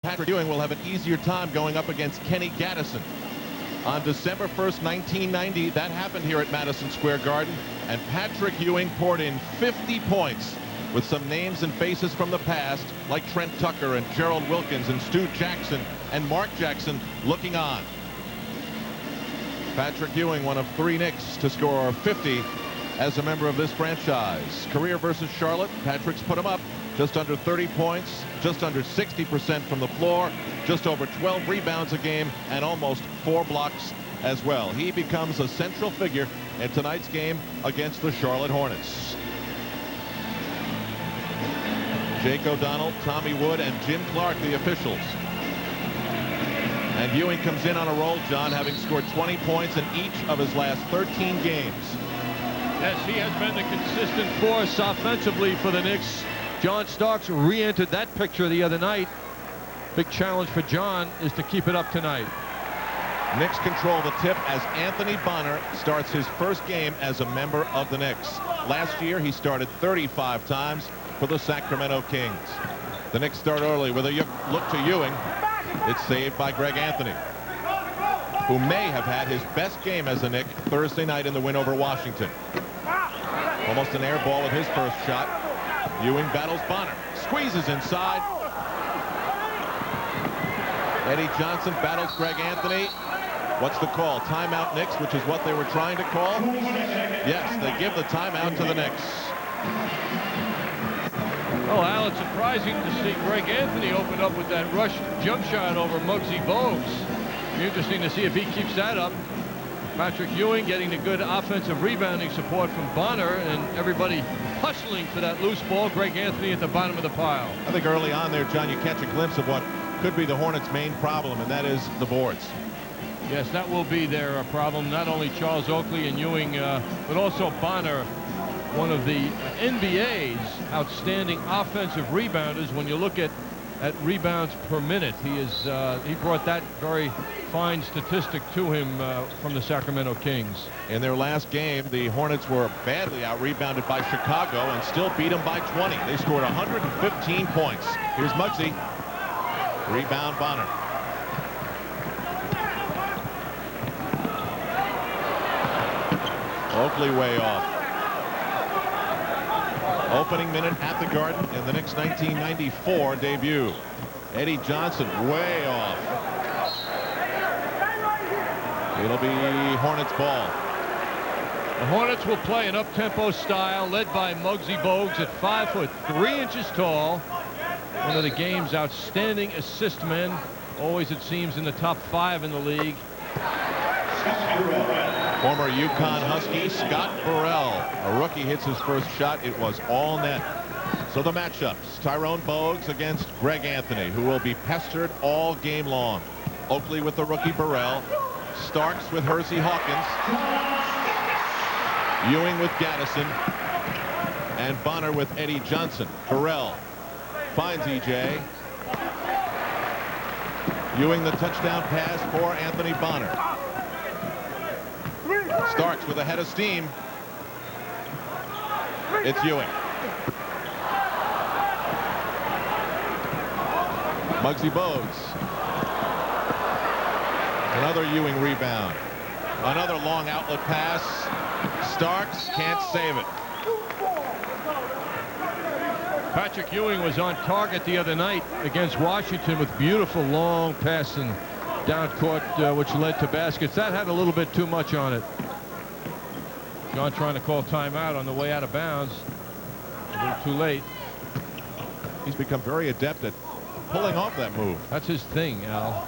Patrick Ewing will have an easier time going up against Kenny Gaddison. On December 1st, 1990, that happened here at Madison Square Garden, and Patrick Ewing poured in 50 points with some names and faces from the past, like Trent Tucker and Gerald Wilkins and Stu Jackson and Mark Jackson looking on. Patrick Ewing, one of 3 Knicks to score 50 as a member of this franchise. Career versus Charlotte, Patrick's put him up. Just under 30 points, just under 60% from the floor, just over 12 rebounds a game, and almost 4 blocks as well. He becomes a central figure in tonight's game against the Charlotte Hornets. Jake O'Donnell, Tommy Wood, and Jim Clark, the officials. And Ewing comes in on a roll, John, having scored 20 points in each of his last 13 games. Yes, he has been the consistent force offensively for the Knicks. John Starks re-entered that picture the other night. Big challenge for John is to keep it up tonight. Knicks control the tip as Anthony Bonner starts his first game as a member of the Knicks. Last year, he started 35 times for the Sacramento Kings. The Knicks start early with a look to Ewing. It's saved by Greg Anthony, who may have had his best game as a Knick Thursday night in the win over Washington. Almost an air ball with his first shot. Ewing battles Bonner, squeezes inside. Eddie Johnson battles Greg Anthony. What's the call? Timeout Knicks, which is what they were trying to call. Yes, they give the timeout to the Knicks. Oh, Al, it's surprising to see Greg Anthony open up with that rush jump shot over Muggsy Bogues. Be interesting to see if he keeps that up. Patrick Ewing getting the good offensive rebounding support from Bonner, and everybody hustling for that loose ball. Greg Anthony at the bottom of the pile. I think early on there, John, you catch a glimpse of what could be the Hornets' main problem, and that is the boards. Yes, that will be their problem. Not only Charles Oakley and Ewing, but also Bonner, one of the NBA's outstanding offensive rebounders. When you look at rebounds per minute, he brought that very fine statistic to him from the Sacramento Kings. In their last game, the Hornets were badly out-rebounded by Chicago and still beat them by 20. They scored 115 points. Here's Muggsy. Rebound Bonner. Oakley way off. Opening minute at the Garden in the Knicks' 1994 debut. Eddie Johnson way off. It'll be Hornets ball. The Hornets will play an up-tempo style led by Muggsy Bogues at 5'3" tall. One of the game's outstanding assist men. Always, it seems, in the top 5 in the league. Former UConn Husky Scott Burrell. A rookie hits his first shot. It was all net. So the matchups. Tyrone Bogues against Greg Anthony, who will be pestered all game long. Oakley with the rookie Burrell. Starks with Hersey Hawkins. Ewing with Gaddison. And Bonner with Eddie Johnson. Burrell finds EJ. Ewing the touchdown pass for Anthony Bonner. Starks with a head of steam. It's Ewing. Muggsy Bogues. Another Ewing rebound. Another long outlet pass. Starks can't save it. Patrick Ewing was on target the other night against Washington with beautiful long passing down court, which led to baskets. That had a little bit too much on it. John trying to call timeout on the way out of bounds. A little too late. He's become very adept at pulling off that move. That's his thing, Al.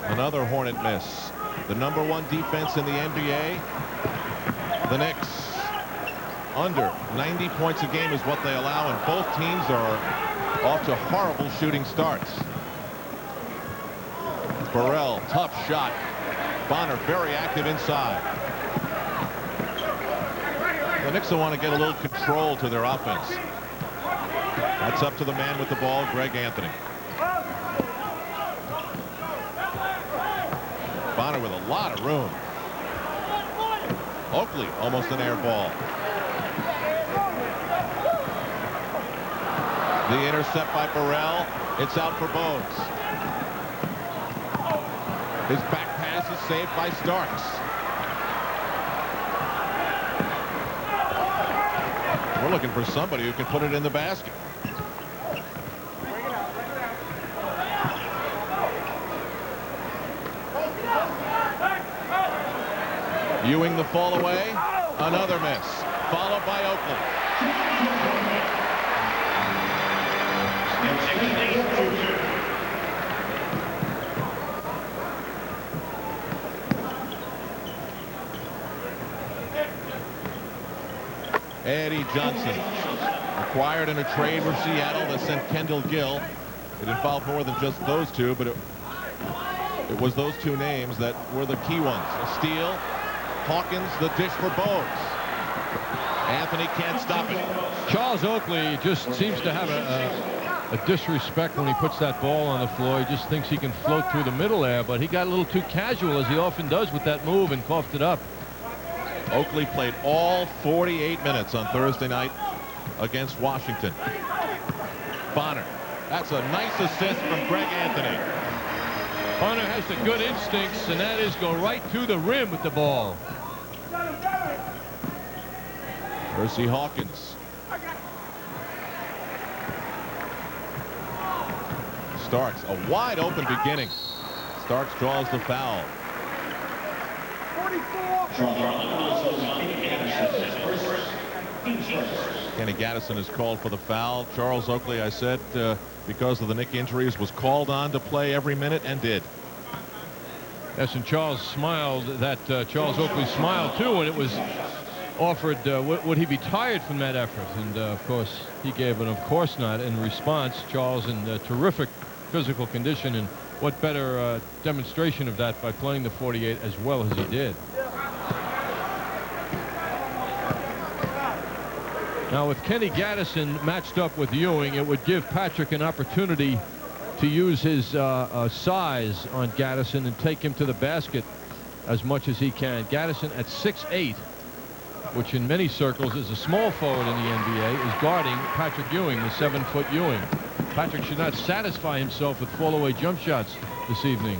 Another Hornet miss. The #1 defense in the NBA. The Knicks under 90 points a game is what they allow, and both teams are off to horrible shooting starts. Burrell, tough shot. Bonner very active inside. The Knicks will want to get a little control to their offense. That's up to the man with the ball, Greg Anthony. Bonner with a lot of room. Oakley almost an air ball. The intercept by Burrell. It's out for Bogues. His back pass is saved by Starks. We're looking for somebody who can put it in the basket. Ewing the fall away. Another miss. Followed by Oakley. Eddie Johnson, acquired in a trade with Seattle that sent Kendall Gill. It involved more than just those two, but it was those two names that were the key ones. A steal. Hawkins, the dish for Bogues. Anthony can't stop it. Charles Oakley just seems to have a disrespect when he puts that ball on the floor. He just thinks he can float through the middle there, but he got a little too casual, as he often does with that move, and coughed it up. Oakley played all 48 minutes on Thursday night against Washington. Bonner. That's a nice assist from Greg Anthony. Bonner has the good instincts, and that is go right to the rim with the ball. Percy Hawkins. Starks, a wide open beginning. Starks draws the foul. Kenny Gaddison is called for the foul. Charles Oakley, I said, because of the Knick injuries, was called on to play every minute and did. Yes, and Charles smiled. Charles Oakley smiled too when it was offered, would he be tired from that effort? And of course he gave an of course not in response. Charles in terrific physical condition, and what better demonstration of that by playing the 48 as well as he did. Now with Kenny Gaddison matched up with Ewing, it would give Patrick an opportunity to use his size on Gaddison and take him to the basket as much as he can. Gaddison at 6'8", which in many circles is a small forward in the NBA, is guarding Patrick Ewing, the 7-foot Ewing. Patrick should not satisfy himself with fall-away jump shots this evening.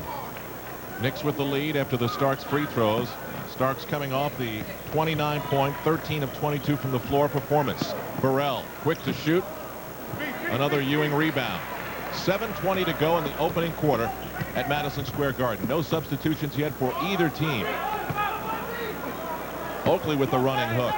Knicks with the lead after the Starks free throws. Starks coming off the 29-point, 13 of 22 from the floor performance. Burrell quick to shoot. Another Ewing rebound. 7:20 to go in the opening quarter at Madison Square Garden. No substitutions yet for either team. Oakley with the running hook.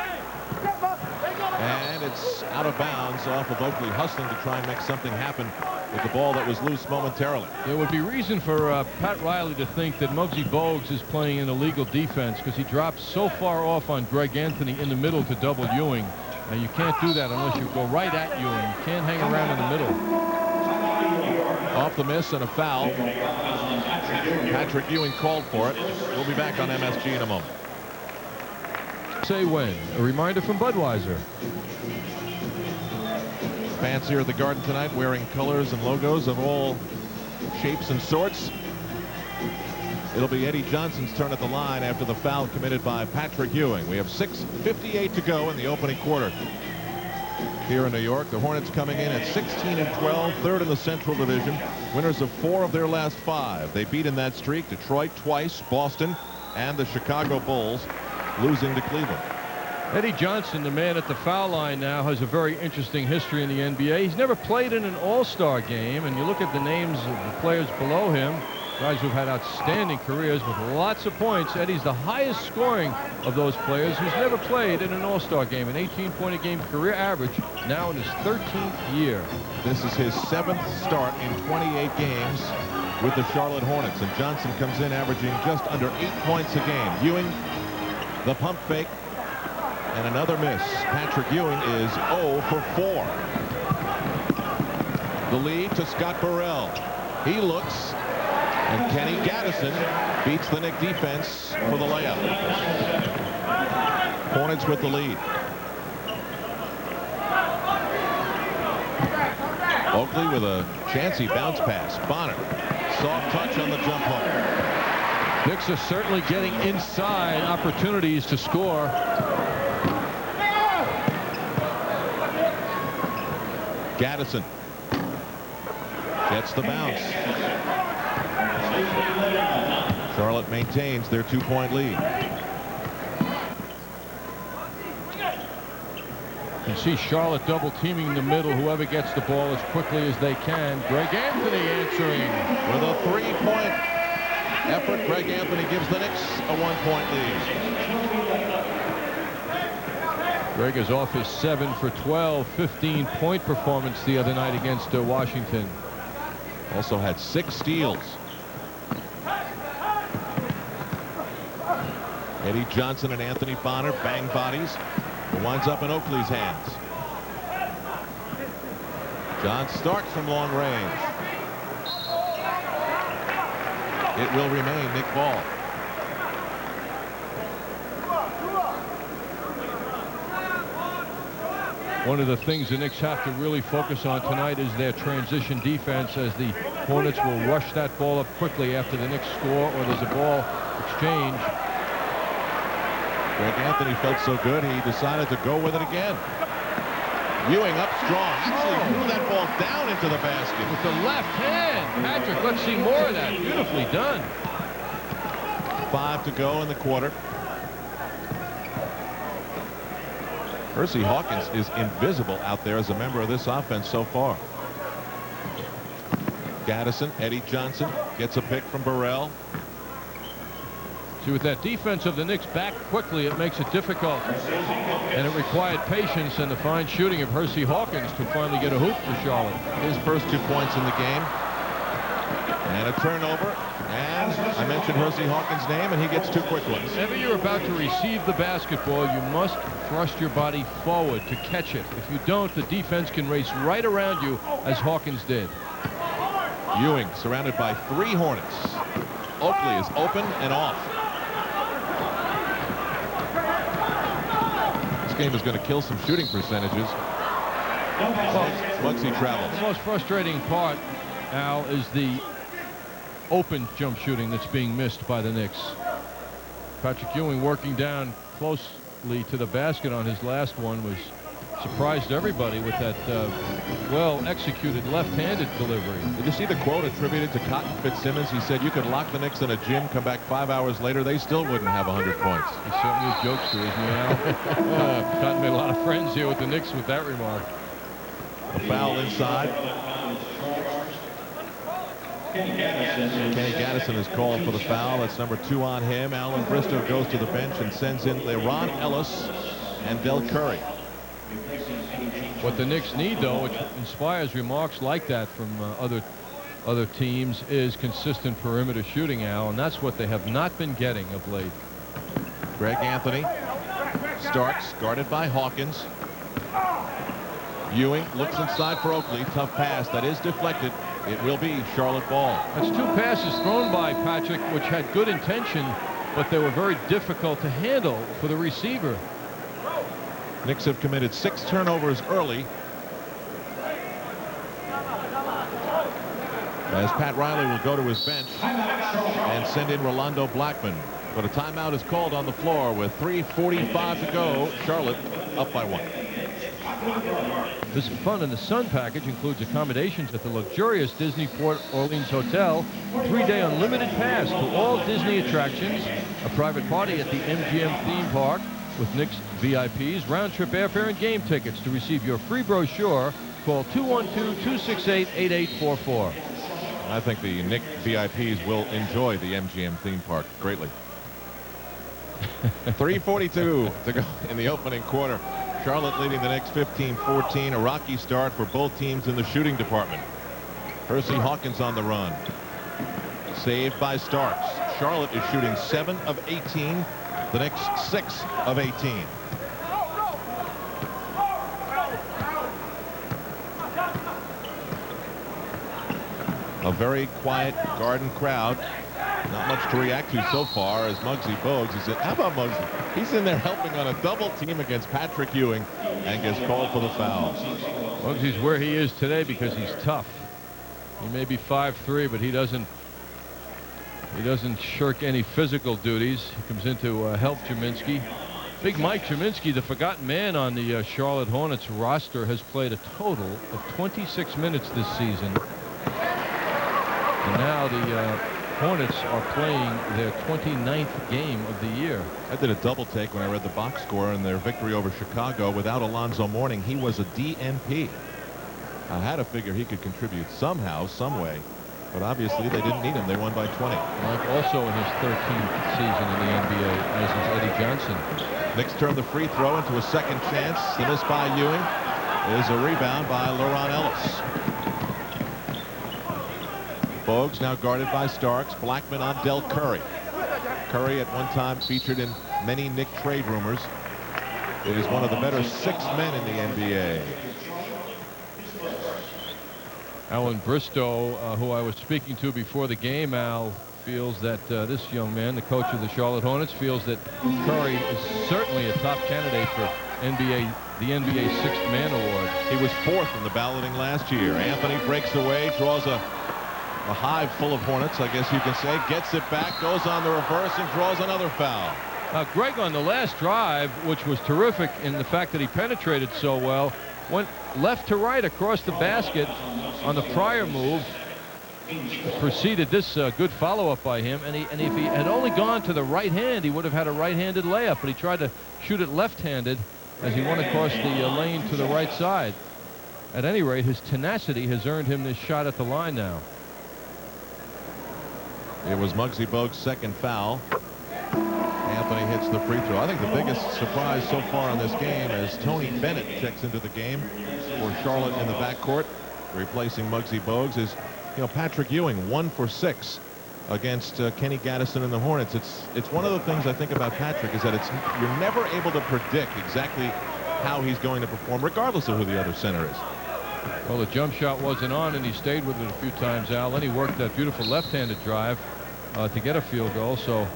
And it's out of bounds off of Oakley, hustling to try and make something happen with the ball that was loose momentarily. There would be reason for Pat Riley to think that Muggsy Bogues is playing an illegal defense, because he drops so far off on Greg Anthony in the middle to double Ewing. Now you can't do that unless you go right at Ewing. You can't hang around in the middle. Off the miss and a foul. Patrick Ewing called for it. We'll be back on MSG in a moment. Say when. A reminder from Budweiser. Fans here at the Garden tonight wearing colors and logos of all shapes and sorts. It'll be Eddie Johnson's turn at the line after the foul committed by Patrick Ewing. We have 6:58 to go in the opening quarter here in New York. The Hornets coming in at 16-12, third in the Central Division, winners of 4 of their last 5. They beat in that streak Detroit twice, Boston, and the Chicago Bulls, losing to Cleveland. Eddie Johnson, the man at the foul line now, has a very interesting history in the NBA. He's never played in an all-star game, and you look at the names of the players below him, guys who've had outstanding careers with lots of points. Eddie's the highest scoring of those players who's never played in an all-star game, an 18-point-a-game career average, now in his 13th year. This is his 7th start in 28 games with the Charlotte Hornets, and Johnson comes in averaging just under 8 points a game. Ewing, the pump fake, and another miss. Patrick Ewing is 0 for 4. The lead to Scott Burrell. He looks, and Kenny Gaddison beats the Knick defense for the layup. Hornets with the lead. Oakley with a chancy bounce pass. Bonner, soft touch on the jump hook. Knicks are certainly getting inside opportunities to score. Gaddison Gets the bounce. Charlotte maintains their 2-point lead. You see Charlotte double teaming the middle. Whoever gets the ball as quickly as they can. Greg Anthony answering. With a 3-point effort, Greg Anthony gives the Knicks a 1-point lead. Greg is off his 7 for 12, 15-point performance the other night against Washington. Also had 6 steals. Eddie Johnson and Anthony Bonner bang bodies. It winds up in Oakley's hands. John Starks from long range. It will remain Nick ball. One of the things the Knicks have to really focus on tonight is their transition defense, as the Hornets will rush that ball up quickly after the Knicks score or there's a ball exchange. Greg Anthony felt so good he decided to go with it again. Ewing up strong. Actually threw that ball down into the basket. With the left hand. Patrick, let's see more of that. Beautifully done. 5 to go in the quarter. Hersey Hawkins is invisible out there as a member of this offense so far. Gaddison, Eddie Johnson gets a pick from Burrell. See, with that defense of the Knicks back quickly, it makes it difficult. And it required patience and the fine shooting of Hersey Hawkins to finally get a hoop for Charlotte. His first 2 points in the game. And a turnover. And I mentioned Hersey Hawkins' name, and he gets 2 quick ones. Whenever you're about to receive the basketball, you must thrust your body forward to catch it. If you don't, the defense can race right around you, as Hawkins did. Ewing surrounded by 3 Hornets. Oakley is open and off. This game is going to kill some shooting percentages. Once he travels. The most frustrating part, Al, is the open jump shooting that's being missed by the Knicks. Patrick Ewing working down closely to the basket on his last one was surprised everybody with that well-executed left-handed delivery. Did you see the quote attributed to Cotton Fitzsimmons? He said you could lock the Knicks in a gym, come back 5 hours later, they still wouldn't have 100 points. He's certainly a jokester, isn't he, Al? Cotton made a lot of friends here with the Knicks with that remark. A foul inside. Kenny Gaddison is called for the foul. That's number 2 on him. Alan Bristow goes to the bench and sends in LeRon Ellis and Del Curry. What the Knicks need, though, which inspires remarks like that from other teams, is consistent perimeter shooting, Al, and that's what they have not been getting of late. Greg Anthony. Starks guarded by Hawkins. Ewing looks inside for Oakley. Tough pass. That is deflected. It will be Charlotte ball. That's 2 passes thrown by Patrick, which had good intention, but they were very difficult to handle for the receiver. Knicks have committed 6 turnovers early, as Pat Riley will go to his bench and send in Rolando Blackman. But a timeout is called on the floor with 3:45 to go. Charlotte up by 1. This Fun in the Sun package includes accommodations at the luxurious Disney Port Orleans Hotel, 3-day unlimited pass to all Disney attractions, a private party at the MGM theme park with Knicks VIPs, round-trip airfare and game tickets. To receive your free brochure, call 212-268-8844. I think the Knicks VIPs will enjoy the MGM theme park greatly. 3:42 to go in the opening quarter. Charlotte leading the Knicks 15-14. A rocky start for both teams in the shooting department. Hersey Hawkins on the run. Saved by Starks. Charlotte is shooting 7 of 18. The Knicks 6 of 18. A very quiet Garden crowd. Not much to react to so far as Muggsy Bogues is in. How about Muggsy? He's in there helping on a double team against Patrick Ewing and gets called for the foul. Muggsy's where he is today because he's tough. He may be 5'3", but he doesn't shirk any physical duties. He comes in to help Jaminski. Big Mike Jaminski, the forgotten man on the Charlotte Hornets roster, has played a total of 26 minutes this season. And now the Hornets are playing their 29th game of the year. I did a double take when I read the box score in their victory over Chicago. Without Alonzo Mourning, he was a DNP. I had to figure he could contribute somehow, some way. But obviously they didn't need him. They won by 20. Like also in his 13th season in the NBA, as is Eddie Johnson. Knicks turn the free throw into a second chance. The miss by Ewing is a rebound by Laron Ellis. Bogues now guarded by Starks. Blackman on Del Curry. Curry at one time featured in many Knick trade rumors. It is one of the better 6 men in the NBA. Alan Bristow, who I was speaking to before the game, Al, feels that this young man, the coach of the Charlotte Hornets, feels that Curry is certainly a top candidate for the NBA Sixth Man Award. He was 4th in the balloting last year. Anthony breaks away, draws a hive full of Hornets, I guess you can say, gets it back, goes on the reverse, and draws another foul. Now, Greg, on the last drive, which was terrific in the fact that he penetrated so well, went left to right across the basket on the prior move, preceded this good follow-up by him, and if he had only gone to the right hand, he would have had a right-handed layup, but he tried to shoot it left-handed as he went across the lane to the right side. At any rate, his tenacity has earned him this shot at the line now. It was Muggsy Bogues' second foul. Anthony hits the free throw. I think the biggest surprise so far in this game as Tony Bennett checks into the game for Charlotte in the backcourt, replacing Muggsy Bogues, is Patrick Ewing, 1 for 6 against Kenny Gaddison and the Hornets. It's one of the things I think about Patrick is that you're never able to predict exactly how he's going to perform, regardless of who the other center is. Well, the jump shot wasn't on, and he stayed with it a few times, Al. Then he worked that beautiful left-handed drive to get a field goal, so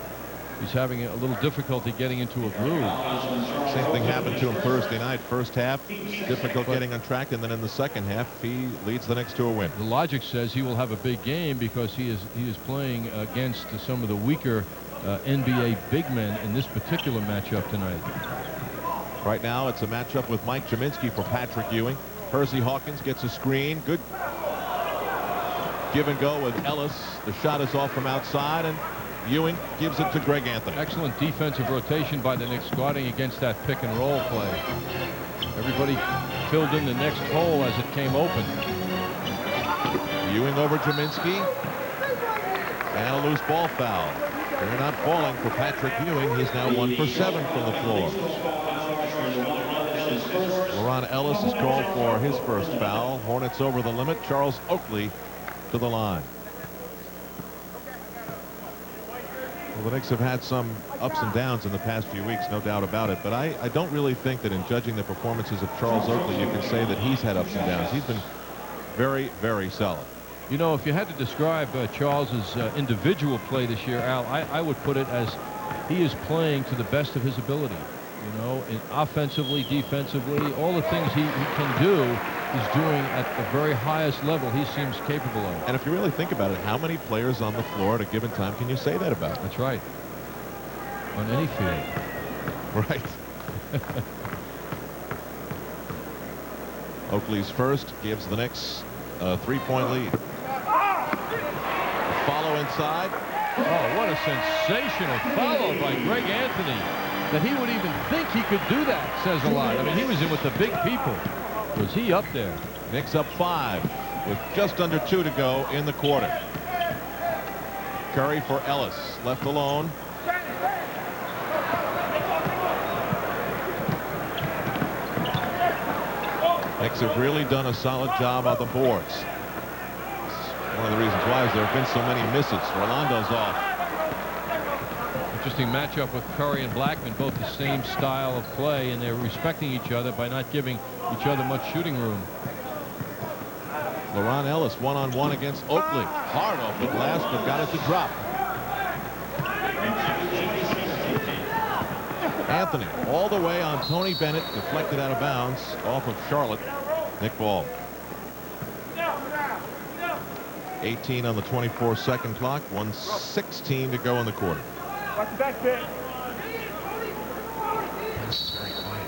he's having a little difficulty getting into a groove. Same thing happened to him Thursday night. First half, difficult getting on track, and then in the second half, he leads the Knicks to a win. The logic says he will have a big game because he is playing against some of the weaker NBA big men in this particular matchup tonight. Right now, it's a matchup with Mike Jaminski for Patrick Ewing. Percy Hawkins gets a screen. Good give and go with Ellis. The shot is off from outside, and Ewing gives it to Greg Anthony. Excellent defensive rotation by the Knicks, guarding against that pick and roll play. Everybody filled in the next hole as it came open. Ewing over Jaminski. And a loose ball foul. They're not falling for Patrick Ewing. He's now 1 for 7 from the floor. Laron Ellis is called for his first foul. Hornets over the limit. Charles Oakley to the line. Well, the Knicks have had some ups and downs in the past few weeks, no doubt about it. But I don't really think that in judging the performances of Charles Oakley, you can say that he's had ups and downs. He's been very, very solid. You know, if you had to describe Charles's individual play this year, Al, I would put it as he is playing to the best of his ability. You know, offensively, defensively, all the things he can do, he's doing at the very highest level he seems capable of. And if you really think about it, how many players on the floor at a given time can you say that about? That's right. On any field. Right. Oakley's first gives the Knicks a 3-point lead. A follow inside. Oh, what a sensational follow by Greg Anthony. That he would even think he could do that says a lot. I mean, he was in with the big people. Was he up there? Knicks up 5 with just under 2 to go in the quarter. Curry for Ellis, left alone. Knicks have really done a solid job on the boards. One of the reasons why is there have been so many misses. Rolando's off. Interesting matchup with Curry and Blackman, both the same style of play, and they're respecting each other by not giving each other much shooting room. Laron Ellis one-on-one against Oakley. Hard off the glass, but got it to drop. Anthony all the way on Tony Bennett, deflected out of bounds off of Charlotte. Nick Ball. 18 on the 24-second clock. 1:16 to go in the quarter. Watch the back pit. This is very quiet,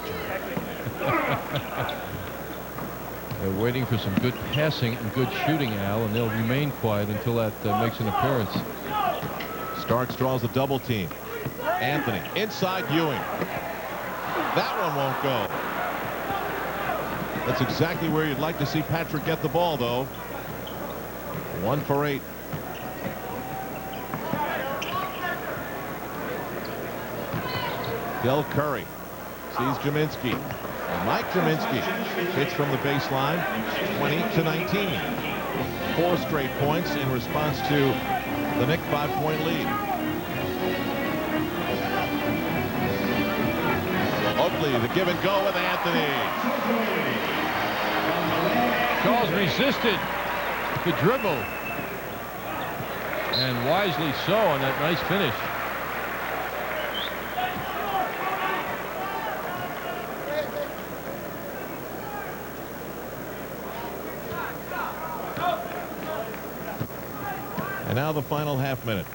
John. They're waiting for some good passing and good shooting, Al, and they'll remain quiet until that makes an appearance. Starks draws a double team. Anthony inside Ewing. That one won't go. That's exactly where you'd like to see Patrick get the ball, though. 1 for 8. Del Curry sees Jaminski. And Mike Jaminski hits from the baseline. 20-19. 4 straight points in response to the Knicks' 5-point lead. Oakley, the give and go with Anthony. Charles resisted the dribble. And wisely so on that nice finish. And now the final half minute.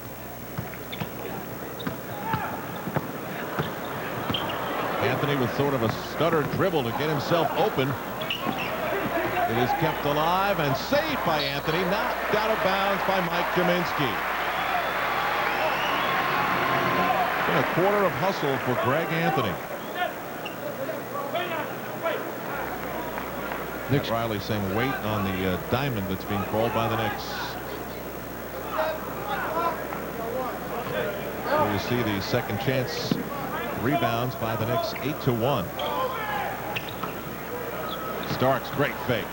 Anthony with sort of a stutter dribble to get himself open. It is kept alive and safe by Anthony. Knocked out of bounds by Mike Jaminski. And a quarter of hustle for Greg Anthony. Nick Riley saying wait on the diamond that's being called by the Knicks. Here you see the second chance rebounds by the Knicks, 8-1. Starks, great fake.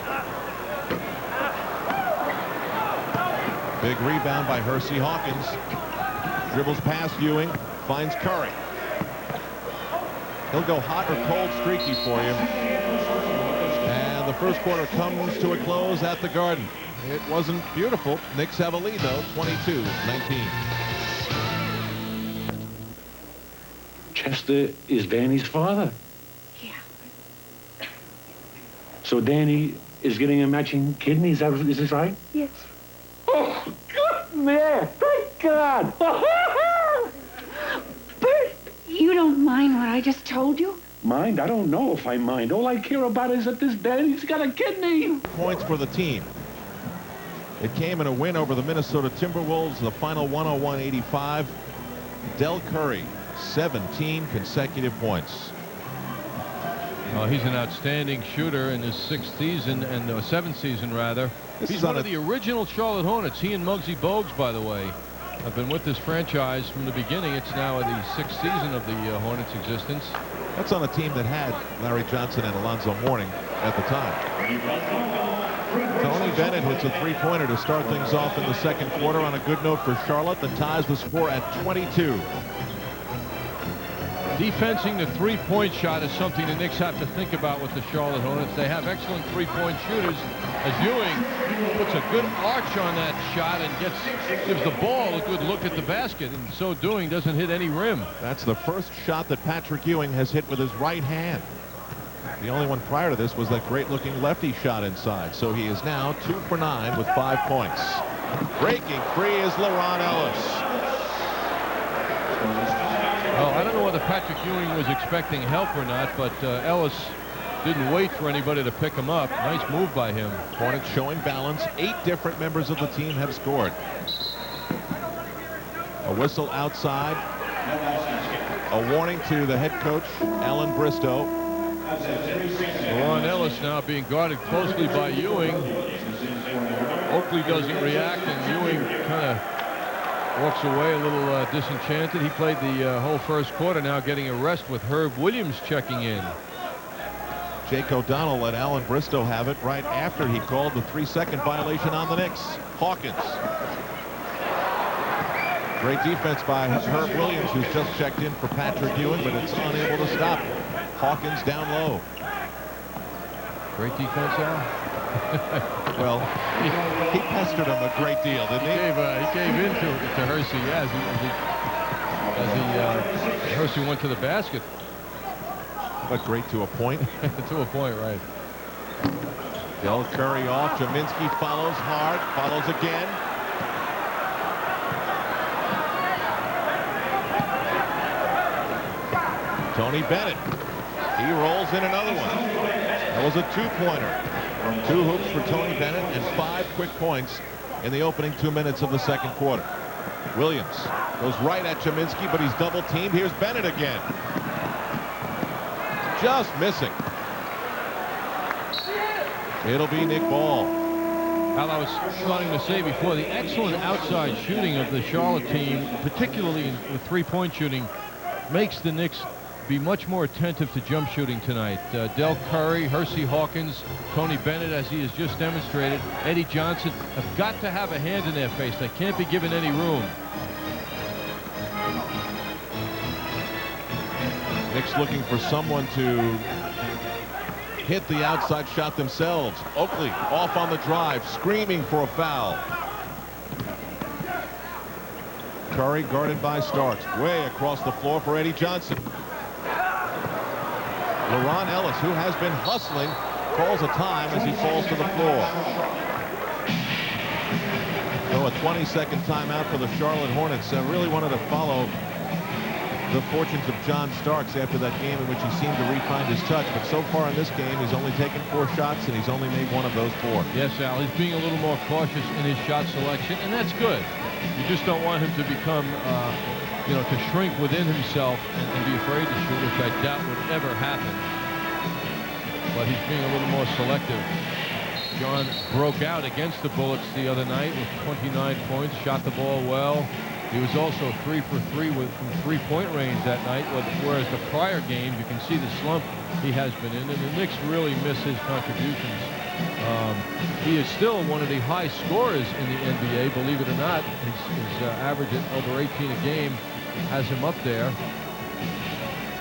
Big rebound by Hersey Hawkins. Dribbles past Ewing, finds Curry. He'll go hot or cold streaky for you. And the first quarter comes to a close at the Garden. It wasn't beautiful. Knicks have a lead, though, 22-19. Chester is Danny's father. Yeah. So Danny is getting a matching kidney, is this right? Yes. Oh, good man! Thank God! Bert, you don't mind what I just told you? Mind? I don't know if I mind. All I care about is that this Danny's got a kidney. Points for the team. It came in a win over the Minnesota Timberwolves, the final 101-85. Del Curry, 17 consecutive points. He's an outstanding shooter in his 6th season, and 7th season rather. He's one of the original Charlotte Hornets. He and Muggsy Bogues, by the way, have been with this franchise from the beginning. It's now the 6th season of the Hornets' existence. That's on a team that had Larry Johnson and Alonzo Mourning at the time. Tony Bennett hits a three-pointer to start things off in the second quarter on a good note for Charlotte that ties the score at 22. Defensing the three-point shot is something the Knicks have to think about with the Charlotte Hornets. They have excellent three-point shooters, as Ewing puts a good arch on that shot and gives the ball a good look at the basket, and so doing doesn't hit any rim. That's the first shot that Patrick Ewing has hit with his right hand. The only one prior to this was that great-looking lefty shot inside. So he is now 2 for 9 with 5 points. Breaking free is LeRon Ellis. Well, I don't know whether Patrick Ewing was expecting help or not, but Ellis didn't wait for anybody to pick him up. Nice move by him. Hornets showing balance. 8 different members of the team have scored. A whistle outside. A warning to the head coach, Alan Bristow. LeRon Ellis now being guarded closely by Ewing. Oakley doesn't react, and Ewing kind of walks away a little disenchanted. He played the whole first quarter, now getting a rest with Herb Williams checking in. Jake O'Donnell let Alan Bristow have it right after he called the 3-second violation on the Knicks. Hawkins. Great defense by Herb Williams, who's just checked in for Patrick Ewing, but it's unable to stop him. Hawkins down low. Great defense, Al. Well, he pestered him a great deal, didn't he? He gave in to Hersey, yeah, as Hersey went to the basket. But great to a point. To a point, right. Del Curry off. Jaminski follows hard. Follows again. Tony Bennett. He rolls in another one. That was a 2-pointer. 2 hoops for Tony Bennett and 5 quick points in the opening 2 minutes of the second quarter. Williams goes right at Cheminsky, but he's double teamed. Here's Bennett again. Just missing. It'll be Nick Ball. Al, I was starting to say before, the excellent outside shooting of the Charlotte team, particularly with three-point shooting, makes the Knicks be much more attentive to jump shooting tonight. Del Curry, Hersey Hawkins, Tony Bennett, as he has just demonstrated, Eddie Johnson have got to have a hand in their face. They can't be given any room. Knicks looking for someone to hit the outside shot themselves. Oakley off on the drive, screaming for a foul. Curry guarded by Starks, way across the floor for Eddie Johnson. LeRon Ellis, who has been hustling, calls a time as he falls to the floor. So a 20-second timeout for the Charlotte Hornets. Really wanted to follow the fortunes of John Starks after that game in which he seemed to re-find his touch. But so far in this game, he's only taken 4 shots, and he's only made 1 of those 4. Yes, Al, he's being a little more cautious in his shot selection, and that's good. You just don't want him to become, to shrink within himself and be afraid to shoot, which I doubt would ever happen. But he's being a little more selective. John broke out against the Bullets the other night with 29 points, shot the ball well. He was also 3 for 3 from three-point range that night, whereas the prior game, you can see the slump he has been in, and the Knicks really miss his contributions. He is still one of the high scorers in the NBA, believe it or not. His average at over 18 a game has him up there,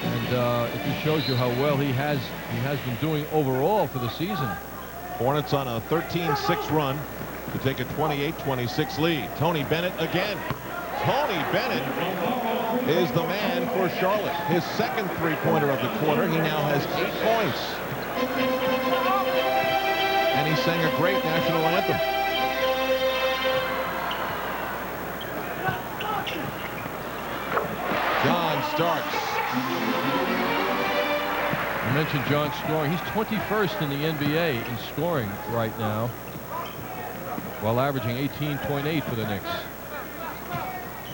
and it just shows you how well he has been doing overall for the season. Hornets on a 13-6 run to take a 28-26 lead. Tony Bennett again. Tony Bennett is the man for Charlotte. His second three-pointer of the quarter. He now has 8 points. And he sang a great national anthem. John Starks. You mentioned John scoring. He's 21st in the NBA in scoring right now, while averaging 18.8 for the Knicks.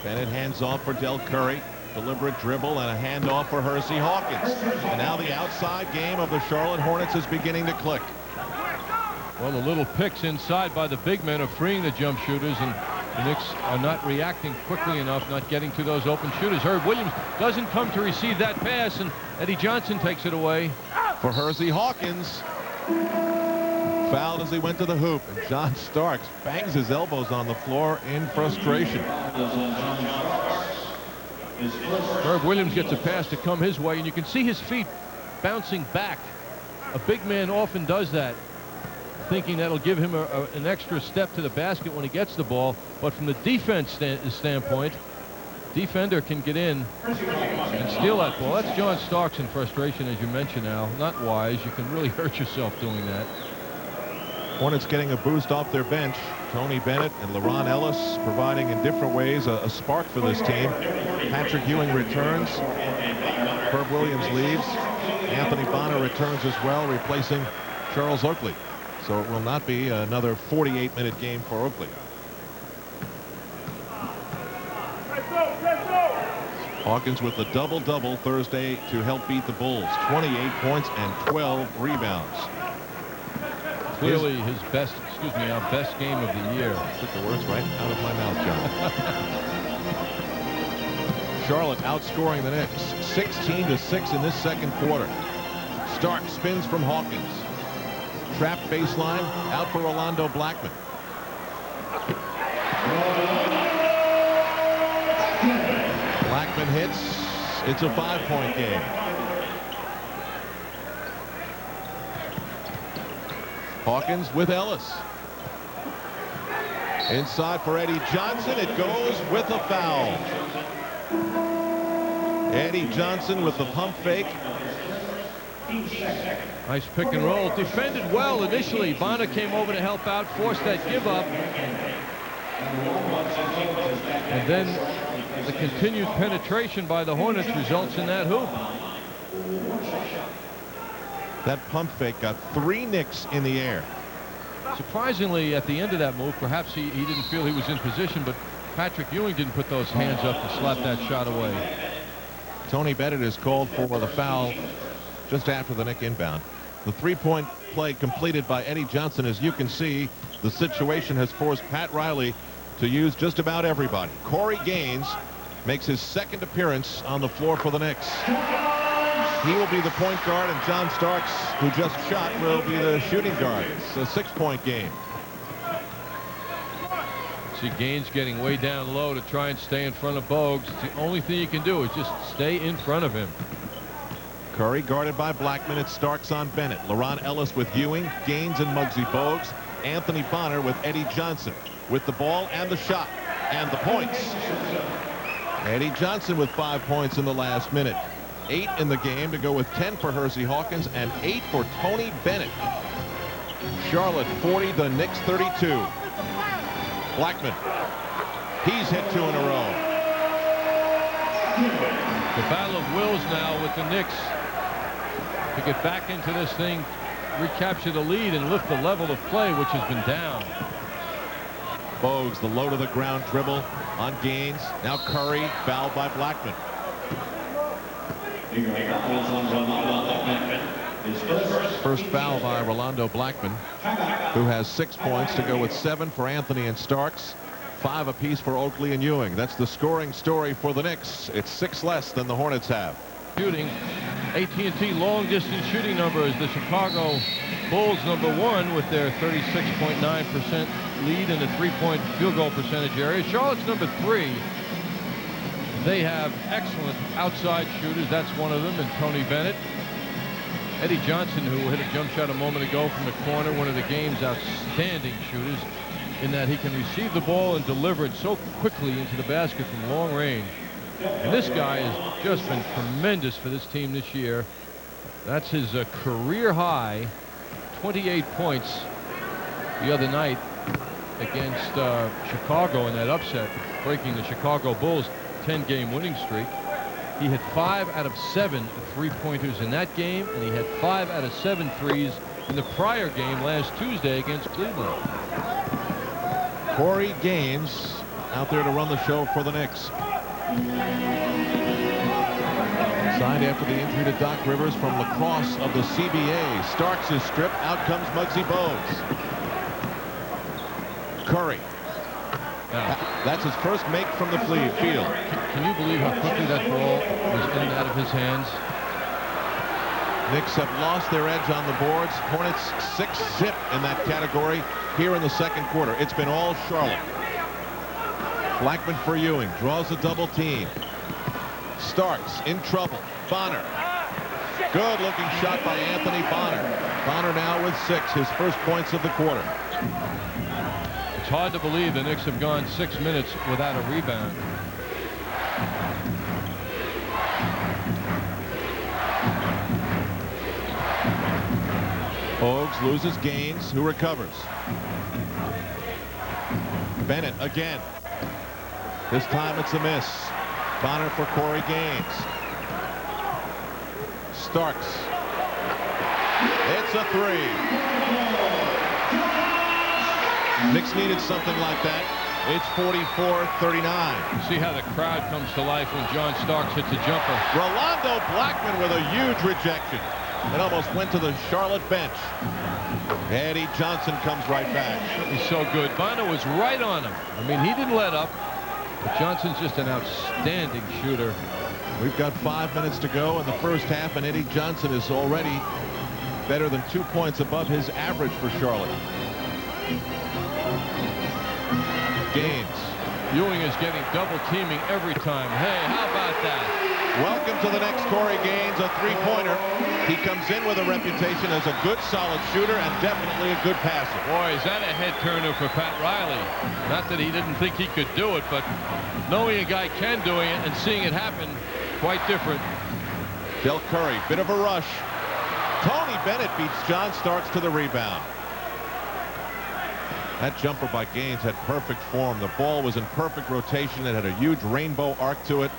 Bennett hands off for Del Curry. Deliberate dribble and a handoff for Hersey Hawkins. And now the outside game of the Charlotte Hornets is beginning to click. Well, the little picks inside by the big men are freeing the jump shooters, and the Knicks are not reacting quickly enough, not getting to those open shooters. Herb Williams doesn't come to receive that pass, and Eddie Johnson takes it away. For Hersey Hawkins. Fouled as he went to the hoop, and John Starks bangs his elbows on the floor in frustration. Herb Williams gets a pass to come his way, and you can see his feet bouncing back. A big man often does that, thinking that'll give him an extra step to the basket when he gets the ball. But from the defense standpoint, defender can get in and steal that ball. That's John Starks in frustration, as you mentioned, Al. Not wise. You can really hurt yourself doing that. Hornets getting a boost off their bench. Tony Bennett and LeRon Ellis providing in different ways a spark for this team. Patrick Ewing returns. Herb Williams leaves. Anthony Bonner returns as well, replacing Charles Oakley. So it will not be another 48-minute game for Oakley. Hawkins with the double-double Thursday to help beat the Bulls. 28 points and 12 rebounds. Clearly his best, our best game of the year. Took the words right out of my mouth, John. Charlotte outscoring the Knicks 16-6 in this second quarter. Stark spins from Hawkins. Trap baseline out for Rolando Blackman. Blackman hits. It's a 5-point game. Hawkins with Ellis. Inside for Eddie Johnson. It goes with a foul. Eddie Johnson with the pump fake. Nice pick and roll. Defended well initially. Bonner came over to help out, forced that give up. And then the continued penetration by the Hornets results in that hoop. That pump fake got 3 Knicks in the air. Surprisingly, at the end of that move, perhaps he didn't feel he was in position, but Patrick Ewing didn't put those hands up to slap that shot away. Tony Bennett is called for the foul just after the Knick inbound. The three-point play completed by Eddie Johnson. As you can see, the situation has forced Pat Riley to use just about everybody. Corey Gaines makes his second appearance on the floor for the Knicks. He will be the point guard, and John Starks, who just shot, will be the shooting guard. It's a 6-point game. See Gaines getting way down low to try and stay in front of Bogues. It's the only thing you can do is just stay in front of him. Curry guarded by Blackman. It's Starks on Bennett. LaRon Ellis with Ewing, Gaines and Muggsy Bogues. Anthony Bonner with Eddie Johnson with the ball and the shot and the points. Eddie Johnson with 5 points in the last minute. 8 in the game to go with 10 for Hersey Hawkins and 8 for Tony Bennett. Charlotte 40, the Knicks 32. Blackman. He's hit 2 in a row. The battle of wills now with the Knicks to get back into this thing, recapture the lead, and lift the level of play, which has been down. Bogues, the low to the ground dribble on Gaines. Now Curry, fouled by Blackman. First foul by Rolando Blackman, who has 6 points to go with 7 for Anthony and Starks. 5 apiece for Oakley and Ewing. That's the scoring story for the Knicks. It's 6 less than the Hornets have. Shooting, AT&T long distance shooting numbers. The Chicago Bulls #1 with their 36.9% lead in the 3-point field goal percentage area. Charlotte's #3. They have excellent outside shooters. That's one of them, and Tony Bennett. Eddie Johnson, who hit a jump shot a moment ago from the corner, one of the game's outstanding shooters, in that he can receive the ball and deliver it so quickly into the basket from long range. And this guy has just been tremendous for this team this year. That's his career high, 28 points the other night against Chicago in that upset, breaking the Chicago Bulls' 10-game winning streak. He had 5 out of 7 3-pointers in that game, and he had 5 out of 7 threes in the prior game last Tuesday against Cleveland. Corey Gaines out there to run the show for the Knicks. Signed after the injury to Doc Rivers from lacrosse of the CBA. Starks is stripped. Out comes Muggsy Bogues. Curry. That's his first make from the field. Can you believe how quickly that ball was in and out of his hands? Knicks have lost their edge on the boards. Hornets 6-zip in that category here in the second quarter. It's been all Charlotte. Blackman for Ewing. Draws a double team. Starks in trouble. Bonner. Good looking shot by Anthony Bonner. Bonner now with 6. His first points of the quarter. It's hard to believe the Knicks have gone 6 minutes without a rebound. Bogues loses Gaines, who recovers. Bennett again. This time it's a miss. Bonner for Corey Gaines. Starks. It's a 3. Knicks needed something like that. It's 44-39. See how the crowd comes to life when John Starks hits a jumper. Rolando Blackman with a huge rejection. It almost went to the Charlotte bench. Eddie Johnson comes right back. He's so good. Bonner was right on him. I mean, he didn't let up. But Johnson's just an outstanding shooter. We've got 5 minutes to go in the first half, and Eddie Johnson is already better than 2 points above his average for Charlotte. Gaines. Ewing is getting double teaming every time. Hey, how about that? Welcome to the next Corey Gaines, a 3-pointer. He comes in with a reputation as a good, solid shooter and definitely a good passer. Boy, is that a head turner for Pat Riley. Not that he didn't think he could do it, but knowing a guy can do it and seeing it happen, quite different. Del Curry, bit of a rush. Tony Bennett beats John Starks to the rebound. That jumper by Gaines had perfect form. The ball was in perfect rotation. It had a huge rainbow arc to it.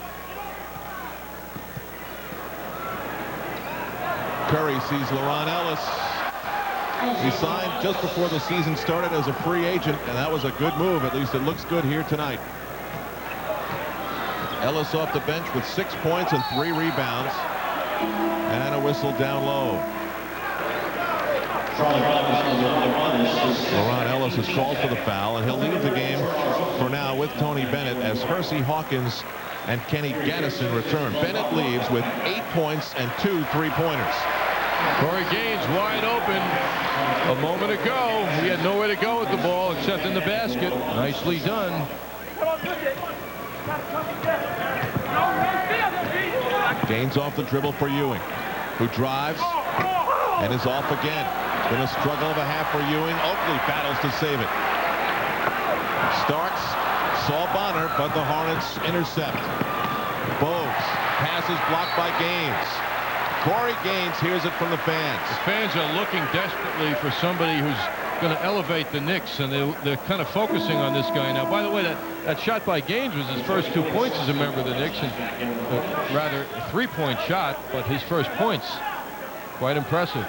Curry sees LaRon Ellis. He signed just before the season started as a free agent, and that was a good move. At least it looks good here tonight. Ellis off the bench with 6 points and 3 rebounds. And a whistle down low. LaRon Ellis is called for the foul, and he'll leave the game for now with Tony Bennett as Hersey Hawkins and Kenny Gaddison return. Bennett leaves with 8 points and 2 3-pointers. Corey Gaines wide open a moment ago. He had nowhere to go with the ball except in the basket. Nicely done. Gaines off the dribble for Ewing, who drives and is off again. Been a struggle of a half for Ewing. Oakley battles to save it. Starks saw Bonner, but the Hornets intercept. Bogues passes blocked by Gaines. Corey Gaines hears it from the fans. The fans are looking desperately for somebody who's going to elevate the Knicks, and they're kind of focusing on this guy now. By the way, that shot by Gaines was his first 2 points as a member of the Knicks, and rather a 3-point shot, but his first points, quite impressive.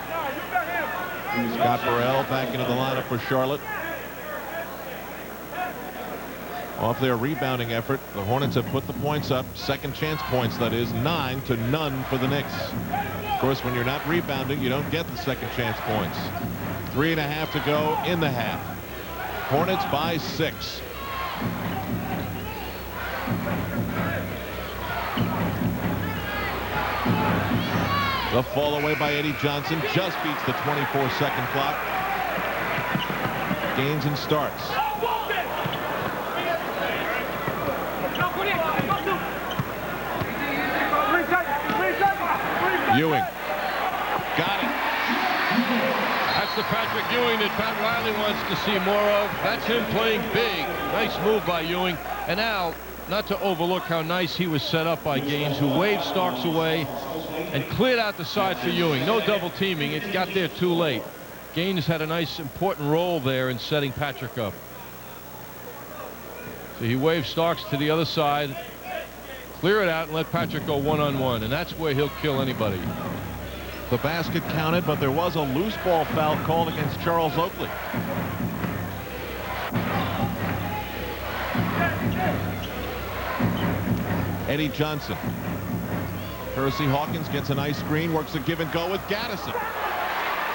Scott Burrell back into the lineup for Charlotte. Off their rebounding effort, the Hornets have put the points up. Second chance points, that is, 9 to none for the Knicks. Of course, when you're not rebounding, you don't get the second chance points. 3.5 to go in the half. Hornets by 6. The fall away by Eddie Johnson just beats the 24-second clock. Gaines and Starks. Ewing. Got it. That's the Patrick Ewing that Pat Riley wants to see more of. That's him playing big. Nice move by Ewing. And now, not to overlook how nice he was set up by Gaines, who waved Starks away and cleared out the side for Ewing. No double teaming. It got there too late. Gaines had a nice important role there in setting Patrick up. So he waved Starks to the other side, clear it out, and let Patrick go one-on-one, and that's where he'll kill anybody. The basket counted, but there was a loose ball foul called against Charles Oakley. Eddie Johnson. Hersey Hawkins gets a nice screen, works a give and go with Gaddison.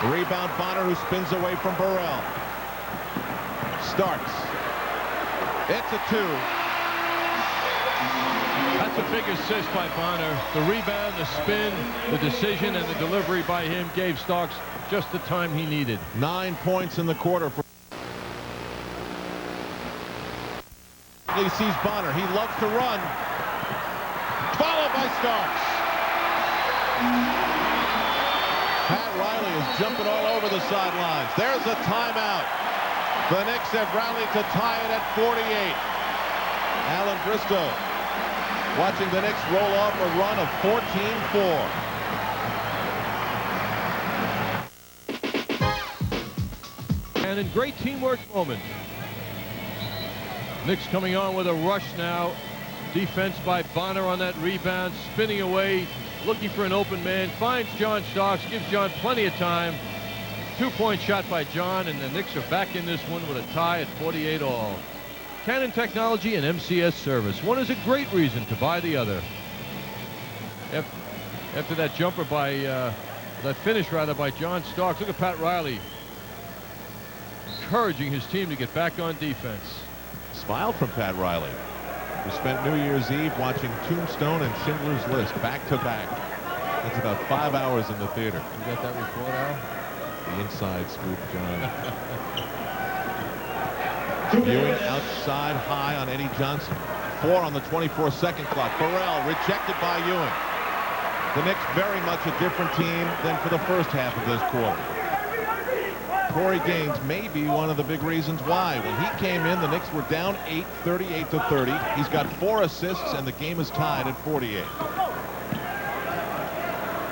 The rebound, Bonner, who spins away from Burrell. Starks. It's a 2. That's a big assist by Bonner. The rebound, the spin, the decision, and the delivery by him gave Starks just the time he needed. 9 points in the quarter. He sees Bonner. He loves to run. Followed by Starks. Pat Riley is jumping all over the sidelines. There's a timeout. The Knicks have rallied to tie it at 48. Alan Bristow watching the Knicks roll off a run of 14-4. And in great teamwork moment. Knicks coming on with a rush now. Defense by Bonner on that rebound, spinning away, looking for an open man, finds John Starks, gives John plenty of time. 2-point shot by John, and the Knicks are back in this one with a tie at 48 all. Canon Technology and MCS Service. One is a great reason to buy the other. After that jumper by, that finish rather by John Starks, look at Pat Riley encouraging his team to get back on defense. Smile from Pat Riley, who spent New Year's Eve watching Tombstone and Schindler's List back to back. That's about 5 hours in the theater. You got that report, Al? The inside scoop, John. Ewing outside high on Eddie Johnson. 4 on the 24-second clock. Burrell rejected by Ewing. The Knicks very much a different team than for the first half of this quarter. Corey Gaines may be one of the big reasons why. When he came in, the Knicks were down 8, 38-30. He's got 4 assists, and the game is tied at 48.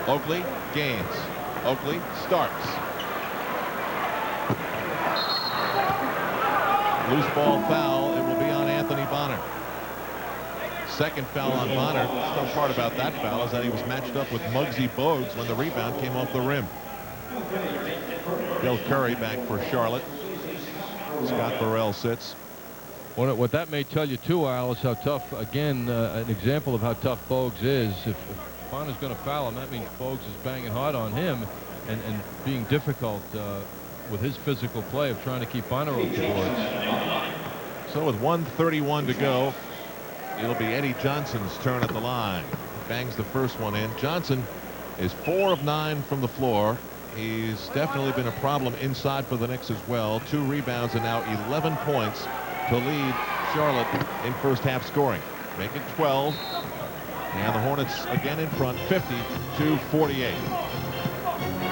Oakley, Gaines. Oakley, Starks. Loose ball foul. It will be on Anthony Bonner. Second foul on Bonner. The part about that foul is that he was matched up with Muggsy Bogues when the rebound came off the rim. Bill Curry back for Charlotte. Scott Burrell sits. What that may tell you too, Al, is how tough, again, an example of how tough Bogues is. If Bonner's going to foul him, that means Bogues is banging hard on him and being difficult with his physical play of trying to keep Bonner off the boards. So with 1:31 to go, it'll be Eddie Johnson's turn at the line. Bangs the first one in. Johnson is 4 of 9 from the floor. He's definitely been a problem inside for the Knicks as well. 2 rebounds and now 11 points to lead Charlotte in first half scoring. Make it 12. And the Hornets again in front, 50-48.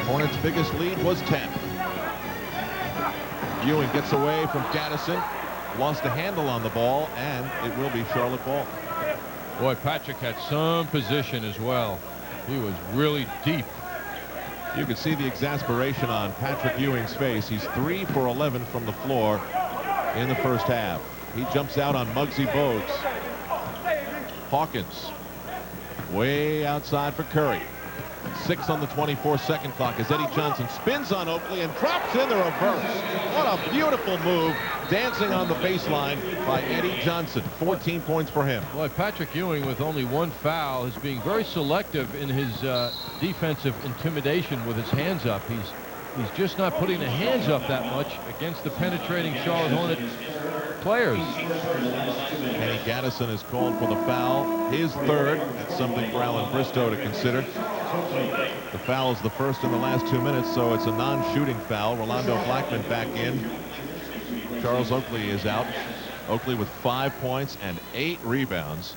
Hornets' biggest lead was 10. Ewing gets away from Gaddison. Lost a handle on the ball, and it will be Charlotte ball. Boy, Patrick had some position as well. He was really deep. You can see the exasperation on Patrick Ewing's face. He's 3 for 11 from the floor in the first half. He jumps out on Muggsy Bogues. Hawkins way outside for Curry. 6 on the 24-second clock as Eddie Johnson spins on Oakley and drops in the reverse. What a beautiful move, dancing on the baseline by Eddie Johnson. 14 points for him. Boy, Patrick Ewing with only 1 foul is being very selective in his defensive intimidation with his hands up. He's just not putting the hands up that much against the penetrating Charlotte Hornet players. Kenny Gaddison is called for the foul, his third. That's something for Alan Bristow to consider. The foul is the first in the last 2 minutes, so it's a non-shooting foul. Rolando Blackman back in. Charles Oakley is out. Oakley with 5 points and 8 rebounds.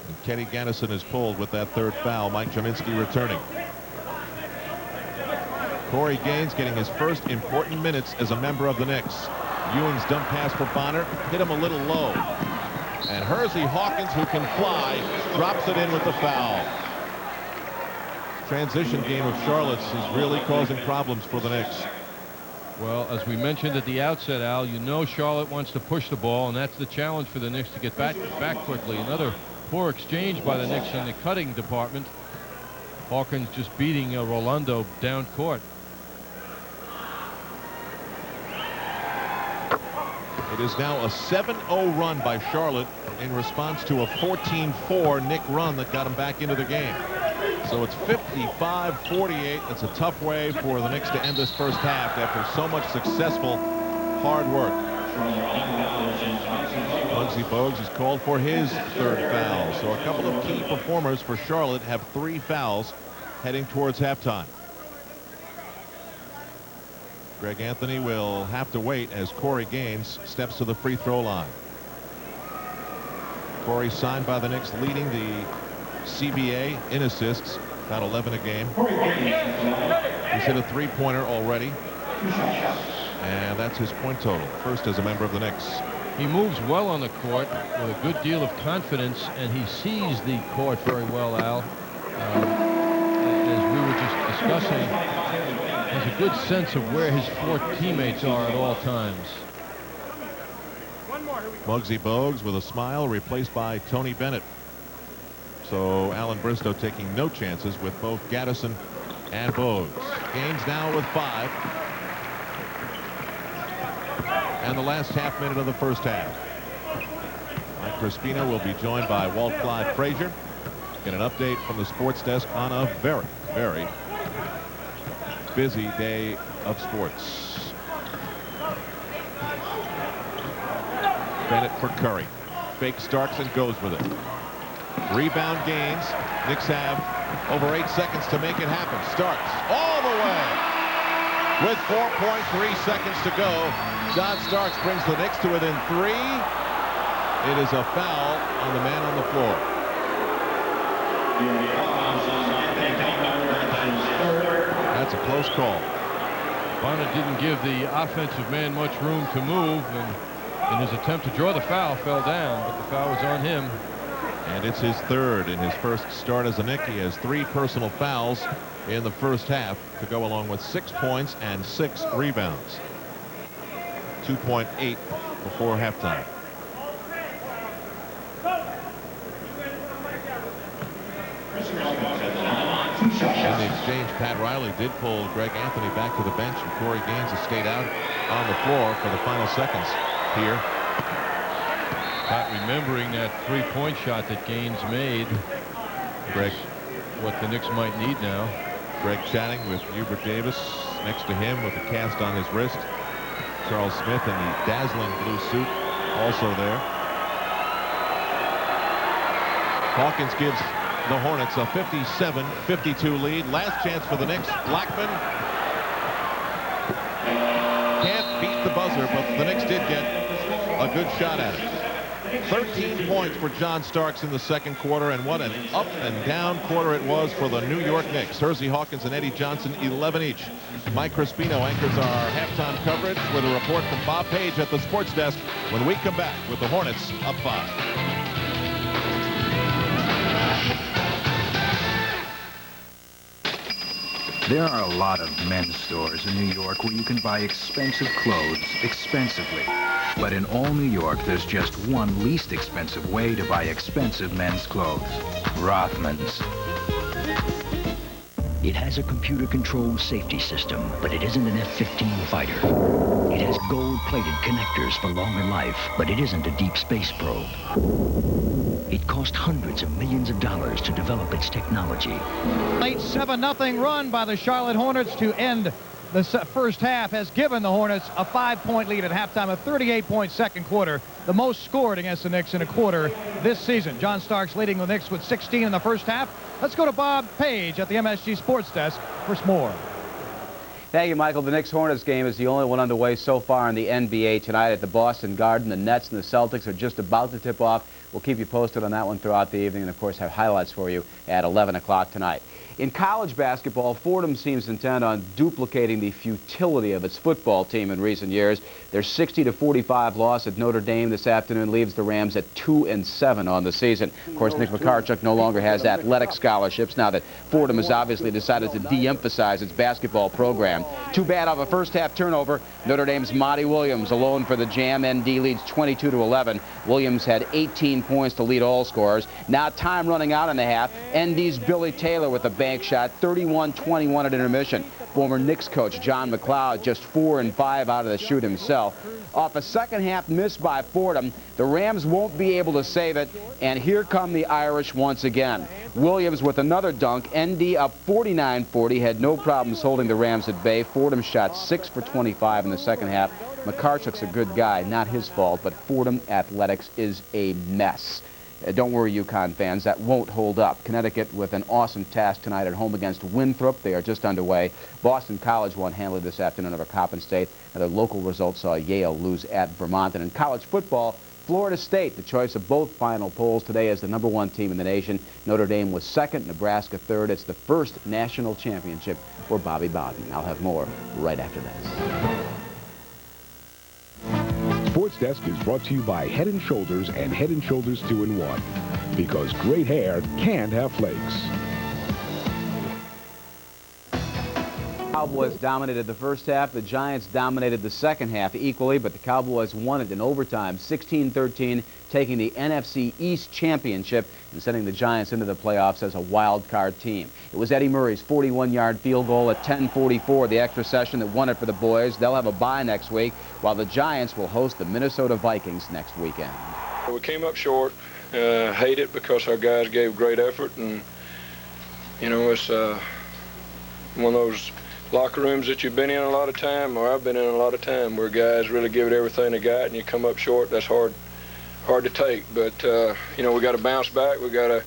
And Kenny Gaddison is pulled with that third foul. Mike Chominski returning. Corey Gaines getting his first important minutes as a member of the Knicks. Ewing's dump pass for Bonner hit him a little low. And Hersey Hawkins, who can fly, drops it in with the foul. Transition game of Charlotte's is really causing problems for the Knicks. Well, as we mentioned at the outset, Al, you know Charlotte wants to push the ball, and that's the challenge for the Knicks to get back quickly. Another poor exchange by the Knicks in the cutting department. Hawkins just beating Rolando down court. It is now a 7-0 run by Charlotte in response to a 14-4 Knick run that got him back into the game. So it's 55-48. That's a tough way for the Knicks to end this first half after so much successful hard work. Muggsy Bogues is called for his third foul. So a couple of key performers for Charlotte have 3 fouls heading towards halftime. Greg Anthony will have to wait as Corey Gaines steps to the free throw line. Corey signed by the Knicks, leading the CBA in assists, about 11 a game. He's hit a 3-pointer already, and that's his point total, first as a member of the Knicks. He moves well on the court with a good deal of confidence, and he sees the court very well, Al. As we were just discussing, has a good sense of where his 4 teammates are at all times. Muggsy Bogues with a smile, replaced by Tony Bennett. So Alan Bristow taking no chances with both Gaddison and Bogues. Gaines now with 5. And the last half minute of the first half. Mike Crispino will be joined by Walt Clyde Frazier. Get an update from the sports desk on a very, very busy day of sports. Bennett for Curry. Fake Starks and goes with it. Rebound Gaines. Knicks have over 8 seconds to make it happen. Starks all the way. With 4.3 seconds to go, John Starks brings the Knicks to within 3. It is a foul on the man on the floor. That's a close call. Bonner didn't give the offensive man much room to move, and in his attempt to draw the foul, fell down, but the foul was on him. And it's his third in his first start as a Knick. He has 3 personal fouls in the first half to go along with 6 points and 6 rebounds. 2.8 before halftime. In the exchange, Pat Riley did pull Greg Anthony back to the bench, and Corey Gaines has stayed out on the floor for the final seconds here. Pat remembering that three-point shot that Gaines made. Greg, what the Knicks might need now. Greg chatting with Hubert Davis next to him with a cast on his wrist. Charles Smith in the dazzling blue suit also there. Hawkins gives the Hornets a 57-52 lead. Last chance for the Knicks. Blackman can't beat the buzzer, but the Knicks did get a good shot at it. 13 points for John Starks in the second quarter, and what an up and down quarter it was for the New York Knicks. Hersey Hawkins and Eddie Johnson, 11 each. Mike Crispino anchors our halftime coverage with a report from Bob Page at the sports desk when we come back with the Hornets up 5. There are a lot of men's stores in New York where you can buy expensive clothes expensively. But in all New York, there's just one least expensive way to buy expensive men's clothes. Rothman's. It has a computer-controlled safety system, but it isn't an F-15 fighter. It has gold-plated connectors for longer life, but it isn't a deep space probe. It cost hundreds of millions of dollars to develop its technology. Late 7-0 run by the Charlotte Hornets to end the first half has given the Hornets a 5-point lead at halftime, a 38-point second quarter, the most scored against the Knicks in a quarter this season. John Starks leading the Knicks with 16 in the first half. Let's go to Bob Page at the MSG Sports Desk for some more. Thank you, Michael. The Knicks-Hornets game is the only one underway so far in the NBA tonight at the Boston Garden. The Nets and the Celtics are just about to tip off. We'll keep you posted on that one throughout the evening and, of course, have highlights for you at 11 o'clock tonight. In college basketball, Fordham seems intent on duplicating the futility of its football team in recent years. Their 60-45 loss at Notre Dame this afternoon leaves the Rams at 2-7 on the season. Of course, Nick McCarchuk no longer has athletic scholarships now that Fordham has obviously decided to de-emphasize its basketball program. Too bad of a first-half turnover. Notre Dame's Monty Williams alone for the Jam. ND leads 22-11. Williams had 18 points to lead all scorers. Now time running out in the half. ND's Billy Taylor with a bank shot, 31-21 at intermission. Former Knicks coach John McLeod just 4 and 5 out of the shoot himself. Off a second half miss by Fordham, the Rams won't be able to save it, and here come the Irish once again. Williams with another dunk. ND up 49-40, had no problems holding the Rams at bay. Fordham shot 6 for 25 in the second half. McCarchuk's a good guy, not his fault, but Fordham athletics is a mess. Don't worry, UConn fans, that won't hold up. Connecticut with an awesome task tonight at home against Winthrop. They are just underway. Boston College won handily this afternoon over Coppin State. And their local results saw Yale lose at Vermont. And in college football, Florida State, the choice of both final polls today as the #1 team in the nation. Notre Dame was second, Nebraska third. It's the first national championship for Bobby Bowden. I'll have more right after this. Sports Desk is brought to you by Head & Shoulders and Head & Shoulders 2-in-1. Because great hair can't have flakes. Cowboys dominated the first half. The Giants dominated the second half equally, but the Cowboys won it in overtime, 16-13, taking the NFC East Championship and sending the Giants into the playoffs as a wild card team. It was Eddie Murray's 41-yard field goal at 10:44, the extra session that won it for the boys. They'll have a bye next week, while the Giants will host the Minnesota Vikings next weekend. We came up short. Hate it because our guys gave great effort, and you know, it's one of those locker rooms that you've been in a lot of time, or I've been in a lot of time, where guys really give it everything they got, and you come up short. That's hard to take. But you know, we got to bounce back. We got a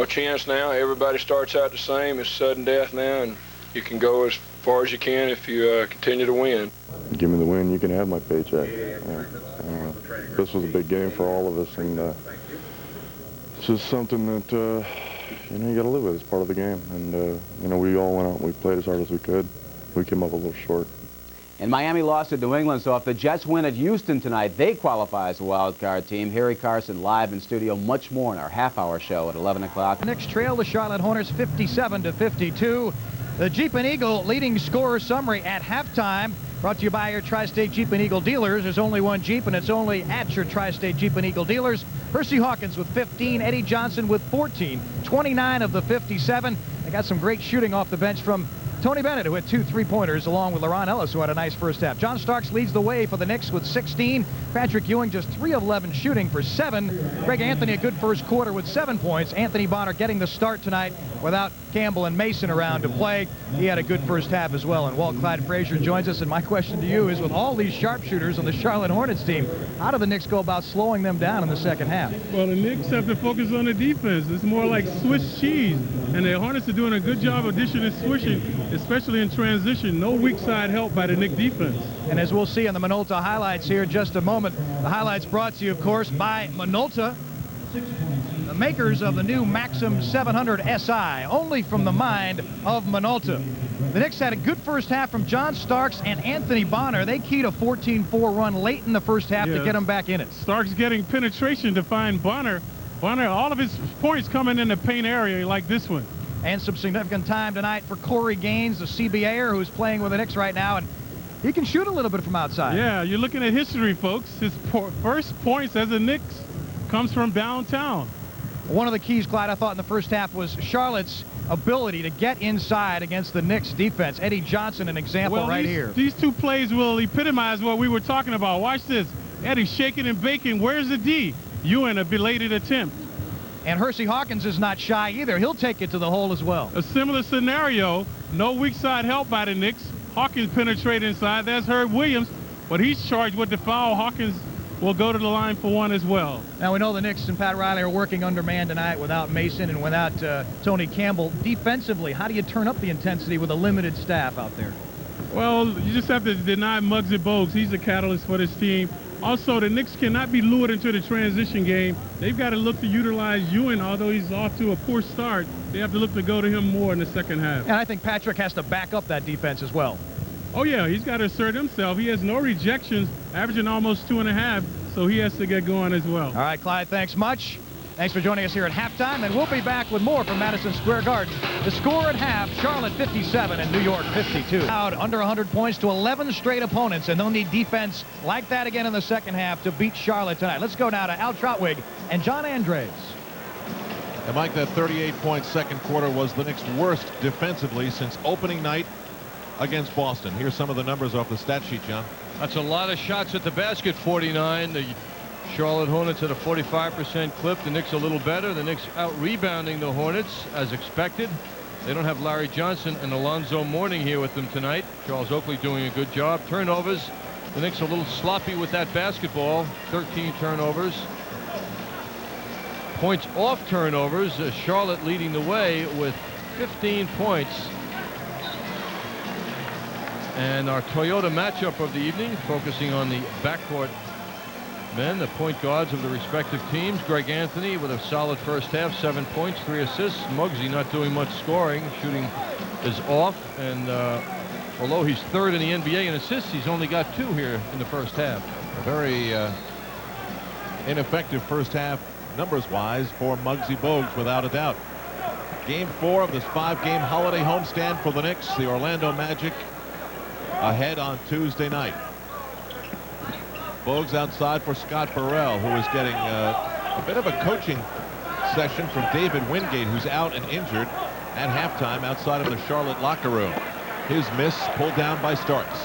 chance now. Everybody starts out the same. It's sudden death now, and you can go as far as you can if you continue to win. Give me the win, you can have my paycheck. This was a big game for all of us, and it's just something that you got to live with. It's part of the game, and we all went out and we played as hard as we could. We came up a little short. And Miami lost to New England, so if the Jets win at Houston tonight, they qualify as a wild card team. Harry Carson live in studio. Much more in our half-hour show at 11 o'clock. Knicks trail the Charlotte Hornets 57-52. The Jeep and Eagle leading scorer summary at halftime. Brought to you by your Tri-State Jeep and Eagle dealers. There's only one Jeep, and it's only at your Tri-State Jeep and Eagle dealers. Percy Hawkins with 15, Eddie Johnson with 14, 29 of the 57. They got some great shooting off the bench from Tony Bennett, who had 2 3-pointers, along with LaRon Ellis, who had a nice first half. John Starks leads the way for the Knicks with 16. Patrick Ewing just 3 of 11 shooting for 7. Greg Anthony a good first quarter with 7 points. Anthony Bonner getting the start tonight without Campbell and Mason around to play. He had a good first half as well. And Walt Clyde Frazier joins us. And my question to you is, with all these sharpshooters on the Charlotte Hornets team, how do the Knicks go about slowing them down in the second half? Well, the Knicks have to focus on the defense. It's more like Swiss cheese. And the Hornets are doing a good job of dishing and swishing, especially in transition. No weak side help by the Knicks defense. And as we'll see on the Minolta highlights here in just a moment, the highlights brought to you, of course, by Minolta, the makers of the new Maxim 700 SI, only from the mind of Minolta. The Knicks had a good first half from John Starks and Anthony Bonner. They keyed a 14-4 run late in the first half to get them back in it. Starks getting penetration to find Bonner. Bonner, all of his points coming in the paint area like this one. And some significant time tonight for Corey Gaines, the CBA'er, who's playing with the Knicks right now, and he can shoot a little bit from outside. Yeah, you're looking at history, folks. His first points as a Knicks comes from downtown. One of the keys, Clyde, I thought in the first half was Charlotte's ability to get inside against the Knicks defense. Eddie Johnson, an example here. These 2 plays will epitomize what we were talking about. Watch this. Eddie shaking and baking. Where's the D? Ewing, a belated attempt. And Hersey Hawkins is not shy either. He'll take it to the hole as well. A similar scenario. No weak side help by the Knicks. Hawkins penetrate inside. There's Herb Williams, but he's charged with the foul. Hawkins will go to the line for 1 as well. Now we know the Knicks and Pat Riley are working undermanned tonight without Mason and without Tony Campbell. Defensively, how do you turn up the intensity with a limited staff out there? Well, you just have to deny Muggsy Bogues. He's a catalyst for this team. Also, the Knicks cannot be lured into the transition game. They've got to look to utilize Ewing, although he's off to a poor start. They have to look to go to him more in the second half. And I think Patrick has to back up that defense as well. Oh, yeah, he's got to assert himself. He has no rejections, averaging almost 2.5, so he has to get going as well. All right, Clyde, thanks much. Thanks for joining us here at halftime, and we'll be back with more from Madison Square Garden. The score at half, Charlotte 57 and New York 52. Out under 100 points to 11 straight opponents, and they'll need defense like that again in the second half to beat Charlotte tonight. Let's go now to Al Trotwig and John Andres. And Mike, that 38-point second quarter was the Knicks' worst defensively since opening night against Boston. Here's some of the numbers off the stat sheet, John. That's a lot of shots at the basket, 49. The Charlotte Hornets at a 45% clip. The Knicks a little better. The Knicks out-rebounding the Hornets as expected. They don't have Larry Johnson and Alonzo Mourning here with them tonight. Charles Oakley doing a good job. Turnovers. The Knicks a little sloppy with that basketball. 13 turnovers. Points off turnovers. Charlotte leading the way with 15 points. And our Toyota matchup of the evening, focusing on the backcourt men, the point guards of the respective teams. Greg Anthony with a solid first half, 7 points, 3 assists. Muggsy not doing much scoring. Shooting is off, and although he's 3rd in the NBA in assists, he's only got 2 here in the first half. A very ineffective first half numbers-wise for Muggsy Bogues, without a doubt. Game 4 of this 5-game holiday homestand for the Knicks. The Orlando Magic ahead on Tuesday night. Bogues outside for Scott Burrell, who is getting a bit of a coaching session from David Wingate, who's out and injured at halftime outside of the Charlotte locker room. His miss pulled down by Starks.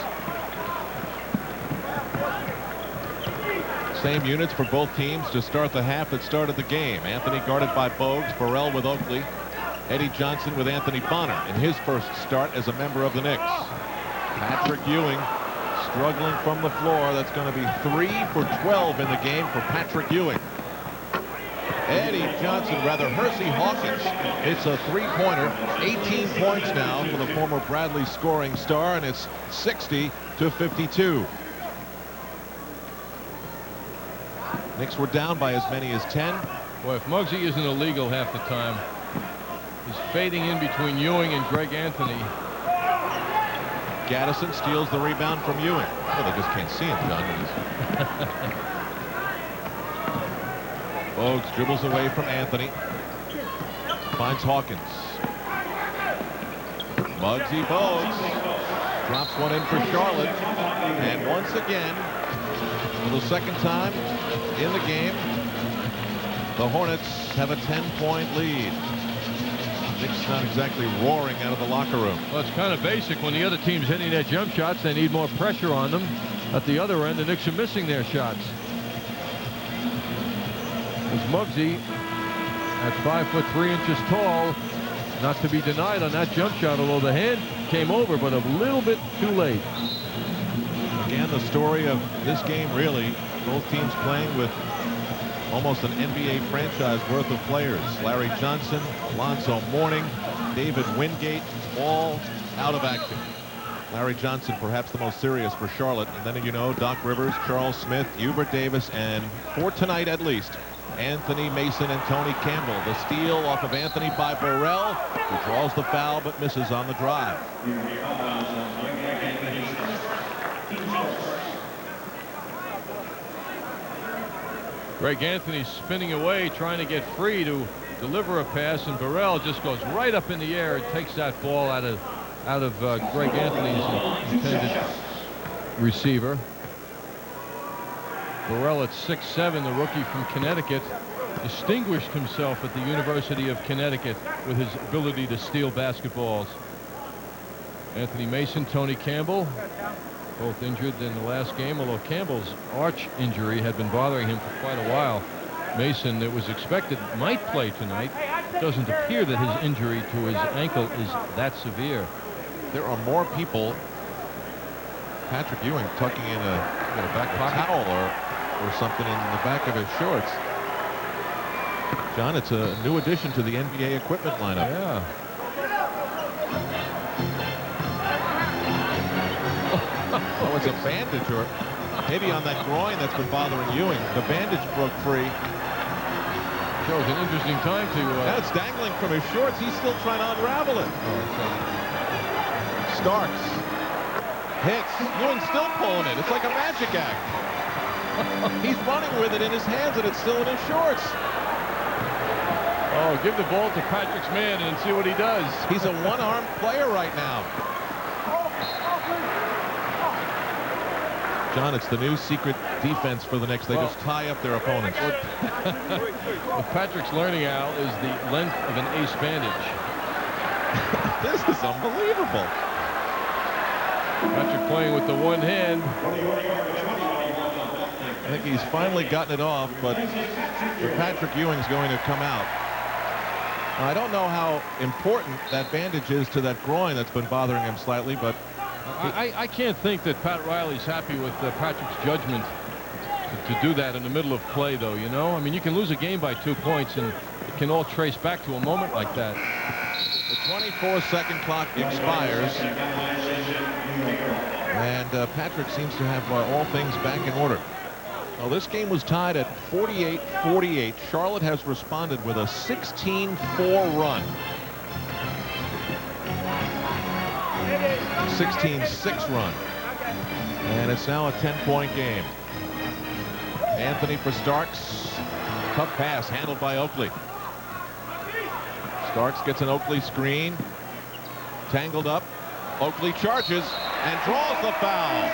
Same units for both teams to start the half that started the game. Anthony guarded by Bogues, Burrell with Oakley, Eddie Johnson with Anthony Bonner in his first start as a member of the Knicks. Patrick Ewing struggling from the floor. That's going to be 3 for 12 in the game for Patrick Ewing. Eddie Johnson, rather Hersey Hawkins, it's a 3-pointer. 18 points now for the former Bradley scoring star, and it's 60-52. Knicks were down by as many as 10. Boy, if Muggsy isn't illegal half the time, he's fading in between Ewing and Greg Anthony. Gaddison steals the rebound from Ewing. Well, they just can't see him, John. Bogues dribbles away from Anthony. Finds Hawkins. Muggsy Bogues Drops one in for Charlotte. And once again, for the second time in the game, the Hornets have a 10-point lead. Knicks not exactly roaring out of the locker room. Well, it's kind of basic. When the other team's hitting their jump shots, they need more pressure on them. At the other end, the Knicks are missing their shots. As Muggsy, at 5'3" tall, not to be denied on that jump shot, although the hand came over, but a little bit too late. Again, the story of this game, really, both teams playing with almost an NBA franchise worth of players. Larry Johnson, Alonzo Mourning, David Wingate, all out of action. Larry Johnson, perhaps the most serious for Charlotte. And then, you know, Doc Rivers, Charles Smith, Hubert Davis, and for tonight at least, Anthony Mason and Tony Campbell. The steal off of Anthony by Burrell, who draws the foul but misses on the drive. Greg Anthony spinning away, trying to get free to deliver a pass, and Burrell just goes right up in the air and takes that ball out of Greg Anthony's intended receiver. Burrell at 6'7", the rookie from Connecticut, distinguished himself at the University of Connecticut with his ability to steal basketballs. Anthony Mason, Tony Campbell, both injured in the last game, although Campbell's arch injury had been bothering him for quite a while. Mason, it was expected, might play tonight. Doesn't appear that his injury to his ankle is that severe. There are more people. Patrick Ewing tucking in a back pocket towel or something in the back of his shorts. John, it's a new addition to the NBA equipment lineup. Yeah. Oh, it's a bandage, or maybe on that groin that's been bothering Ewing. The bandage broke free. Shows an interesting time to... Now it's dangling from his shorts. He's still trying to unravel it. Starks hits. Ewing's still pulling it. It's like a magic act. He's running with it in his hands, and it's still in his shorts. Oh, give the ball to Patrick's man and see what he does. He's a one-armed player right now. John, it's the new secret defense for the Knicks. They just tie up their opponents. What Patrick's learning, Al, is the length of an ace bandage. This is unbelievable. Patrick playing with the one hand. I think he's finally gotten it off, but Patrick Ewing's going to come out. Now, I don't know how important that bandage is to that groin that's been bothering him slightly, but I can't think that Pat Riley's happy with Patrick's judgment to do that in the middle of play, though, you know? I mean, you can lose a game by 2 points, and it can all trace back to a moment like that. The 24-second clock expires, and Patrick seems to have all things back in order. Well, this game was tied at 48-48. Charlotte has responded with a 16-4 run. 16-6 run. And it's now a 10-point game. Anthony for Starks. Tough pass handled by Oakley. Starks gets an Oakley screen. Tangled up. Oakley charges and draws the foul.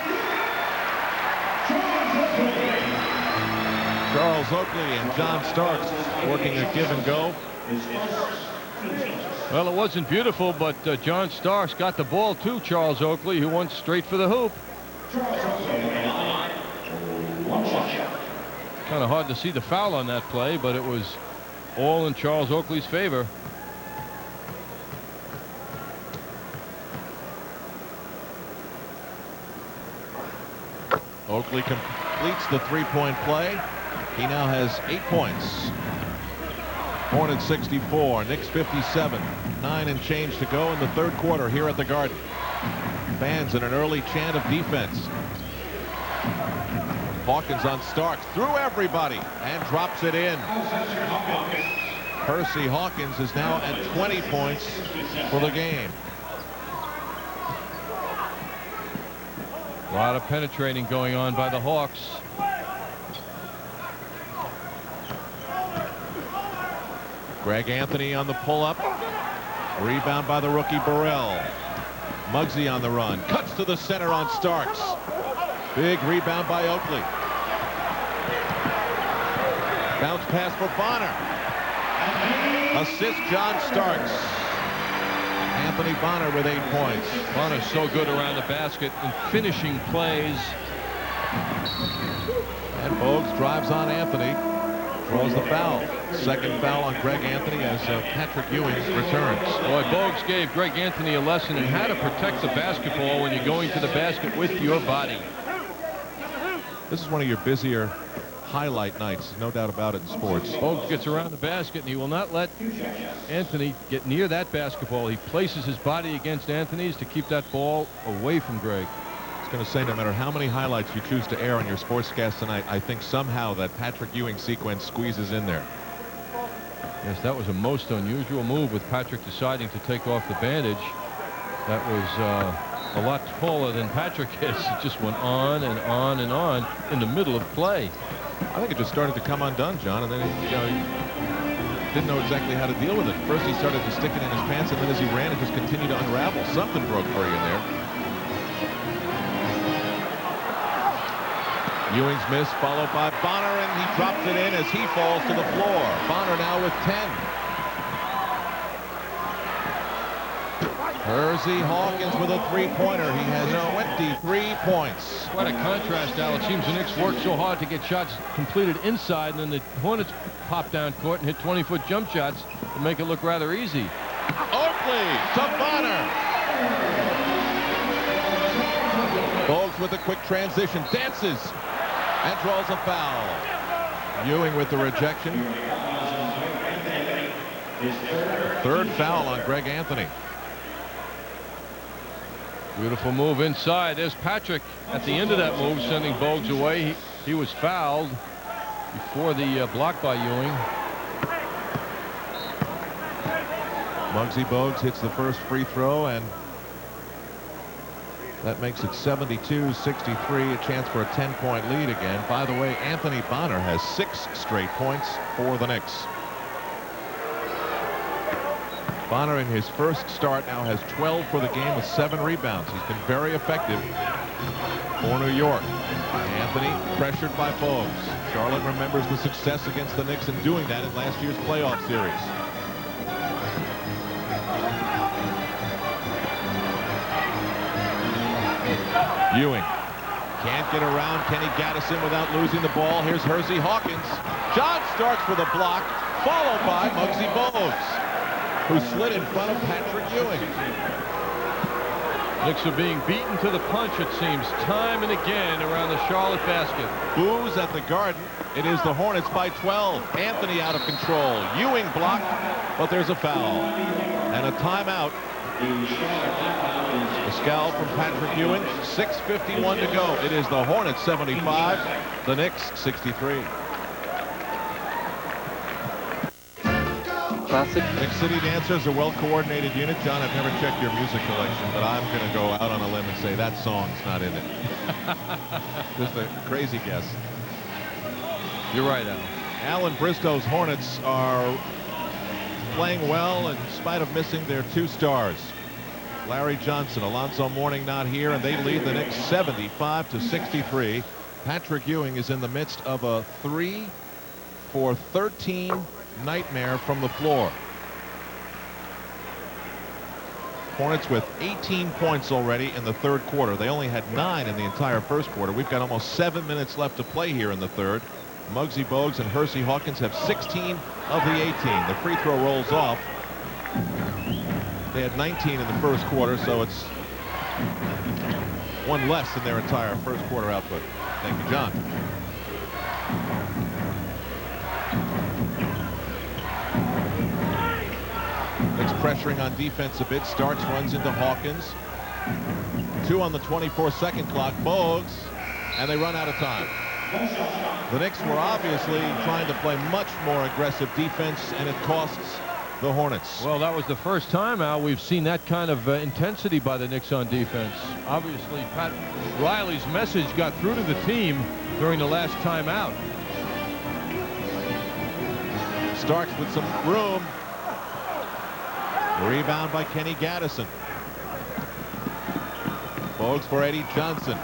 Charles Oakley and John Starks working a give and go. Well, it wasn't beautiful, but John Starks got the ball to Charles Oakley, who went straight for the hoop. Kind of hard to see the foul on that play, but it was all in Charles Oakley's favor. Oakley completes the three-point play. He now has 8 points. Hornets 64, Knicks 57. 9 and change to go in the third quarter here at the Garden. Fans in an early chant of defense. Hawkins on Starks, through everybody, and drops it in. Percy Hawkins is now at 20 points for the game. A lot of penetrating going on by the Hawks. Greg Anthony on the pull-up. Rebound by the rookie Burrell. Muggsy on the run. Cuts to the center on Starks. Big rebound by Oakley. Bounce pass for Bonner. Assist John Starks. Anthony Bonner with 8 points. Bonner's so good around the basket in finishing plays. And Bogues drives on Anthony. Draws the foul. Second foul on Greg Anthony as Patrick Ewing returns. Boy, Bogues gave Greg Anthony a lesson in how to protect the basketball when you're going to the basket with your body. This is one of your busier highlight nights, no doubt about it in sports. Bogues gets around the basket, and he will not let Anthony get near that basketball. He places his body against Anthony's to keep that ball away from Greg. I was going to say, no matter how many highlights you choose to air on your sportscast tonight, I think somehow that Patrick Ewing sequence squeezes in there. Yes, that was a most unusual move with Patrick deciding to take off the bandage. That was a lot taller than Patrick is. It just went on and on and on in the middle of play. I think it just started to come undone, John, and then he didn't know exactly how to deal with it. First he started to stick it in his pants, and then as he ran, it just continued to unravel. Something broke free in there. Ewing's miss followed by Bonner, and he drops it in as he falls to the floor. Bonner now with 10. Hersey Hawkins with a three-pointer. He has 23 points. Quite a contrast, Al. It seems the Knicks worked so hard to get shots completed inside, and then the Hornets popped down court and hit 20-foot jump shots to make it look rather easy. Oakley to Bonner. Bogues with a quick transition, dances, and draws a foul. Ewing with the rejection. Third foul on Greg Anthony. Beautiful move inside. There's Patrick at the end of that move, sending Bogues away. He was fouled before the block by Ewing. Muggsy Bogues hits the first free throw, and that makes it 72-63, a chance for a 10-point lead again. By the way, Anthony Bonner has 6 straight points for the Knicks. Bonner in his first start now has 12 for the game with 7 rebounds. He's been very effective for New York. Anthony pressured by Bogues. Charlotte remembers the success against the Knicks in doing that in last year's playoff series. Ewing can't get around Kenny Gaddison without losing the ball. Here's Hersey Hawkins. John Starks for the block, followed by Muggsy Bogues, who slid in front of Patrick Ewing. Knicks are being beaten to the punch, it seems, time and again around the Charlotte basket. Boos at the Garden. It is the Hornets by 12. Anthony out of control. Ewing blocked, but there's a foul. And a timeout. The scowl from Patrick Ewing. 6:51 to go. It is the Hornets 75, the Knicks 63. Classic. Knicks City Dancers, a well-coordinated unit. John, I've never checked your music collection, but I'm going to go out on a limb and say that song's not in it. Just a crazy guess. You're right, Al. Alan Bristow's Hornets are playing well in spite of missing their 2 stars. Larry Johnson, Alonzo Mourning not here, and they lead the Knicks 75-63. Patrick Ewing is in the midst of a 3 for 13 nightmare from the floor. Hornets with 18 points already in the third quarter. They only had 9 in the entire first quarter. We've got almost 7 minutes left to play here in the third. Muggsy Bogues and Hersey Hawkins have 16 of the 18. The free throw rolls off. They had 19 in the first quarter, so it's 1 less than their entire first quarter output. Thank you, John. Knicks pressuring on defense a bit. Starks runs into Hawkins. 2 on the 24-second clock. Bogues, and they run out of time. The Knicks were obviously trying to play much more aggressive defense, and it costs the Hornets. Well, that was the first time, Al, we've seen that kind of intensity by the Knicks on defense. Obviously, Pat Riley's message got through to the team during the last timeout. Starks with some room. Rebound by Kenny Gaddison. Bogues for Eddie Johnson.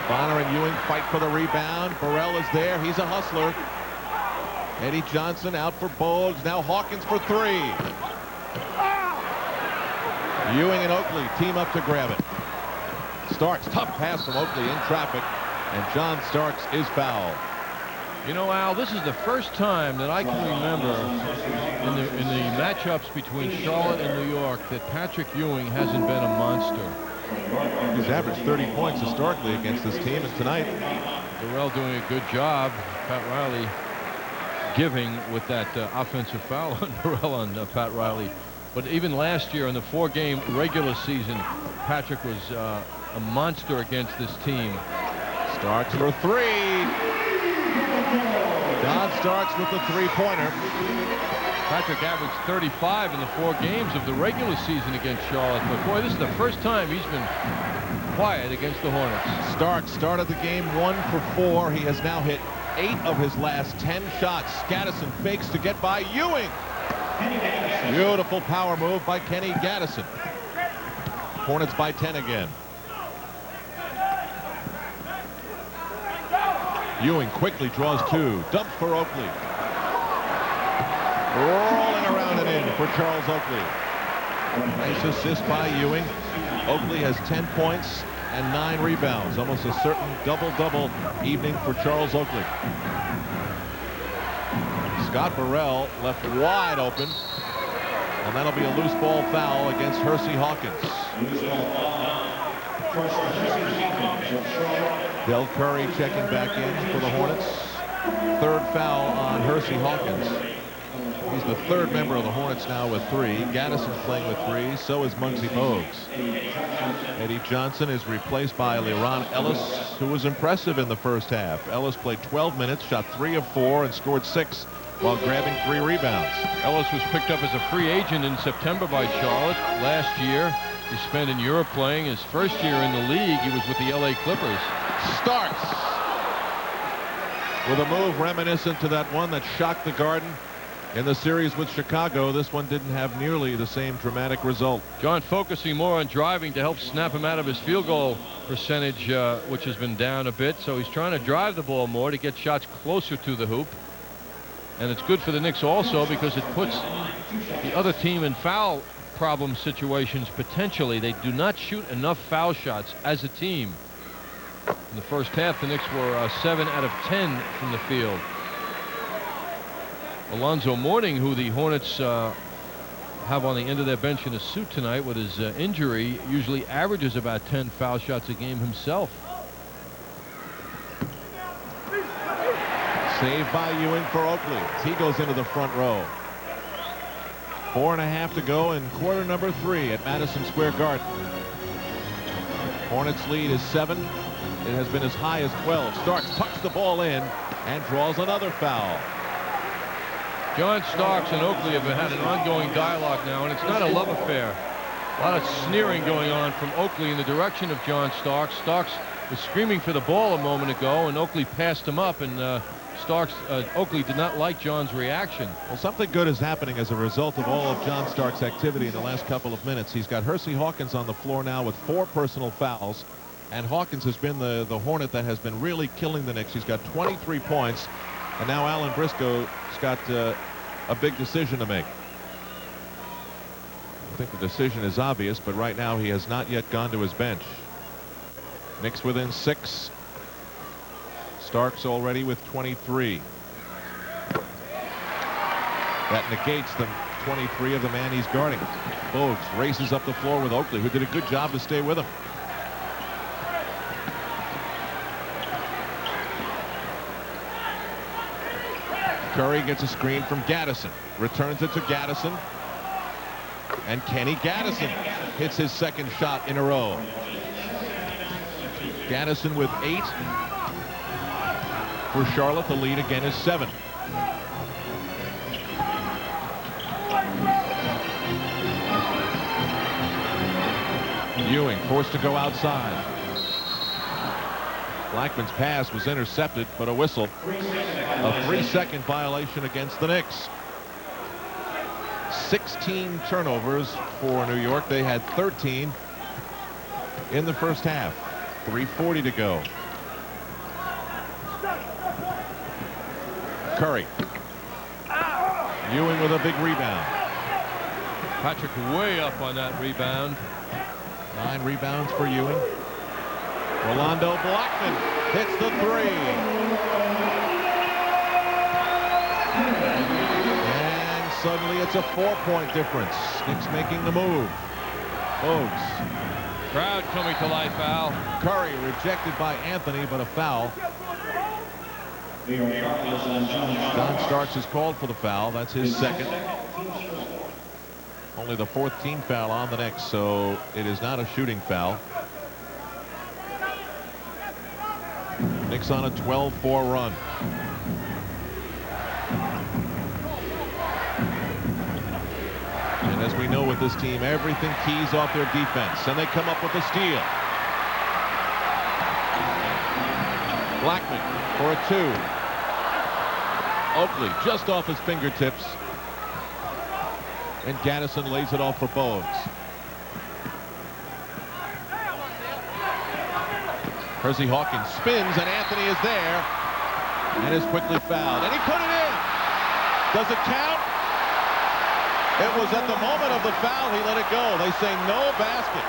Bonner and Ewing fight for the rebound. Burrell is there. He's a hustler. Eddie Johnson out for Bogues. Now Hawkins for three. Ewing and Oakley team up to grab it. Starks, tough pass from Oakley in traffic, and John Starks is fouled. You know, Al, this is the first time that I can remember in the matchups between Charlotte and New York that Patrick Ewing hasn't been a monster. He's averaged 30 points historically against this team, and tonight Burrell doing a good job. Pat Riley giving with that offensive foul on Burrell on Pat Riley. But even last year in the 4-game regular season, Patrick was a monster against this team. Starks for three. John Starks with the three-pointer. Patrick averaged 35 in the 4 games of the regular season against Charlotte. But boy, this is the first time he's been quiet against the Hornets. Starks started the game 1 for 4. He has now hit 8 of his last 10 shots. Gaddison fakes to get by Ewing. Beautiful power move by Kenny Gaddison. Hornets by 10 again. Ewing quickly draws 2. Dumps for Oakley. Rolling around and in for Charles Oakley. Nice assist by Ewing. Oakley has 10 points and 9 rebounds. Almost a certain double-double evening for Charles Oakley. Scott Burrell left wide open, and that'll be a loose ball foul against Hersey Hawkins. Del Curry checking back in for the Hornets. 3rd foul on Hersey Hawkins. He's the 3rd member of the Hornets now with 3. Gaddison's playing with 3. So is Muggsy Bogues. Eddie Johnson is replaced by LeRon Ellis, who was impressive in the first half. Ellis played 12 minutes, shot 3 of 4, and scored 6 while grabbing 3 rebounds. Ellis was picked up as a free agent in September by Charlotte last year. He spent in Europe playing his first year in the league. He was with the LA Clippers. Starks with a move reminiscent to that one that shocked the Garden in the series with Chicago. This one didn't have nearly the same dramatic result. John focusing more on driving to help snap him out of his field goal percentage, which has been down a bit. So he's trying to drive the ball more to get shots closer to the hoop. And it's good for the Knicks also because it puts the other team in foul problem situations potentially. They do not shoot enough foul shots as a team. In the first half, the Knicks were 7 out of 10 from the field. Alonzo Mourning, who the Hornets have on the end of their bench in a suit tonight with his injury, usually averages about 10 foul shots a game himself. Saved by Ewing for Oakley as he goes into the front row. 4.5 to go in quarter number 3 at Madison Square Garden. Hornets lead is 7. It has been as high as 12. Starks pucks the ball in and draws another foul. John Starks and Oakley have had an ongoing dialogue now, and it's not a love affair. A lot of sneering going on from Oakley in the direction of John Starks. Starks was screaming for the ball a moment ago, and Oakley passed him up, and Oakley did not like John's reaction. Well, something good is happening as a result of all of John Starks' activity in the last couple of minutes. He's got Hersey Hawkins on the floor now with 4 personal fouls, and Hawkins has been the Hornet that has been really killing the Knicks. He's got 23 points, and now Alan Briscoe's got a big decision to make. I think the decision is obvious, but right now he has not yet gone to his bench. Knicks within 6. Starks already with 23. That negates the 23 of the man he's guarding. Bogues races up the floor with Oakley, who did a good job to stay with him. Curry gets a screen from Gaddison. Returns it to Gaddison. And Kenny Gaddison hits his 2nd shot in a row. Gaddison with 8. For Charlotte, the lead again is 7. Ewing forced to go outside. Blackman's pass was intercepted, but a whistle. A 3-second violation against the Knicks. 16 turnovers for New York. They had 13. in the first half. 3:40 to go. Curry. Ewing with a big rebound. Patrick way up on that rebound. 9 rebounds for Ewing. Rolando Blackman hits the 3. And suddenly it's a 4-point difference. Knicks making the move. Bogues. Crowd coming to life, Al. Curry rejected by Anthony, but a foul. John Starks is called for the foul. That's his second. Only the 4th team foul on the Knicks, so it is not a shooting foul. Knicks on a 12-4 run. And as we know with this team, everything keys off their defense, and they come up with a steal. Blackman for a 2. Oakley just off his fingertips. And Gaddison lays it off for Bogues. Hersey Hawkins spins, and Anthony is there and is quickly fouled. And he put it in. Does it count? It was at the moment of the foul he let it go. They say no basket.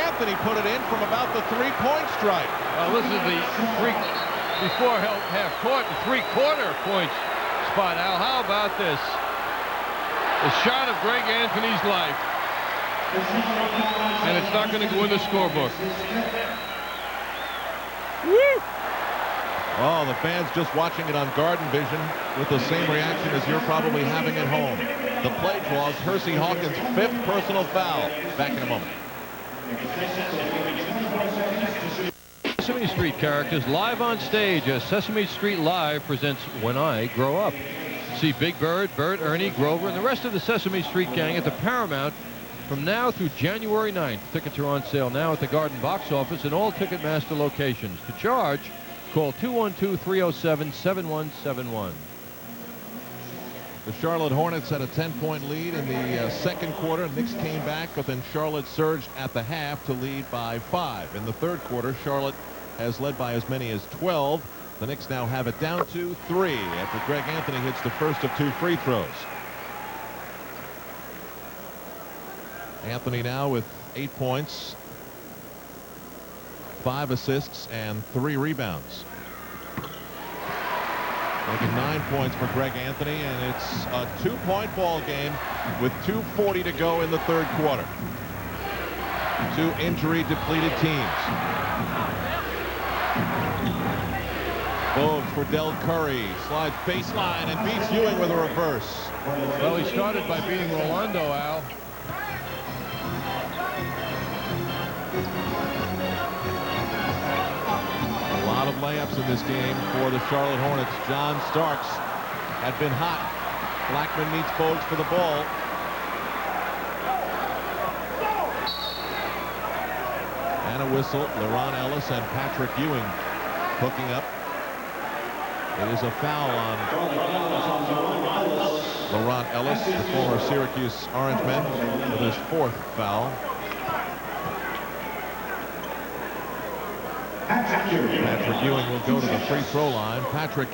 Anthony put it in from about the 3-point stripe. Well, this is the before half court, the 3/4 point spot. Al, how about this? The shot of Greg Anthony's life. And it's not going to go in the scorebook. Woo! Oh, the fans just watching it on Garden Vision with the same reaction as you're probably having at home. The play draws Hersey Hawkins' 5th personal foul. Back in a moment. Sesame Street characters live on stage as Sesame Street Live presents When I Grow Up. See Big Bird, Bert, Ernie, Grover, and the rest of the Sesame Street gang at the Paramount from now through January 9th. Tickets are on sale now at the Garden box office and all Ticketmaster locations. To charge, call 212-307-7171. The Charlotte Hornets had a 10-point lead in the second quarter. Knicks came back, but then Charlotte surged at the half to lead by 5. In the third quarter, Charlotte has led by as many as 12. The Knicks now have it down to 3 after Greg Anthony hits the first of 2 free throws. Anthony now with 8 points, 5 assists, and 3 rebounds. Making 9 points for Greg Anthony, and it's a 2-point ball game with 2:40 to go in the third quarter. 2 injury-depleted teams. Bogues for Del Curry, slides baseline and beats Ewing with a reverse. Well, he started by beating Rolando, Al. A lot of layups in this game for the Charlotte Hornets. John Starks had been hot. Blackman meets Bogues for the ball. And a whistle. LeRon Ellis and Patrick Ewing hooking up. It is a foul on LeRon Ellis, the former Syracuse Orangemen, with his 4th foul. Patrick Ewing will go to the free throw line. Patrick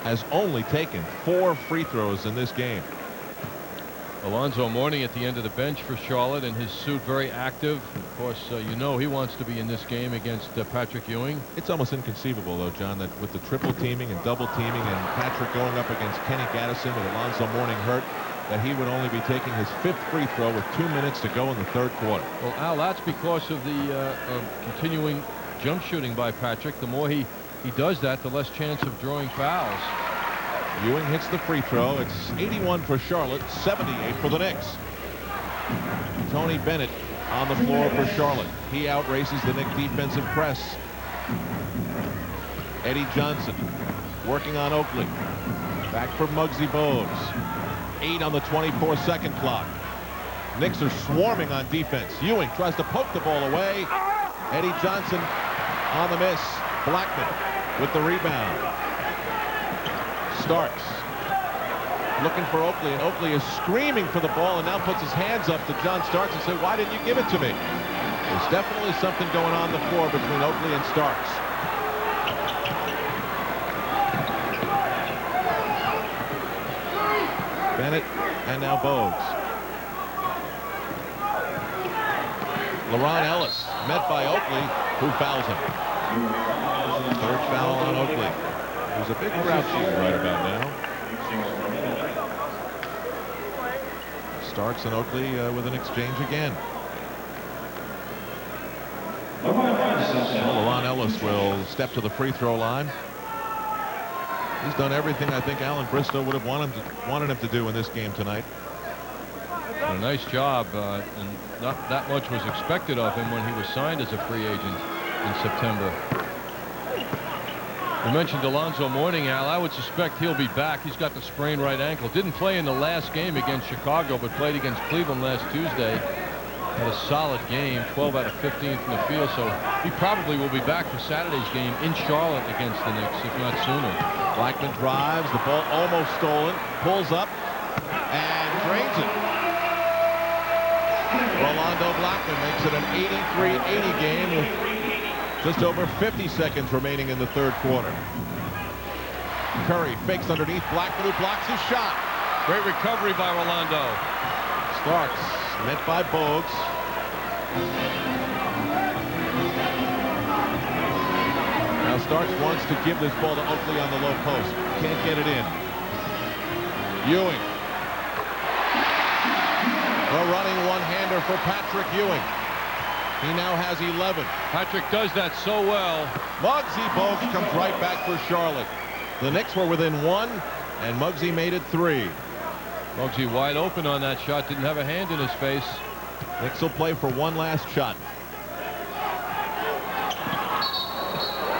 has only taken 4 free throws in this game. Alonzo Mourning at the end of the bench for Charlotte, and his suit very active. Of course, you know he wants to be in this game against Patrick Ewing. It's almost inconceivable, though, John, that with the triple teaming and double teaming and Patrick going up against Kenny Gaddison with Alonzo Mourning hurt, that he would only be taking his 5th free throw with 2 minutes to go in the third quarter. Well, Al, that's because of the continuing jump shooting by Patrick. The more he does that, the less chance of drawing fouls. Ewing hits the free throw. It's 81 for Charlotte, 78 for the Knicks. Tony Bennett on the floor for Charlotte. He outraces the Knicks defensive press. Eddie Johnson working on Oakley. Back for Muggsy Bogues. 8 on the 24-second clock. Knicks are swarming on defense. Ewing tries to poke the ball away. Eddie Johnson on the miss. Blackman with the rebound. Starks looking for Oakley, and Oakley is screaming for the ball and now puts his hands up to John Starks and says, "Why didn't you give it to me?" The There's definitely something going on the floor between Oakley and Starks. Bennett and now Bogues. LaRon Ellis met by Oakley, who fouls him. Third foul on Oakley, who's a bit grouchy right about now. Starks and Oakley with an exchange again. LaRon Ellis will step to the free throw line. He's done everything I think Alan Bristow would have wanted him to do in this game tonight. A nice job, and not that much was expected of him when he was signed as a free agent in September. You mentioned Alonzo Mourning, Al. I would suspect he'll be back. He's got the sprained right ankle. Didn't play in the last game against Chicago, but played against Cleveland last Tuesday. Had a solid game, 12 out of 15 from the field, so he probably will be back for Saturday's game in Charlotte against the Knicks, if not sooner. Blackman drives, the ball almost stolen, pulls up, and drains it. Rolando Blackman makes it an 83-80 game with just over 50 seconds remaining in the third quarter. Curry fakes underneath Blackman, who blocks his shot. Great recovery by Rolando. Starks met by Bogues. Now Starks wants to give this ball to Oakley on the low post. Can't get it in. Ewing. The running one-hander for Patrick Ewing. He now has 11. Patrick does that so well. Muggsy Bogues comes right back for Charlotte. The Knicks were within 1, and Muggsy made it 3. Muggsy wide open on that shot. Didn't have a hand in his face. Knicks will play for one last shot.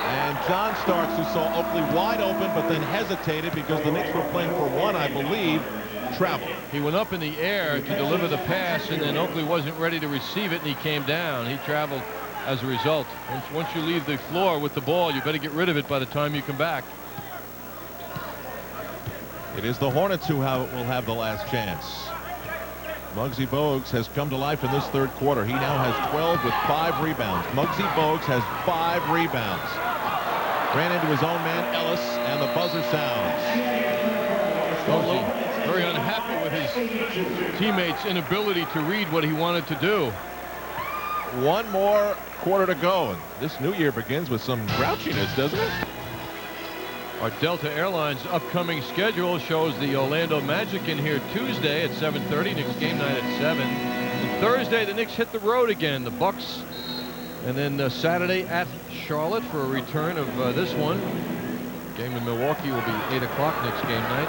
And John Starks, who saw Oakley wide open but then hesitated because the Knicks were playing for one, I believe, traveled. He went up in the air to deliver the pass, and then Oakley wasn't ready to receive it, and he came down. He traveled as a result. Once you leave the floor with the ball, you better get rid of it by the time you come back. It is the Hornets who will have the last chance. Muggsy Bogues has come to life in this third quarter. He now has 12 with 5 rebounds. Muggsy Bogues has 5 rebounds. Ran into his own man Ellis, and the buzzer sounds. Muggsy very unhappy with his teammates' inability to read what he wanted to do. One more quarter to go, and this new year begins with some grouchiness, doesn't it? Our Delta Airlines upcoming schedule shows the Orlando Magic in here Tuesday at 7:30. Knicks game night at 7. And Thursday, the Knicks hit the road again. The Bucks. And then Saturday at Charlotte for a return of this one. Game in Milwaukee will be 8 o'clock Knicks game night.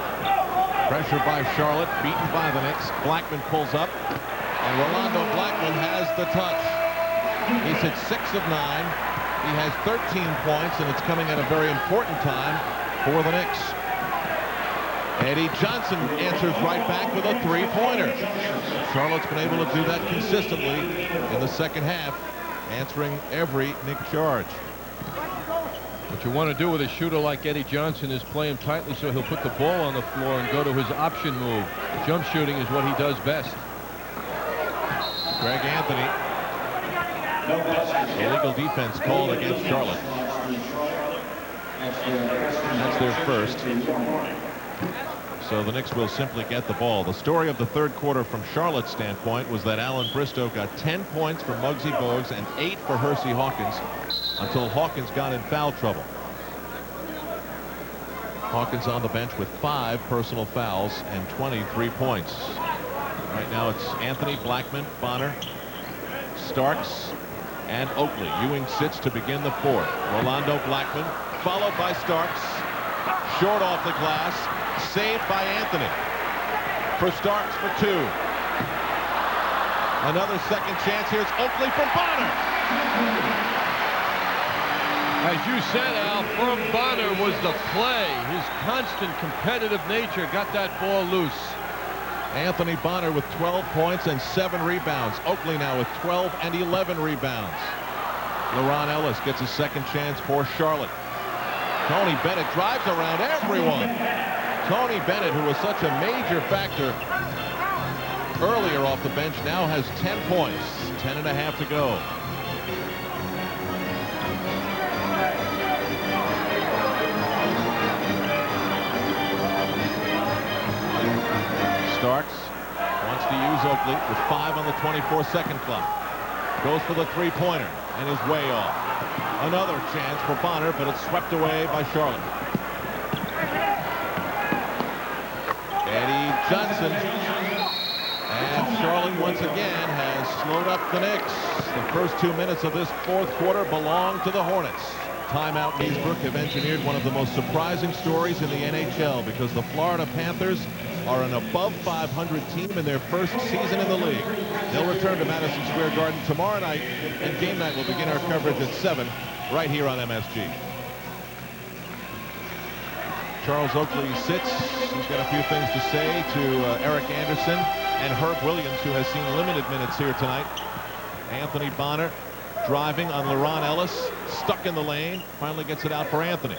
Pressure by Charlotte, beaten by the Knicks. Blackman pulls up, and Rolando Blackman has the touch. He's hit 6 of 9. He has 13 points, and it's coming at a very important time for the Knicks. Eddie Johnson answers right back with a 3-pointer. Charlotte's been able to do that consistently in the second half, answering every Knick charge. What you want to do with a shooter like Eddie Johnson is play him tightly so he'll put the ball on the floor and go to his option move. Jump shooting is what he does best. Greg Anthony. Illegal defense called against Charlotte. That's their first. So the Knicks will simply get the ball. The story of the third quarter from Charlotte's standpoint was that Alan Bristow got 10 points for Muggsy Bogues and 8 for Hersey Hawkins until Hawkins got in foul trouble. Hawkins on the bench with 5 personal fouls and 23 points. Right now it's Anthony, Blackman, Bonner, Starks, and Oakley. Ewing sits to begin the fourth. Rolando Blackman, followed by Starks. Short off the glass. Saved by Anthony. For Starks for 2. Another second chance. Here's Oakley from Bonner. As you said, Al, from Bonner was the play. His constant competitive nature got that ball loose. Anthony Bonner with 12 points and 7 rebounds. Oakley now with 12 and 11 rebounds. LaRon Ellis gets a second chance for Charlotte. Tony Bennett drives around everyone. Tony Bennett, who was such a major factor earlier off the bench, now has 10 points. 10 and a half to go. Oakley with 5 on the 24-second clock. Goes for the three-pointer and is way off. Another chance for Bonner, but it's swept away by Charlotte. Eddie Johnson. And Charlotte once again has slowed up the Knicks. The first 2 minutes of this fourth quarter belong to the Hornets. Timeout Niesbrook have engineered one of the most surprising stories in the NHL because the Florida Panthers are an above 500 team in their first season in the league. They'll return to Madison Square Garden tomorrow night, and game night will begin our coverage at 7 right here on MSG. Charles Oakley sits. He's got a few things to say to Eric Anderson and Herb Williams, who has seen limited minutes here tonight. Anthony Bonner driving on LaRon Ellis, stuck in the lane, finally gets it out for Anthony.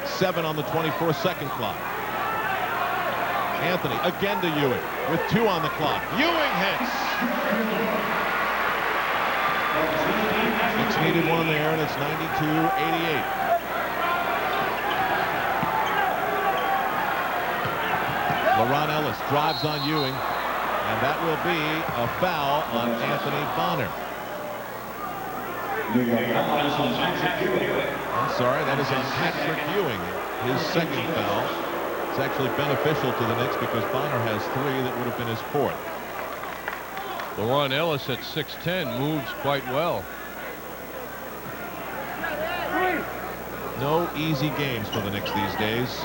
7 on the 24-second clock. Anthony again to Ewing with 2 on the clock. Ewing hits. Knicks needed one there, and it's 92-88. LaRon Ellis drives on Ewing, and that will be a foul on Anthony Bonner. I'm sorry, that is on Patrick Ewing, his second foul. It's actually beneficial to the Knicks because Bonner has 3 that would have been his 4th. LaRon Ellis at 6'10" moves quite well. No easy games for the Knicks these days.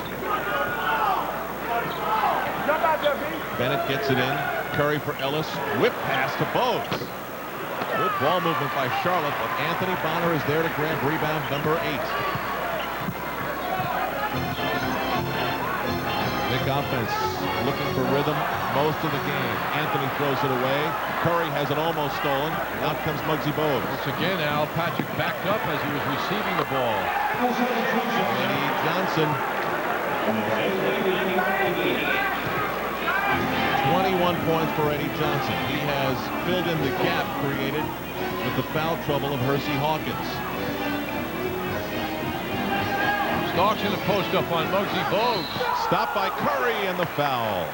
Bennett gets it in. Curry for Ellis. Whip pass to Bogues. Good ball movement by Charlotte, but Anthony Bonner is there to grab rebound number 8. Knick offense looking for rhythm most of the game. Anthony throws it away. Curry has it almost stolen. Out comes Muggsy Bogues. Once again, Al, Patrick backed up as he was receiving the ball. Eddie Johnson. 21 points for Eddie Johnson. He has filled in the gap created with the foul trouble of Hersey Hawkins. Starks in the post up on Muggsy Bogues. Stopped by Curry and the foul.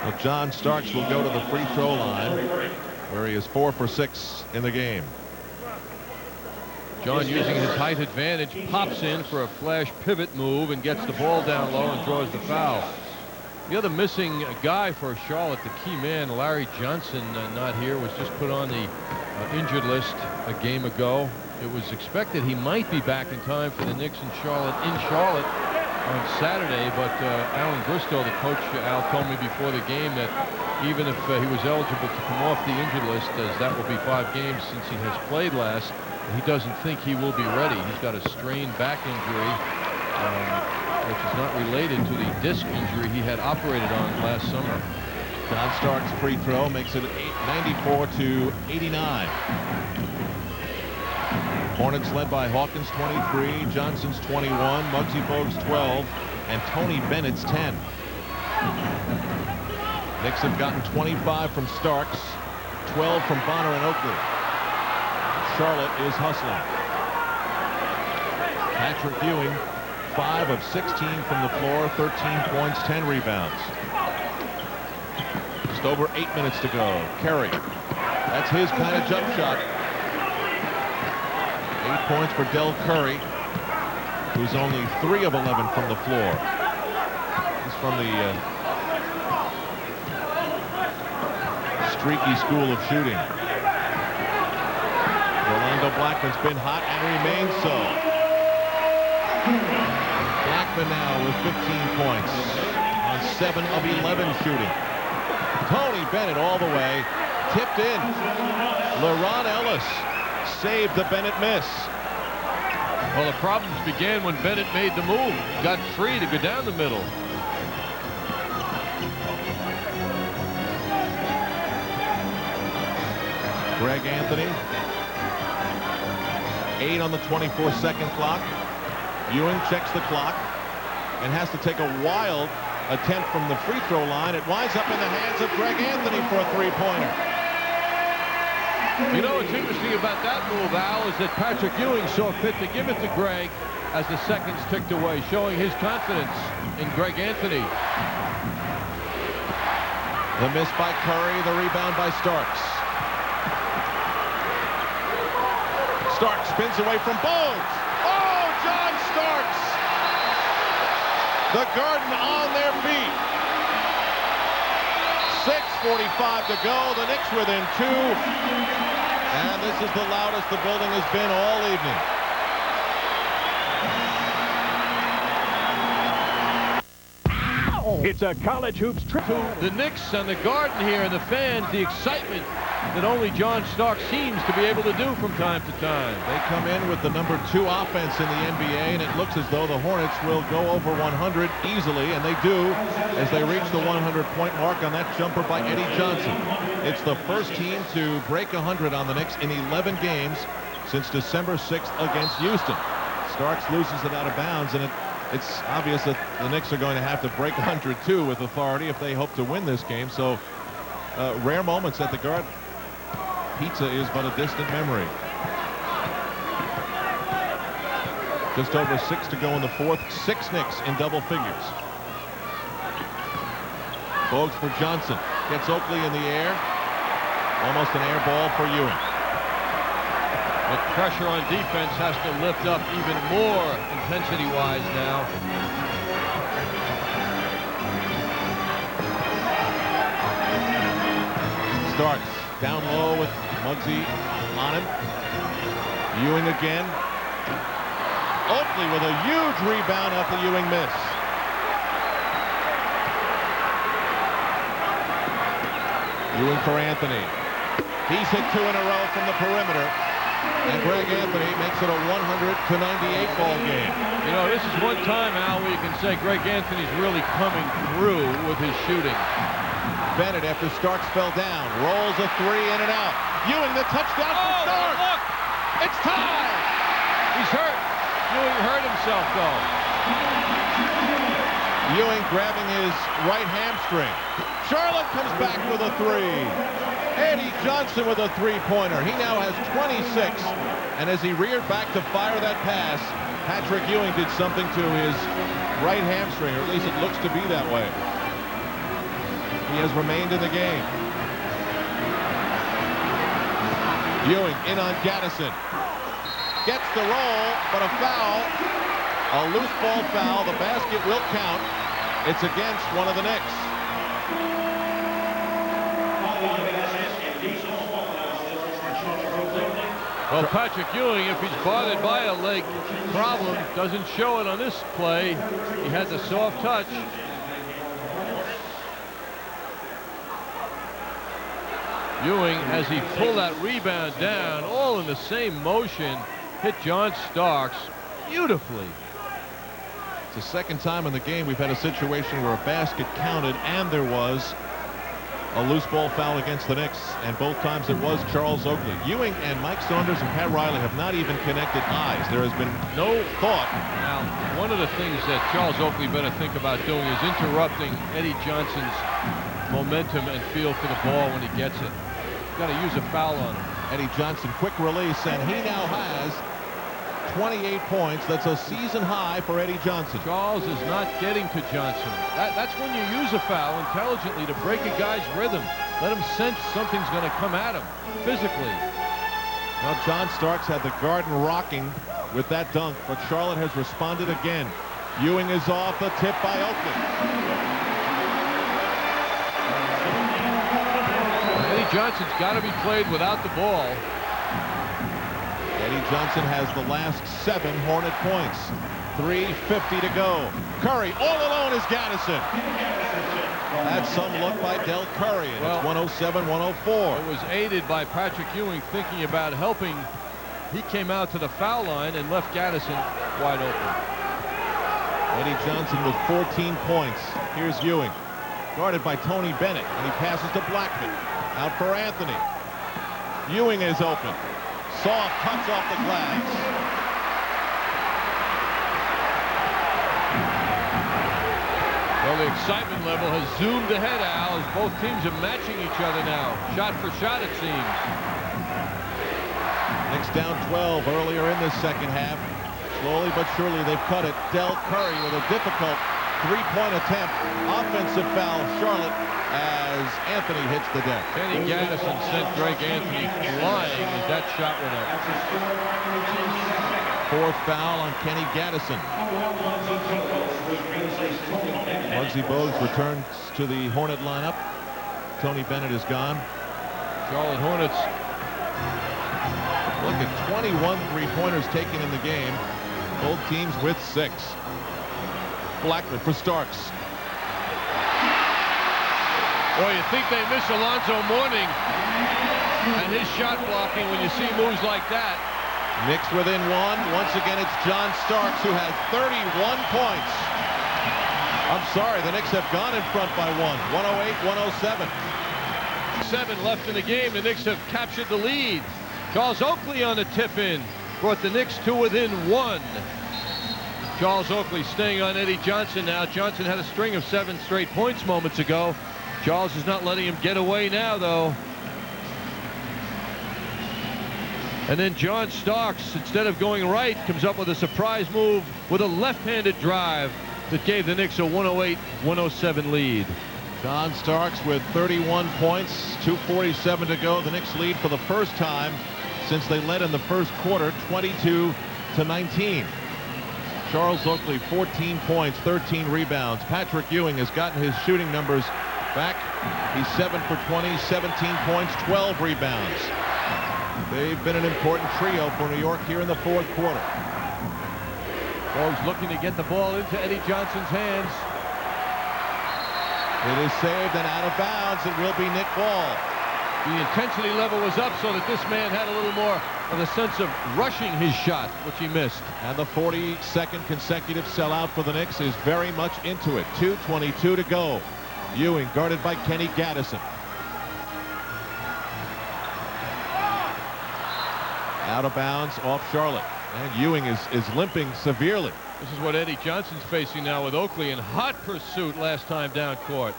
Well, John Starks will go to the free throw line where he is 4 for 6 in the game. John, using his height advantage, pops in for a flash pivot move and gets the ball down low and draws the foul. The other missing guy for Charlotte, the key man, Larry Johnson, not here, was just put on the injured list a game ago. It was expected he might be back in time for the Knicks in Charlotte on Saturday, but Alan Bristow, the coach, Al, told me before the game that even if he was eligible to come off the injured list, as that will be 5 games since he has played last, he doesn't think he will be ready. He's got a strained back injury, which is not related to the disc injury he had operated on last summer. John Starks' free throw makes it 94-89. Hornets led by Hawkins 23, Johnson's 21, Muggsy Bogues 12, and Tony Bennett's 10. Knicks have gotten 25 from Starks, 12 from Bonner and Oakley. Charlotte is hustling. Patrick Ewing, 5 of 16 from the floor, 13 points, 10 rebounds. Just over 8 minutes to go. Curry, that's his kind of jump shot. 8 points for Del Curry, who's only 3 of 11 from the floor. He's from the streaky school of shooting. Orlando Blackman's been hot and remains so. Blackman now with 15 points on 7 of 11 shooting. Tony Bennett all the way, tipped in. LaRon Ellis saved the Bennett miss. Well, the problems began when Bennett made the move. Got free to go down the middle. Greg Anthony. 8 on the 24-second clock. Ewing checks the clock and has to take a wild attempt from the free throw line. It winds up in the hands of Greg Anthony for a 3-pointer. You know what's interesting about that move, Al, is that Patrick Ewing saw fit to give it to Greg, as the seconds ticked away, showing his confidence in Greg Anthony. The miss by Curry, the rebound by Starks. Starks spins away from Bowles. Oh, John Starks! The Garden on their feet. 6:45 to go. The Knicks within 2. And this is the loudest the building has been all evening. It's a college hoops trip. The Knicks and the Garden here, and the fans, the excitement that only John Starks seems to be able to do from time to time. They come in with the #2 offense in the NBA, and it looks as though the Hornets will go over 100 easily, and they do as they reach the 100-point mark on that jumper by Eddie Johnson. It's the first team to break 100 on the Knicks in 11 games since December 6th against Houston. Starks loses it out of bounds, and it's obvious that the Knicks are going to have to break 102 with authority if they hope to win this game. So rare moments at the Garden. Pizza is but a distant memory. Just over 6 to go in the fourth. 6 Knicks in double figures. Bogues for Johnson. Gets Oakley in the air. Almost an air ball for Ewing. But pressure on defense has to lift up even more intensity-wise now. Starks down low with Muggsy on him. Ewing again. Oakley with a huge rebound off the Ewing miss. Ewing for Anthony. He's hit 2 in a row from the perimeter. And Greg Anthony makes it a 100-98 ball game. You know, this is one time, Al, where you can say Greg Anthony's really coming through with his shooting. Bennett, after Starks fell down, rolls a 3 in and out. Ewing, the touchdown for Starks. Look! It's tied. He's hurt. Ewing hurt himself, though. Ewing grabbing his right hamstring. Charlotte comes back with a 3. Eddie Johnson with a 3-pointer. He now has 26. And as he reared back to fire that pass, Patrick Ewing did something to his right hamstring, or at least it looks to be that way. He has remained in the game. Ewing in on Gaddison. Gets the roll, but a foul. A loose ball foul. The basket will count. It's against one of the Knicks. Well, Patrick Ewing, if he's bothered by a leg problem, doesn't show it on this play. He had the soft touch. Ewing, as he pulled that rebound down, all in the same motion, hit John Starks beautifully. It's the second time in the game we've had a situation where a basket counted and there was a loose ball foul against the Knicks, and both times it was Charles Oakley. Ewing and Mike Saunders and Pat Riley have not even connected eyes. There has been no thought. Now, one of the things that Charles Oakley better think about doing is interrupting Eddie Johnson's momentum and feel for the ball when he gets it. He's got to use a foul on him. Eddie Johnson, quick release, and he now has 28 points. That's a season high for Eddie Johnson. Charles is not getting to Johnson. That's when you use a foul intelligently to break a guy's rhythm. Let him sense something's going to come at him physically. Now, John Starks had the Garden rocking with that dunk, but Charlotte has responded again. Ewing is off, the tip by Oakley. Eddie Johnson's got to be played without the ball. Eddie Johnson has the last 7 Hornet points. 3:50 to go. Curry all alone is Gaddison. That's some look by Del Curry, and it's 107-104. It was aided by Patrick Ewing thinking about helping. He came out to the foul line and left Gaddison wide open. Eddie Johnson with 14 points. Here's Ewing, guarded by Tony Bennett, and he passes to Blackman. Out for Anthony. Ewing is open. Soft cuts off the glass. Well, the excitement level has zoomed ahead, Al, as both teams are matching each other now. Shot for shot, it seems. Knicks down 12 earlier in the second half. Slowly but surely they've cut it. Del Curry with a difficult three-point attempt. Offensive foul, Charlotte, as Anthony hits the deck. Kenny Gaddison sent Greg Anthony flying as that shot went up. Fourth foul on Kenny Gaddison. Muggsy Bogues returns to the Hornet lineup. Tony Bennett is gone. Charlotte Hornets. Look at 21 three-pointers taken in the game. Both teams with 6. Blackman for Starks. Boy, you think they miss Alonzo Mourning and his shot blocking when you see moves like that. Knicks within 1. Once again, it's John Starks who has 31 points. I'm sorry, the Knicks have gone in front by 1. 108-107. 7 left in the game. The Knicks have captured the lead. Charles Oakley on the tip-in brought the Knicks to within 1. Charles Oakley staying on Eddie Johnson now. Johnson had a string of 7 straight points moments ago. Charles is not letting him get away now, though. And then John Starks, instead of going right, comes up with a surprise move with a left-handed drive that gave the Knicks a 108-107 lead. John Starks with 31 points, 2:47 to go. The Knicks lead for the first time since they led in the first quarter, 22-19. Charles Oakley, 14 points, 13 rebounds. Patrick Ewing has gotten his shooting numbers back. He's 7 for 20, 17 points, 12 rebounds. They've been an important trio for New York here in the fourth quarter. Bogues looking to get the ball into Eddie Johnson's hands. It is saved and out of bounds. It will be Nick Ball. The intensity level was up so that this man had a little more of a sense of rushing his shot, which he missed. And the 42nd consecutive sellout for the Knicks is very much into it. 2:22 to go. Ewing guarded by Kenny Gaddison. Out of bounds off Charlotte. And Ewing is limping severely. This is what Eddie Johnson's facing now with Oakley in hot pursuit last time down court.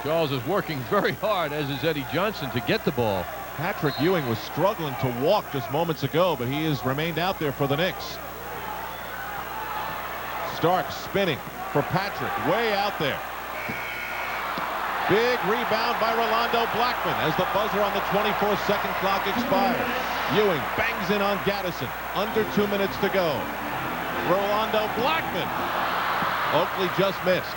Charles is working very hard, as is Eddie Johnson, to get the ball. Patrick Ewing was struggling to walk just moments ago, but he has remained out there for the Knicks. Starks spinning for Patrick, way out there. Big rebound by Rolando Blackman as the buzzer on the 24-second clock expires. Ewing bangs in on Gaddison. Under 2 minutes to go. Rolando Blackman. Oakley just missed.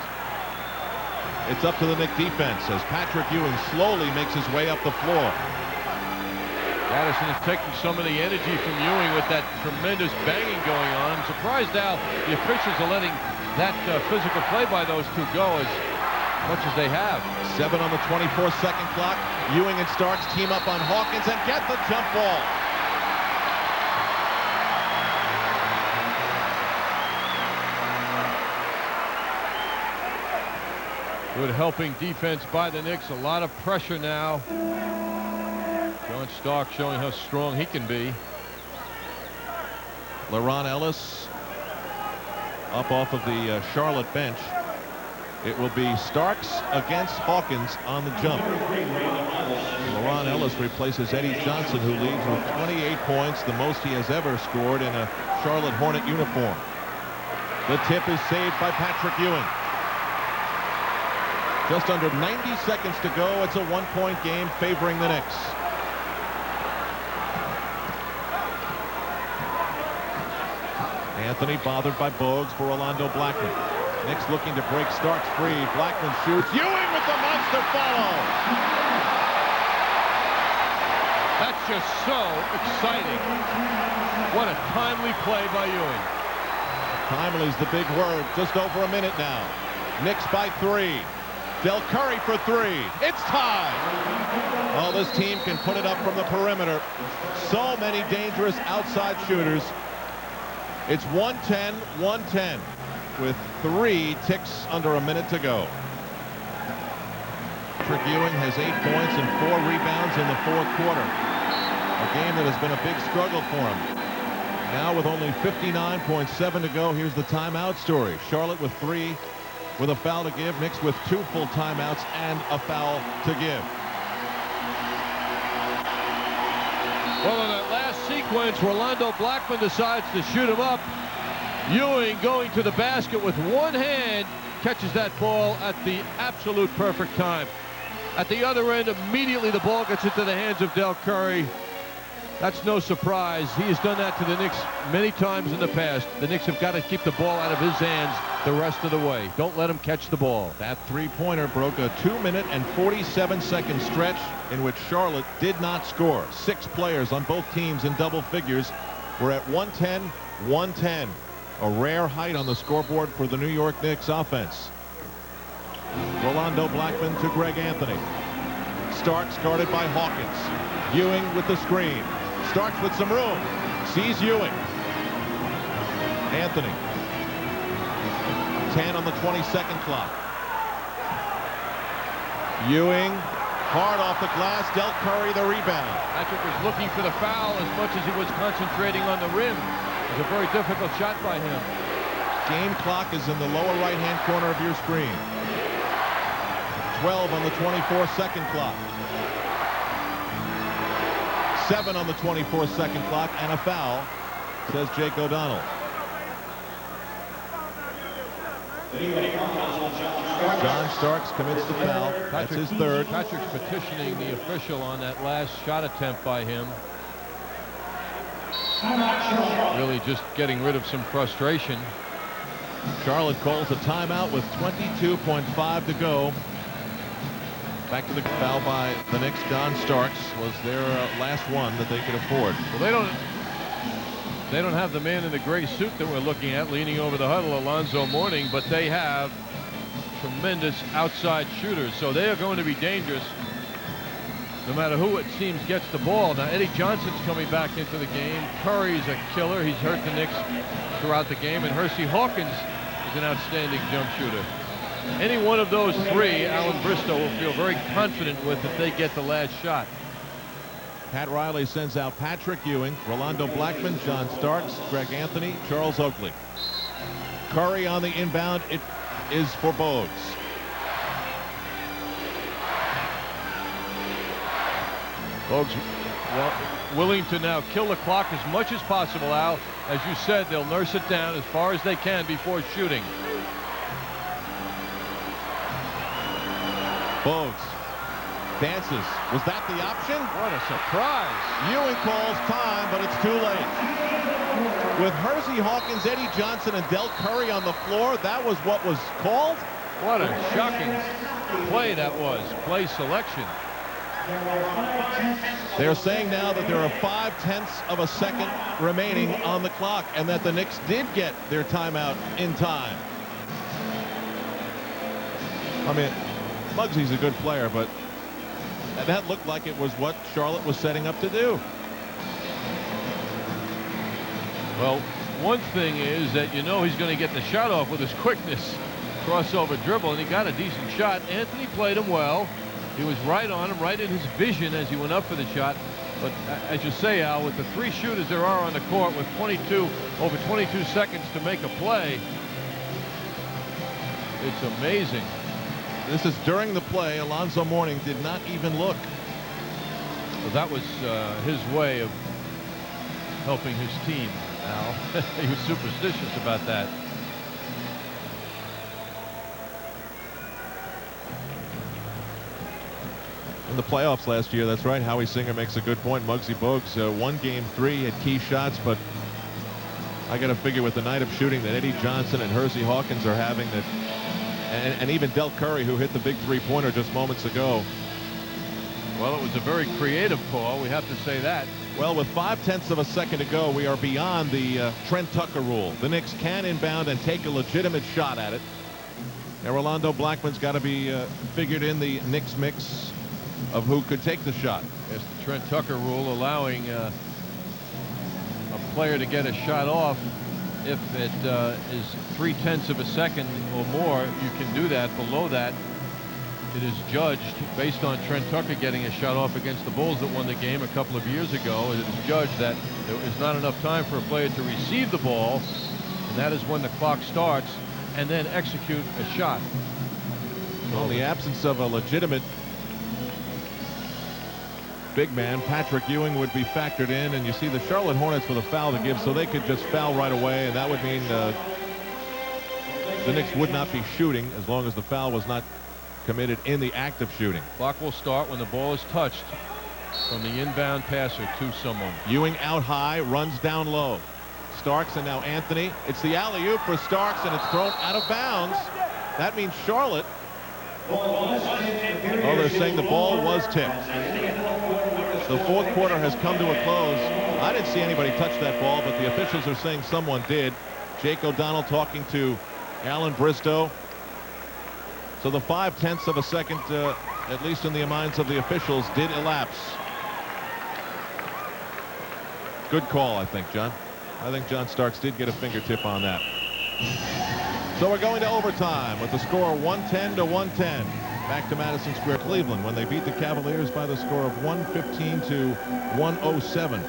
It's up to the Knick defense as Patrick Ewing slowly makes his way up the floor. Gaddison is taking some of the energy from Ewing with that tremendous banging going on. I'm surprised now the officials are letting that physical play by those two go as much as they have. 7 on the 24-second clock. Ewing and Starks team up on Hawkins and get the jump ball. Good helping defense by the Knicks. A lot of pressure now. John Starks showing how strong he can be. LaRon Ellis up off of the Charlotte bench. It will be Starks against Hawkins on the jump. LaRon Ellis replaces Eddie Johnson, who leads with 28 points, the most he has ever scored in a Charlotte Hornet uniform. The tip is saved by Patrick Ewing. Just under 90 seconds to go. It's a one-point game favoring the Knicks. Anthony bothered by Bogues for Rolando Blackman. Knicks looking to break Starks free. Blackman shoots. Ewing with the monster follow. That's just so exciting. What a timely play by Ewing. Timely is the big word. Just over a minute now. Knicks by 3. Del Curry for 3. It's tied. Oh, this team can put it up from the perimeter. So many dangerous outside shooters. It's 110-110 with 3 ticks under a minute to go. Patrick Ewing has 8 points and 4 rebounds in the fourth quarter. A game that has been a big struggle for him. Now with only 59.7 to go, here's the timeout story. Charlotte with 3 with a foul to give. Knicks with 2 full timeouts and a foul to give. Well, in that last sequence, sequence. Rolando Blackman decides to shoot him up. Ewing going to the basket with one hand, catches that ball at the absolute perfect time. At the other end, immediately the ball gets into the hands of Del Curry. That's no surprise. He has done that to the Knicks many times in the past. The Knicks have got to keep the ball out of his hands the rest of the way. Don't let him catch the ball. That three-pointer broke a 2-minute and 47-second stretch in which Charlotte did not score. 6 players on both teams in double figures were at 110, 110. A rare height on the scoreboard for the New York Knicks offense. Rolando Blackman to Greg Anthony. Starks guarded by Hawkins. Ewing with the screen. Starks with some room. Sees Ewing. Anthony. 10 on the 22nd clock. Ewing. Hard off the glass. Del Curry the rebound. Patrick was looking for the foul as much as he was concentrating on the rim. It was a very difficult shot by him. Game clock is in the lower right-hand corner of your screen. 12 on the 24-second clock. 7 on the 24-second clock, and a foul, says Jake O'Donnell. John Starks commits the foul. That's his third. Patrick's petitioning the official on that last shot attempt by him. Really just getting rid of some frustration. Charlotte calls a timeout with 22.5 to go. Back to the foul by the Knicks. John Starks was their last one that they could afford. Well, they don't have the man in the gray suit that we're looking at leaning over the huddle, Alonzo Mourning, but they have tremendous outside shooters, so they are going to be dangerous no matter who it seems gets the ball. Now Eddie Johnson's coming back into the game. Curry's a killer. He's hurt the Knicks throughout the game, and Hersey Hawkins is an outstanding jump shooter. Any one of those three, Alan Bristow will feel very confident with if they get the last shot. Pat Riley sends out Patrick Ewing, Rolando Blackman, John Starks, Greg Anthony, Charles Oakley. Curry on the inbound. It is for Bogues. Bogues, well, willing to now kill the clock as much as possible, Al. As you said, they'll nurse it down as far as they can before shooting. Bogues dances. Was that the option? What a surprise. Ewing calls time, but it's too late. With Hersey Hawkins, Eddie Johnson, and Del Curry on the floor, that was what was called? What a shocking play that was. Play selection. They're saying now that there are 0.5 of a second remaining on the clock, and that the Knicks did get their timeout in time. I mean, Muggsy's a good player, but that looked like it was what Charlotte was setting up to do. Well, one thing is that you know he's going to get the shot off with his quickness. Crossover dribble, and he got a decent shot. Anthony played him well. He was right on him, right in his vision as he went up for the shot. But as you say, Al, with the 3 shooters there are on the court with over 22 seconds to make a play, it's amazing. This is during the play. Alonzo Mourning did not even look. Well, that was his way of helping his team, Al. He was superstitious about that. In the playoffs last year, that's right, Howie Singer makes a good point. Muggsy Bogues won game 3, had key shots, but I got to figure with the night of shooting that Eddie Johnson and Hersey Hawkins are having, that, and even Del Curry, who hit the big 3-pointer just moments ago. Well, it was a very creative call, we have to say that. Well, with 0.5 of a second to go, we are beyond the Trent Tucker rule. The Knicks can inbound and take a legitimate shot at it. Now, Rolando Blackman's got to be figured in the Knicks mix of who could take the shot. It's the Trent Tucker rule, allowing a player to get a shot off if it is 0.3 of a second or more. You can do that. Below that, it is judged based on Trent Tucker getting a shot off against the Bulls that won the game a couple of years ago. It is judged that there is not enough time for a player to receive the ball, and that is when the clock starts, and then execute a shot. So in the absence of a legitimate big man, Patrick Ewing, would be factored in, and you see the Charlotte Hornets with a foul to give, so they could just foul right away, and that would mean the Knicks would not be shooting as long as the foul was not committed in the act of shooting. Clock will start when the ball is touched from the inbound passer to someone. Ewing out high, runs down low. Starks and now Anthony. It's the alley-oop for Starks, and it's thrown out of bounds. That means Charlotte. Oh, they're saying the ball was tipped. The fourth quarter has come to a close. I didn't see anybody touch that ball, but the officials are saying someone did. Jake O'Donnell talking to Alan Bristow. So the 0.5 of a second, at least in the minds of the officials, did elapse. Good call, I think, John. I think John Starks did get a fingertip on that. So we're going to overtime with the score 110-110. Back to Madison Square, Cleveland, when they beat the Cavaliers by the score of 115-107.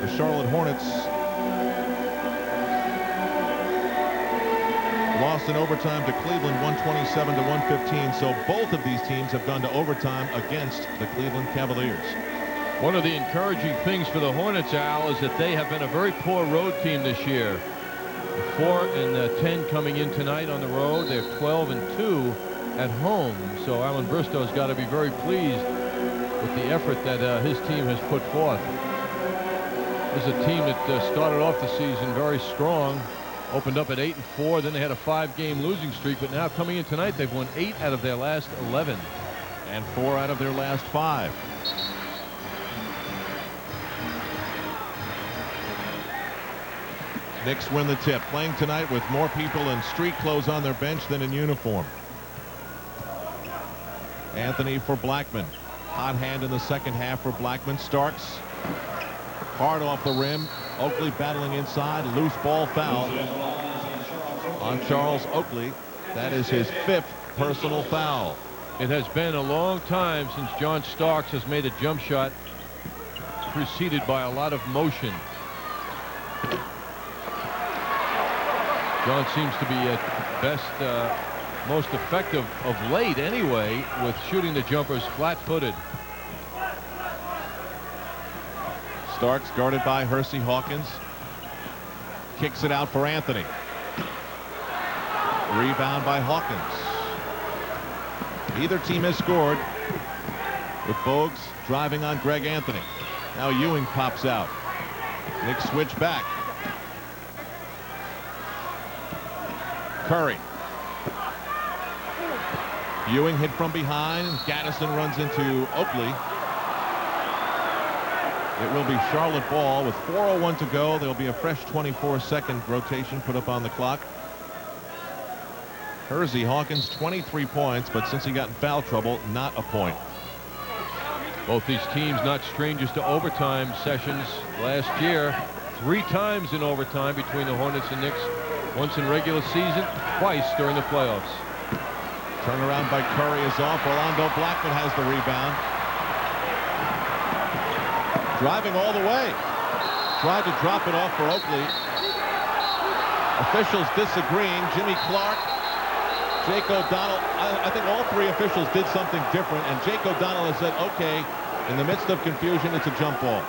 The Charlotte Hornets lost in overtime to Cleveland 127-115. So both of these teams have gone to overtime against the Cleveland Cavaliers. One of the encouraging things for the Hornets, Al, is that they have been a very poor road team this year. 4-10 coming in tonight on the road. They're 12-2 at home. So Alan Bristow's got to be very pleased with the effort that his team has put forth. This is a team that started off the season very strong, opened up at 8-4, then they had a 5-game losing streak, but now coming in tonight they've won 8 out of their last 11 and 4 out of their last 5. Knicks win the tip, playing tonight with more people in street clothes on their bench than in uniform. Anthony for Blackman. Hot hand in the second half for Blackman. Starks hard off the rim. Oakley battling inside. Loose ball foul on Charles Oakley. That is his 5th personal foul. It has been a long time since John Starks has made a jump shot preceded by a lot of motion. John seems to be at best most effective of late anyway with shooting the jumpers flat-footed. Starks guarded by Hersey Hawkins. Kicks it out for Anthony. Rebound by Hawkins. Either team has scored with Bogues driving on Greg Anthony. Now Ewing pops out. Knicks switch back. Curry. Ewing hit from behind. Gaddison runs into Oakley. It will be Charlotte ball with 4:01 to go. There'll be a fresh 24-second rotation put up on the clock. Hersey Hawkins 23 points, but since he got in foul trouble, not a point. Both these teams not strangers to overtime sessions. Last year, 3 times in overtime between the Hornets and Knicks. Once in regular season, twice during the playoffs. Turnaround by Curry is off. Orlando Blackman has the rebound. Driving all the way. Tried to drop it off for Oakley. Officials disagreeing. Jimmy Clark, Jake O'Donnell. I think all 3 officials did something different, and Jake O'Donnell has said, okay, in the midst of confusion, it's a jump ball.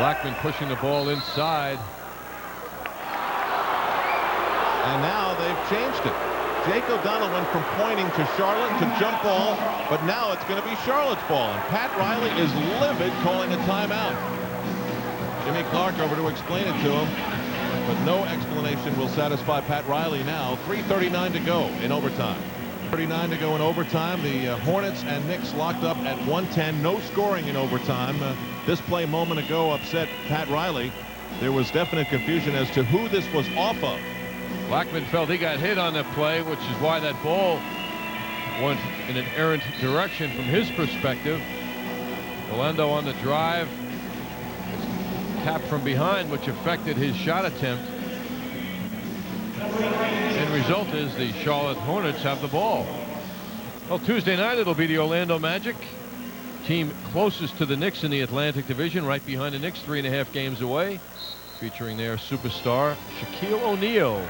Blackman pushing the ball inside. And now they've changed it. Jake O'Donnell went from pointing to Charlotte to jump ball, but now it's going to be Charlotte's ball. And Pat Riley is livid, calling a timeout. Jimmy Clark over to explain it to him, but no explanation will satisfy Pat Riley now. 3:39 to go in overtime. 39 to go in overtime. The Hornets and Knicks locked up at 110. No scoring in overtime. This play a moment ago upset Pat Riley. There was definite confusion as to who this was off of. Blackman felt he got hit on the play, which is why that ball went in an errant direction from his perspective. Orlando on the drive. Tap from behind, which affected his shot attempt. End result is the Charlotte Hornets have the ball. Well, Tuesday night it'll be the Orlando Magic, team closest to the Knicks in the Atlantic Division, right behind the Knicks, 3.5 games away, featuring their superstar Shaquille O'Neal.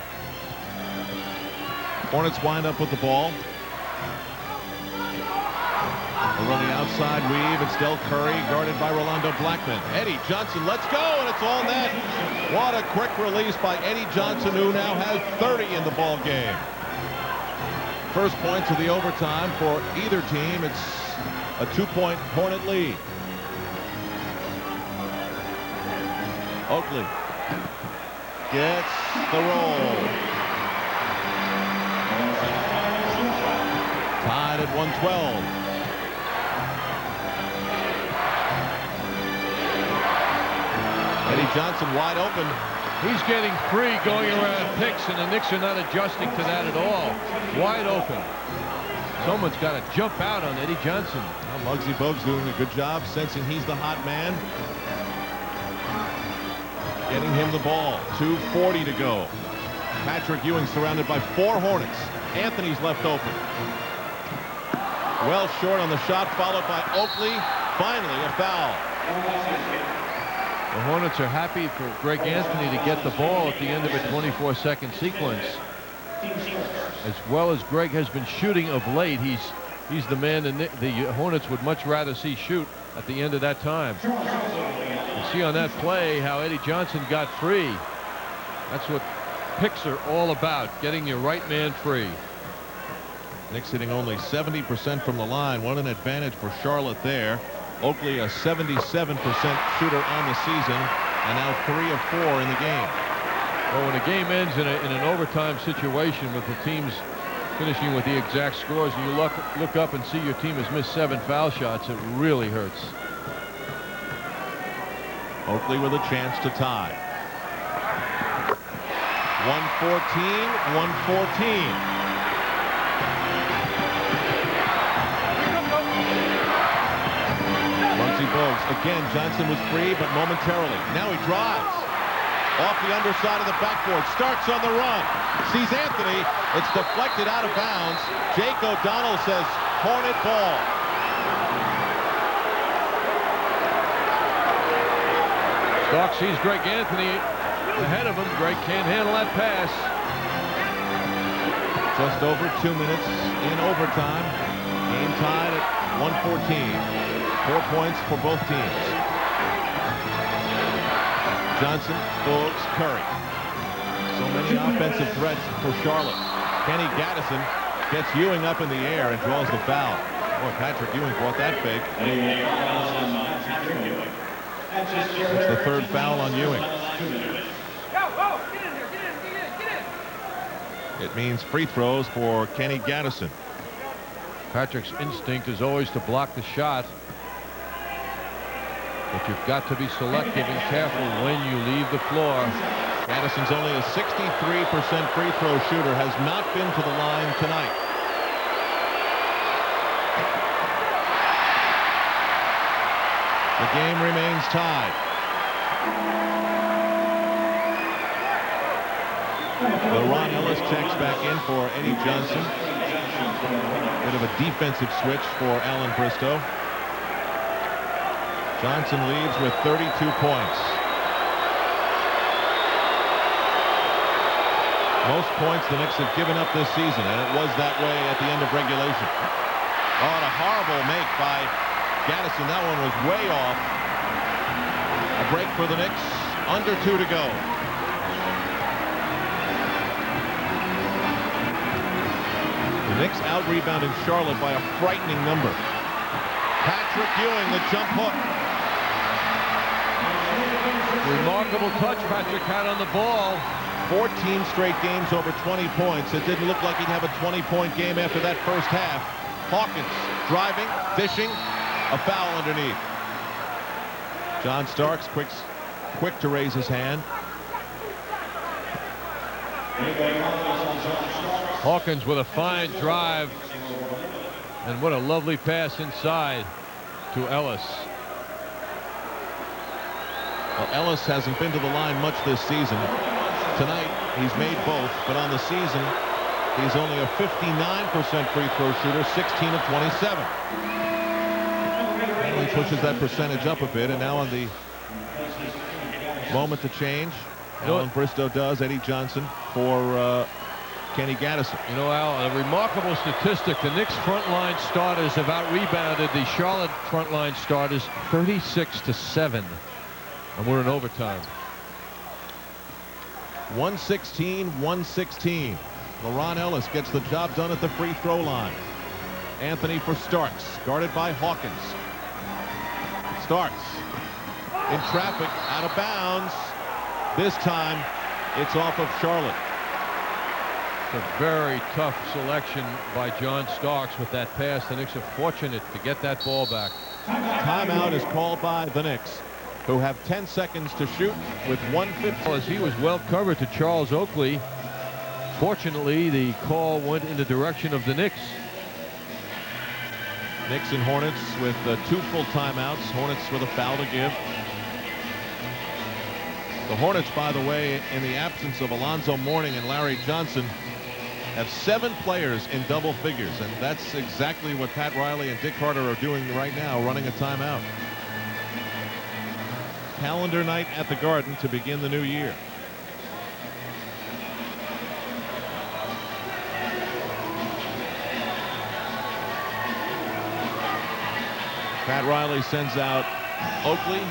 Hornets wind up with the ball. Over on the outside weave, it's Del Curry, guarded by Rolando Blackman. Eddie Johnson, let's go, and it's all net. What a quick release by Eddie Johnson, who now has 30 in the ball game. First points of the overtime for either team. It's a 2-point Hornet lead. Oakley gets the roll. Tied at 112. Eddie Johnson wide open. He's getting free going around picks, and the Knicks are not adjusting to that at all. Wide open. Someone's got to jump out on Eddie Johnson. Well, Muggsy Bogues doing a good job, sensing he's the hot man. Getting him the ball. 2:40 to go. Patrick Ewing surrounded by 4 Hornets. Anthony's left open. Well short on the shot, followed by Oakley. Finally, a foul. The Hornets are happy for Greg Anthony to get the ball at the end of a 24-second sequence. As well as Greg has been shooting of late, he's the man the Hornets would much rather see shoot at the end of that time. You see on that play how Eddie Johnson got free. That's what picks are all about, getting your right man free. Knicks hitting only 70% from the line. What an advantage for Charlotte there. Oakley a 77% shooter on the season, and now 3 of 4 in the game. Well, when a game ends in an overtime situation with the teams finishing with the exact scores, and you look up and see your team has missed 7 foul shots, it really hurts. Oakley with a chance to tie. 114, 114. Bogues. Again, Johnson was free, but momentarily. Now he drives. Off the underside of the backboard. Starks on the run. Sees Anthony. It's deflected out of bounds. Jake O'Donnell says, Hornet ball. Starks sees Greg Anthony ahead of him. Greg can't handle that pass. Just over 2 minutes in overtime. Game tied at 114. 4 points for both teams. Johnson, Bogues, Curry. So many offensive threats for Charlotte. Kenny Gaddison gets Ewing up in the air and draws the foul. Boy, Patrick Ewing brought that big. It's the 3rd foul on Ewing. It means free throws for Kenny Gaddison. Patrick's instinct is always to block the shot. But you've got to be selective and careful when you leave the floor. Gaddison's only a 63% free throw shooter, has not been to the line tonight. The game remains tied. Ron Ellis checks back in for Eddie Johnson. Bit of a defensive switch for Alan Bristow. Johnson leads with 32 points. Most points the Knicks have given up this season, and it was that way at the end of regulation. Oh, and a horrible make by Gaddison. That one was way off. A break for the Knicks. Under 2 to go. The Knicks out-rebounded Charlotte by a frightening number. Patrick Ewing, the jump hook. Remarkable touch Patrick had on the ball. 14 straight games over 20 points. It didn't look like he'd have a 20-point game after that first half. Hawkins driving, dishing, a foul underneath. John Starks quick to raise his hand. Hawkins with a fine drive, and what a lovely pass inside to Ellis. Well, Ellis hasn't been to the line much this season. Tonight, he's made both, but on the season, he's only a 59% free throw shooter, 16 of 27. He pushes that percentage up a bit, and now on the moment to change, Alan Bristow does. Eddie Johnson for Kenny Gaddison. You know, Al, a remarkable statistic. The Knicks frontline starters have out-rebounded the Charlotte frontline starters 36-7. And we're in overtime. 116-116. LaRon Ellis gets the job done at the free throw line. Anthony for Starks, guarded by Hawkins. Starks in traffic, out of bounds. This time, it's off of Charlotte. It's a very tough selection by John Starks with that pass. The Knicks are fortunate to get that ball back. Timeout is called by the Knicks, who have 10 seconds to shoot with 1:50. As he was well covered to Charles Oakley. Fortunately, the call went in the direction of the Knicks. Knicks and Hornets with 2 full timeouts. Hornets with a foul to give. The Hornets, by the way, in the absence of Alonzo Mourning and Larry Johnson, have 7 players in double figures, and that's exactly what Pat Riley and Dick Carter are doing right now, running a timeout. Calendar night at the Garden to begin the new year. Pat Riley sends out Oakley,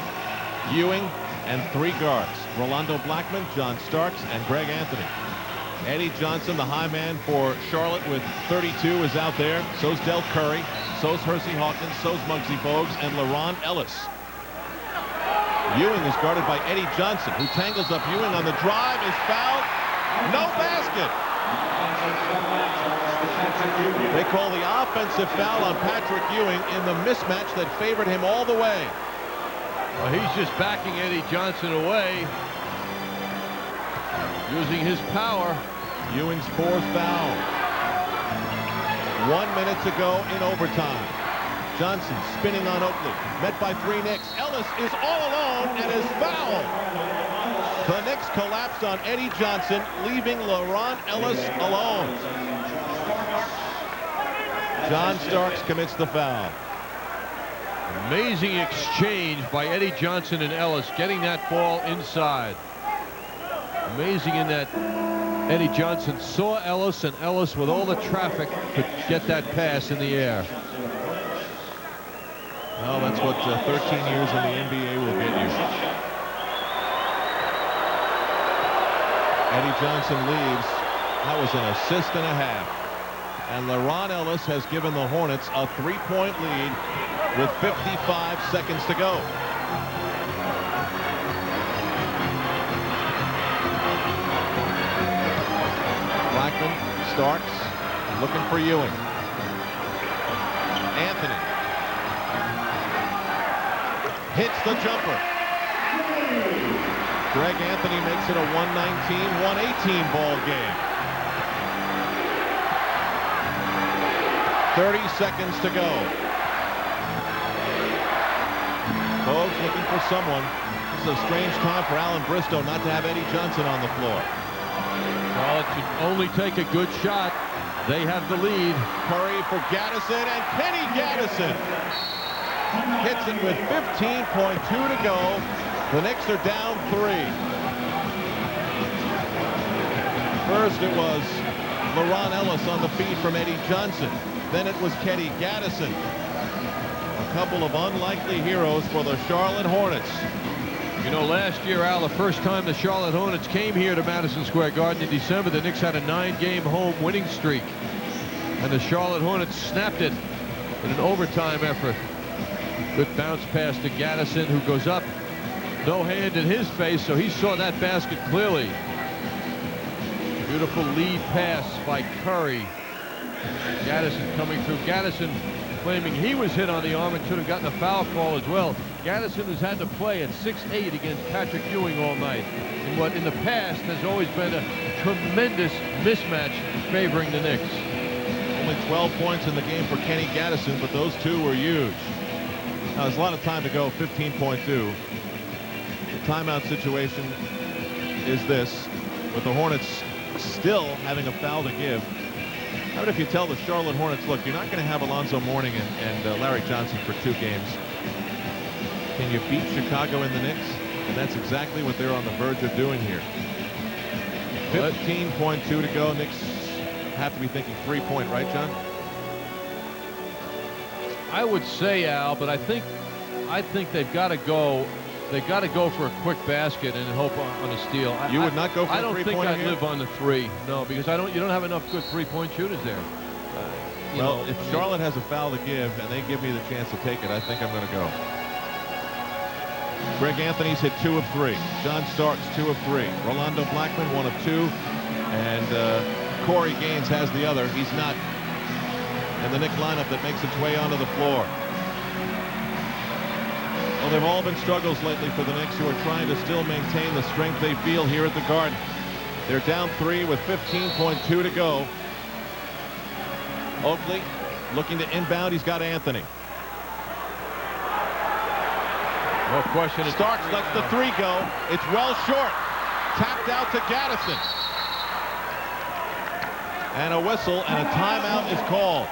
Ewing, and 3 guards. Rolando Blackman, John Starks, and Greg Anthony. Eddie Johnson, the high man for Charlotte with 32, is out there. So's Del Curry. So's Hersey Hawkins. So's Muggsy Bogues and LaRon Ellis. Ewing is guarded by Eddie Johnson, who tangles up Ewing on the drive, is fouled. No basket. They call the offensive foul on Patrick Ewing in the mismatch that favored him all the way. Well, he's just backing Eddie Johnson away, using his power. Ewing's 4th foul. 1 minute to go in overtime. Johnson spinning on Oakley, met by 3 Knicks. Ellis is all alone and is fouled. The Knicks collapsed on Eddie Johnson, leaving LaRon Ellis alone. John Starks commits the foul. Amazing exchange by Eddie Johnson and Ellis, getting that ball inside. Amazing in that Eddie Johnson saw Ellis, and Ellis, with all the traffic, could get that pass in the air. Well, that's what 13 years in the NBA will get you. Eddie Johnson leaves. That was an assist and a half. And LaRon Ellis has given the Hornets a 3-point lead with 55 seconds to go. Blackman, Starks, looking for Ewing. Anthony hits the jumper. Greg Anthony makes it a 119-118 ball game. 30 seconds to go. Bogues looking for someone. This is a strange time for Alan Bristow not to have Eddie Johnson on the floor. Well, it should only take a good shot. They have the lead. Curry for Gaddison, and Kenny Gaddison hits it with 15.2 to go. The Knicks are down 3. First it was LaRon Ellis on the feed from Eddie Johnson. Then it was Kenny Gaddison. A couple of unlikely heroes for the Charlotte Hornets. You know, last year, Al, the first time the Charlotte Hornets came here to Madison Square Garden in December, the Knicks had a 9-game home winning streak. And the Charlotte Hornets snapped it in an overtime effort. Good bounce pass to Gaddison, who goes up. No hand in his face, so he saw that basket clearly. Beautiful lead pass by Curry. Gaddison coming through. Gaddison claiming he was hit on the arm and should have gotten a foul call as well. Gaddison has had to play at 6'8" against Patrick Ewing all night in what in the past has always been a tremendous mismatch favoring the Knicks. Only 12 points in the game for Kenny Gaddison, but those 2 were huge. Now there's a lot of time to go, 15.2. The timeout situation is this, with the Hornets still having a foul to give. How about if you tell the Charlotte Hornets, look, you're not going to have Alonzo Mourning and Larry Johnson for 2 games. Can you beat Chicago in the Knicks? And that's exactly what they're on the verge of doing here. 15.2 to go. Knicks have to be thinking 3-point, right, John? I would say, Al, but I think they've got to go. They've got to go for a quick basket and hope on a steal. You would not go for a three-pointer? I don't think I'd live on the 3. No, because you don't have enough good 3-point shooters there. Well, if Charlotte has a foul to give and they give me the chance to take it, I think I'm going to go. Greg Anthony's hit 2 of 3. John Starks 2 of 3. Rolando Blackman 1 of 2. And Corey Gaines has the other. He's not in the Knick lineup that makes its way onto the floor. Well, they've all been struggles lately for the Knicks, who are trying to still maintain the strength they feel here at the Garden. They're down 3 with 15.2 to go. Oakley looking to inbound. He's got Anthony. No question. Starks lets the 3 go. It's well short. Tapped out to Gaddison. And a whistle and a timeout is called.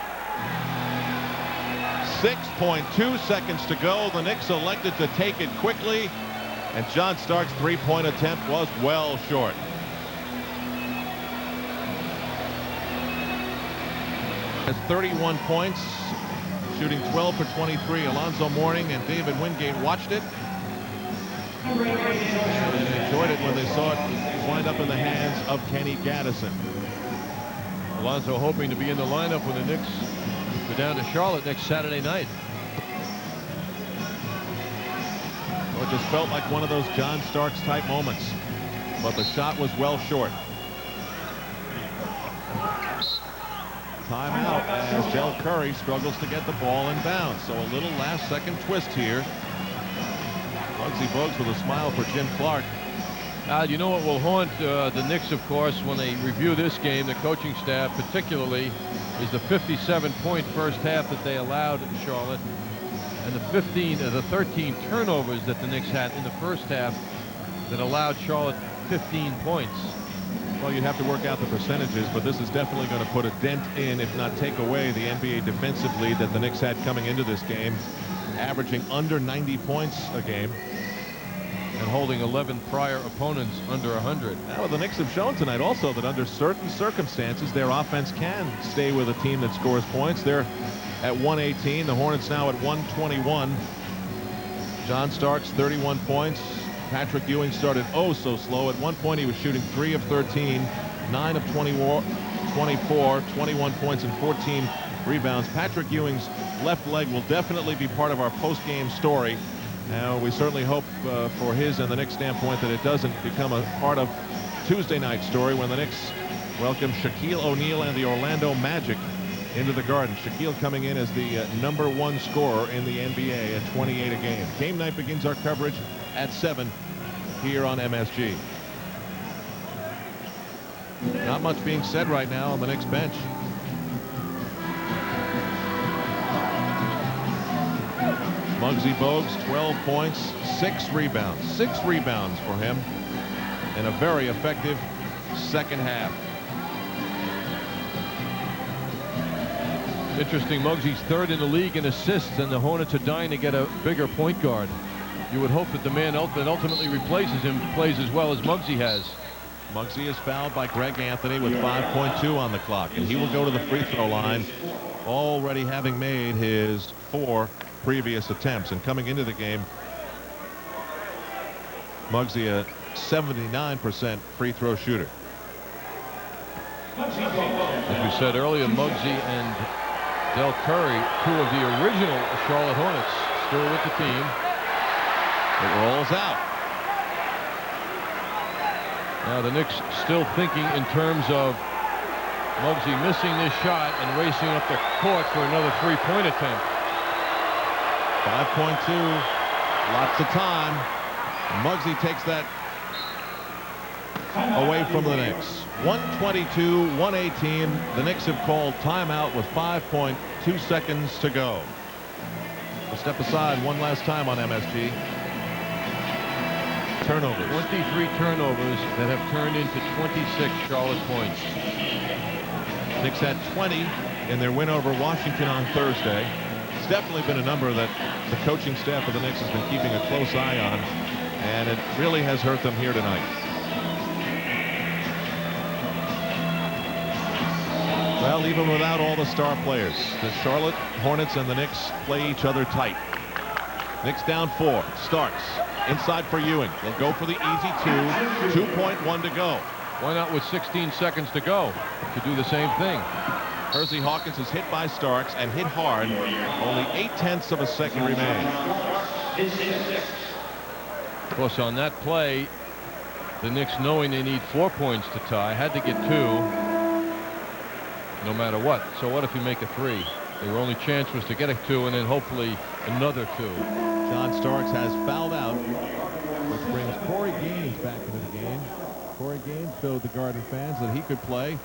6.2 seconds to go. The Knicks elected to take it quickly. And John Starks' 3-point attempt was well short. Has 31 points, shooting 12 for 23. Alonzo Mourning and David Wingate watched it and enjoyed it when they saw it wind up in the hands of Kenny Gaddison. Alonzo hoping to be in the lineup when the Knicks go down to Charlotte next Saturday night. Well, it just felt like one of those John Starks type moments, but the shot was well short. Timeout as Del Curry struggles to get the ball in bounds. So a little last-second twist here. Muggsy Bogues with a smile for Jim Clark. You know what will haunt the Knicks, of course, when they review this game, the coaching staff particularly, is the 57-point first half that they allowed in Charlotte, and the 13 turnovers that the Knicks had in the first half that allowed Charlotte 15 points. Well, you'd have to work out the percentages, but this is definitely going to put a dent in, if not take away, the NBA defensive lead that the Knicks had coming into this game, averaging under 90 points a game. And holding 11 prior opponents under 100. Now, the Knicks have shown tonight also that under certain circumstances, their offense can stay with a team that scores points. They're at 118. The Hornets now at 121. John Starks, 31 points. Patrick Ewing started oh so slow. At one point, he was shooting 3 of 13, 9 of 24, 21 points and 14 rebounds. Patrick Ewing's left leg will definitely be part of our post-game story. Now, we certainly hope for his and the Knicks standpoint that it doesn't become a part of Tuesday night's story when the Knicks welcome Shaquille O'Neal and the Orlando Magic into the Garden. Shaquille coming in as the #1 scorer in the NBA at 28 a game. Game night begins our coverage at 7 here on MSG. Not much being said right now on the Knicks bench. Muggsy Bogues, 12 points, 6 rebounds. 6 rebounds for him in a very effective second half. Interesting, Muggsy's 3rd in the league in assists, and the Hornets are dying to get a bigger point guard. You would hope that the man that ultimately replaces him plays as well as Muggsy has. Muggsy is fouled by Greg Anthony with 5.2 on the clock, and he will go to the free throw line, already having made his 4 previous attempts. And coming into the game, Muggsy a 79% free throw shooter. As we said earlier, Muggsy and Del Curry, 2 of the original Charlotte Hornets, still with the team. It rolls out. Now the Knicks still thinking in terms of Muggsy missing this shot and racing up the court for another 3-point attempt. 5.2, lots of time. Muggsy takes that away from the Knicks. 122-118. The Knicks have called timeout with 5.2 seconds to go. We'll step aside one last time on MSG. Turnovers. 23 turnovers that have turned into 26 Charlotte points. Knicks had 20 in their win over Washington on Thursday. It's definitely been a number that the coaching staff of the Knicks has been keeping a close eye on, and it really has hurt them here tonight. Well, even without all the star players, the Charlotte Hornets and the Knicks play each other tight. Knicks down 4. Starks inside for Ewing. They'll go for the easy 2. 2.1 to go. Why not with 16 seconds to go to do the same thing? Hersey Hawkins is hit by Starks and hit hard. Only 0.8 of a second remain. Of course, on that play, the Knicks, knowing they need 4 points to tie, had to get 2 no matter what. So what if you make a 3? Their only chance was to get a 2 and then hopefully another 2. John Starks has fouled out, which brings Corey Gaines back into the game. Corey Gaines showed the Garden fans that he could play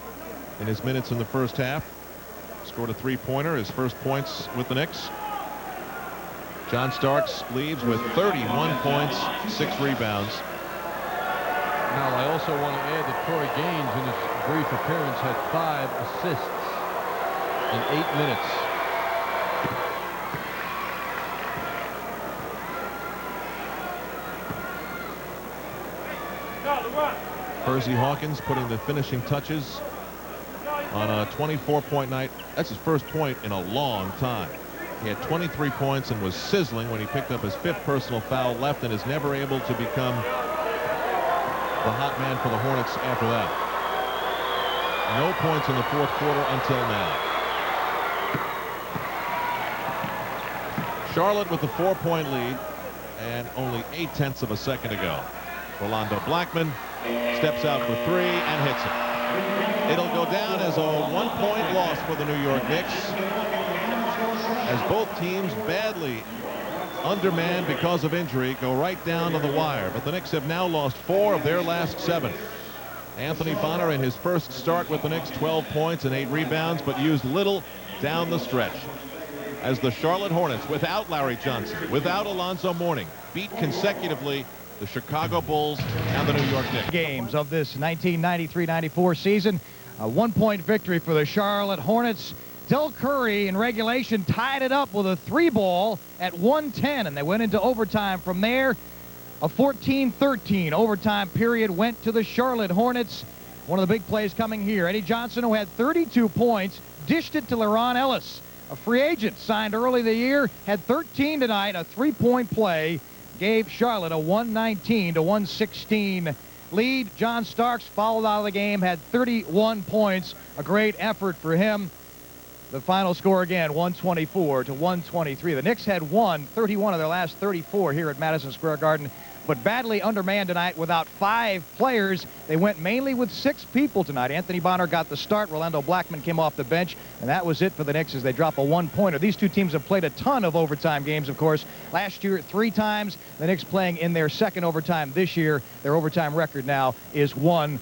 in his minutes in the first half. Scored a 3-pointer, his first points with the Knicks. John Starks leaves with 31 points, 6 rebounds. Now, I also want to add that Corey Gaines, in his brief appearance, had 5 assists in 8 minutes. Hersey Hawkins putting the finishing touches on a 24-point night. That's his first point in a long time. He had 23 points and was sizzling when he picked up his 5th personal foul left, and is never able to become the hot man for the Hornets after that. No points in the 4th quarter until now. Charlotte with the 4-point lead and only 0.8 of a second to go. Rolando Blackman steps out for 3 and hits it. It'll go down as a 1-point loss for the New York Knicks, as both teams, badly undermanned because of injury, go right down to the wire. But the Knicks have now lost 4 of their last 7. Anthony Bonner in his first start with the Knicks, 12 points and 8 rebounds, but used little down the stretch. As the Charlotte Hornets, without Larry Johnson, without Alonzo Mourning, beat consecutively the Chicago Bulls and the New York Knicks. Games of this 1993-94 season. A 1-point victory for the Charlotte Hornets. Del Curry in regulation tied it up with a 3-ball at 1:10, and they went into overtime from there. A 14-13 overtime period went to the Charlotte Hornets. One of the big plays coming here. Eddie Johnson, who had 32 points, dished it to LeRon Ellis, a free agent signed early in the year, had 13 tonight, a 3-point play, gave Charlotte a 119-116 lead. John Starks fouled out of the game, had 31 points, a great effort for him. The final score again, 124-123. The Knicks had won 31 of their last 34 here at Madison Square Garden, but badly undermanned tonight without 5 players. They went mainly with 6 people tonight. Anthony Bonner got the start. Rolando Blackman came off the bench, and that was it for the Knicks as they drop a 1-pointer. These two teams have played a ton of overtime games, of course. Last year, 3 times. The Knicks playing in their 2nd overtime this year. Their overtime record now is 1-1.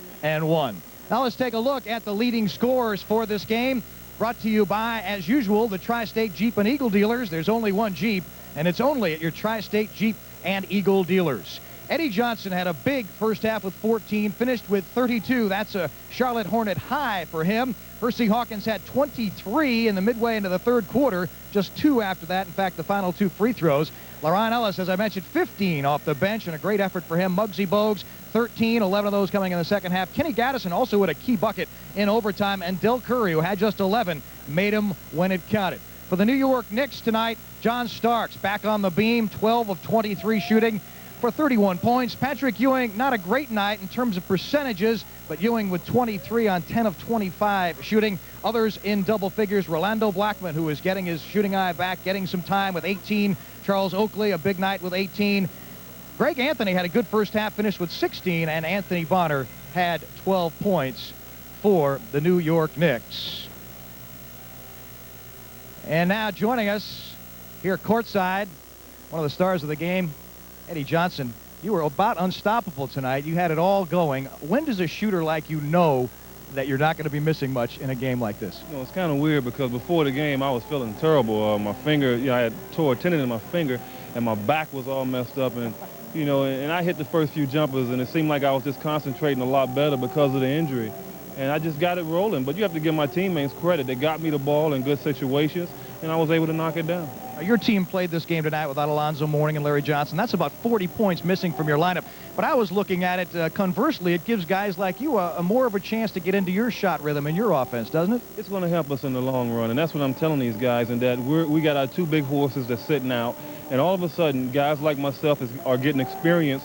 Now let's take a look at the leading scorers for this game. Brought to you by, as usual, the Tri-State Jeep and Eagle dealers. There's only one Jeep, and it's only at your Tri-State Jeep and Eagle dealers. Eddie Johnson had a big first half with 14, finished with 32. That's a Charlotte Hornet high for him. Hersey Hawkins had 23 in the midway into the 3rd quarter, just 2 after that. In fact, the final 2 free throws. LeRon Ellis, as I mentioned, 15 off the bench, and a great effort for him. Muggsy Bogues, 13, 11 of those coming in the second half. Kenny Gaddison also with a key bucket in overtime, and Del Curry, who had just 11, made him when it counted. For the New York Knicks tonight, John Starks back on the beam, 12 of 23 shooting for 31 points. Patrick Ewing, not a great night in terms of percentages, but Ewing with 23 on 10 of 25 shooting. Others in double figures. Rolando Blackman, who is getting his shooting eye back, getting some time with 18. Charles Oakley, a big night with 18. Greg Anthony had a good first half, finished with 16, and Anthony Bonner had 12 points for the New York Knicks. And now joining us here courtside, one of the stars of the game, Eddie Johnson. You were about unstoppable tonight. You had it all going. When does a shooter like you know that you're not going to be missing much in a game like this? You know, it's kind of weird because before the game I was feeling terrible. My finger, you know, I had tore a tendon in my finger and my back was all messed up, and you know, and I hit the first few jumpers and it seemed like I was just concentrating a lot better because of the injury. And I just got it rolling. But you have to give my teammates credit. They got me the ball in good situations and I was able to knock it down. Your team played this game tonight without Alonzo Mourning and Larry Johnson. That's about 40 points missing from your lineup. But I was looking at it, conversely, it gives guys like you a more of a chance to get into your shot rhythm in your offense, doesn't it? It's going to help us in the long run, and that's what I'm telling these guys, and that we got our two big horses that's sitting out, and all of a sudden, guys like myself are getting experience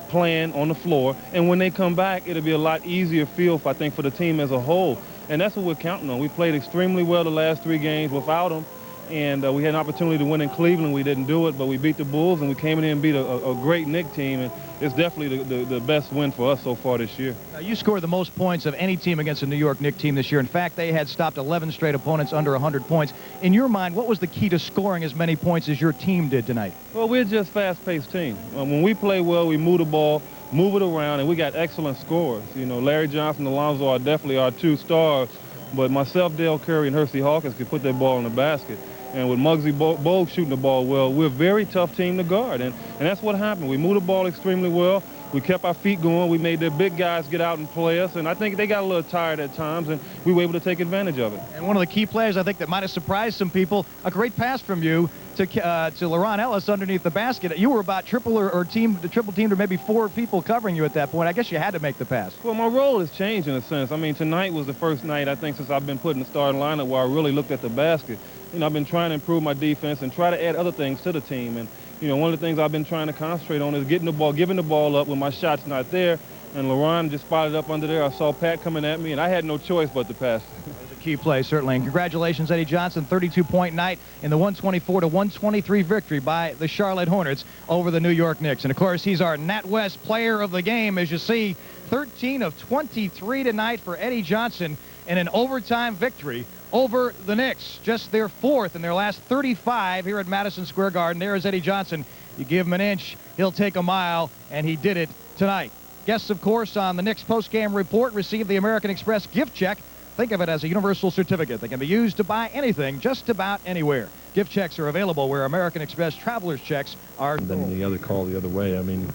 playing on the floor, and when they come back, it'll be a lot easier feel, I think, for the team as a whole, and that's what we're counting on. We played extremely well the last 3 games without them, and we had an opportunity to win in Cleveland. We didn't do it, but we beat the Bulls, and we came in here and beat a great Knicks team, and it's definitely the best win for us so far this year. You scored the most points of any team against a New York Knicks team this year. In fact, they had stopped 11 straight opponents under 100 points. In your mind, what was the key to scoring as many points as your team did tonight? Well, we're just a fast-paced team. When we play well, we move the ball, move it around, and we got excellent scores. You know, Larry Johnson and Alonzo are definitely our 2 stars, but myself, Dale Curry, and Hersey Hawkins can put that ball in the basket. And with Muggsy Bogues shooting the ball well, we're a very tough team to guard. And that's what happened. We moved the ball extremely well. We kept our feet going. We made the big guys get out and play us. And I think they got a little tired at times, and we were able to take advantage of it. And one of the key plays, I think, that might have surprised some people, a great pass from you to LeRon Ellis underneath the basket. You were about triple teamed or maybe 4 people covering you at that point. I guess you had to make the pass. Well, my role has changed in a sense. I mean, tonight was the first night, I think, since I've been put in the starting lineup where I really looked at the basket. You know, I've been trying to improve my defense and try to add other things to the team. And, you know, one of the things I've been trying to concentrate on is getting the ball, giving the ball up when my shot's not there. And LeRon just spotted up under there. I saw Pat coming at me, and I had no choice but to pass. It was a key play, certainly. And congratulations, Eddie Johnson, 32-point night in the 124-123 victory by the Charlotte Hornets over the New York Knicks. And, of course, he's our NatWest player of the game, as you see, 13 of 23 tonight for Eddie Johnson in an overtime victory over the Knicks. Just their 4th in their last 35 here at Madison Square Garden. There is Eddie Johnson. You give him an inch, he'll take a mile, and he did it tonight. Guests, of course, on the Knicks postgame report received the American Express gift check. Think of it as a universal certificate that can be used to buy anything just about anywhere. Gift checks are available where American Express traveler's checks are. And then the other call the other way. I mean,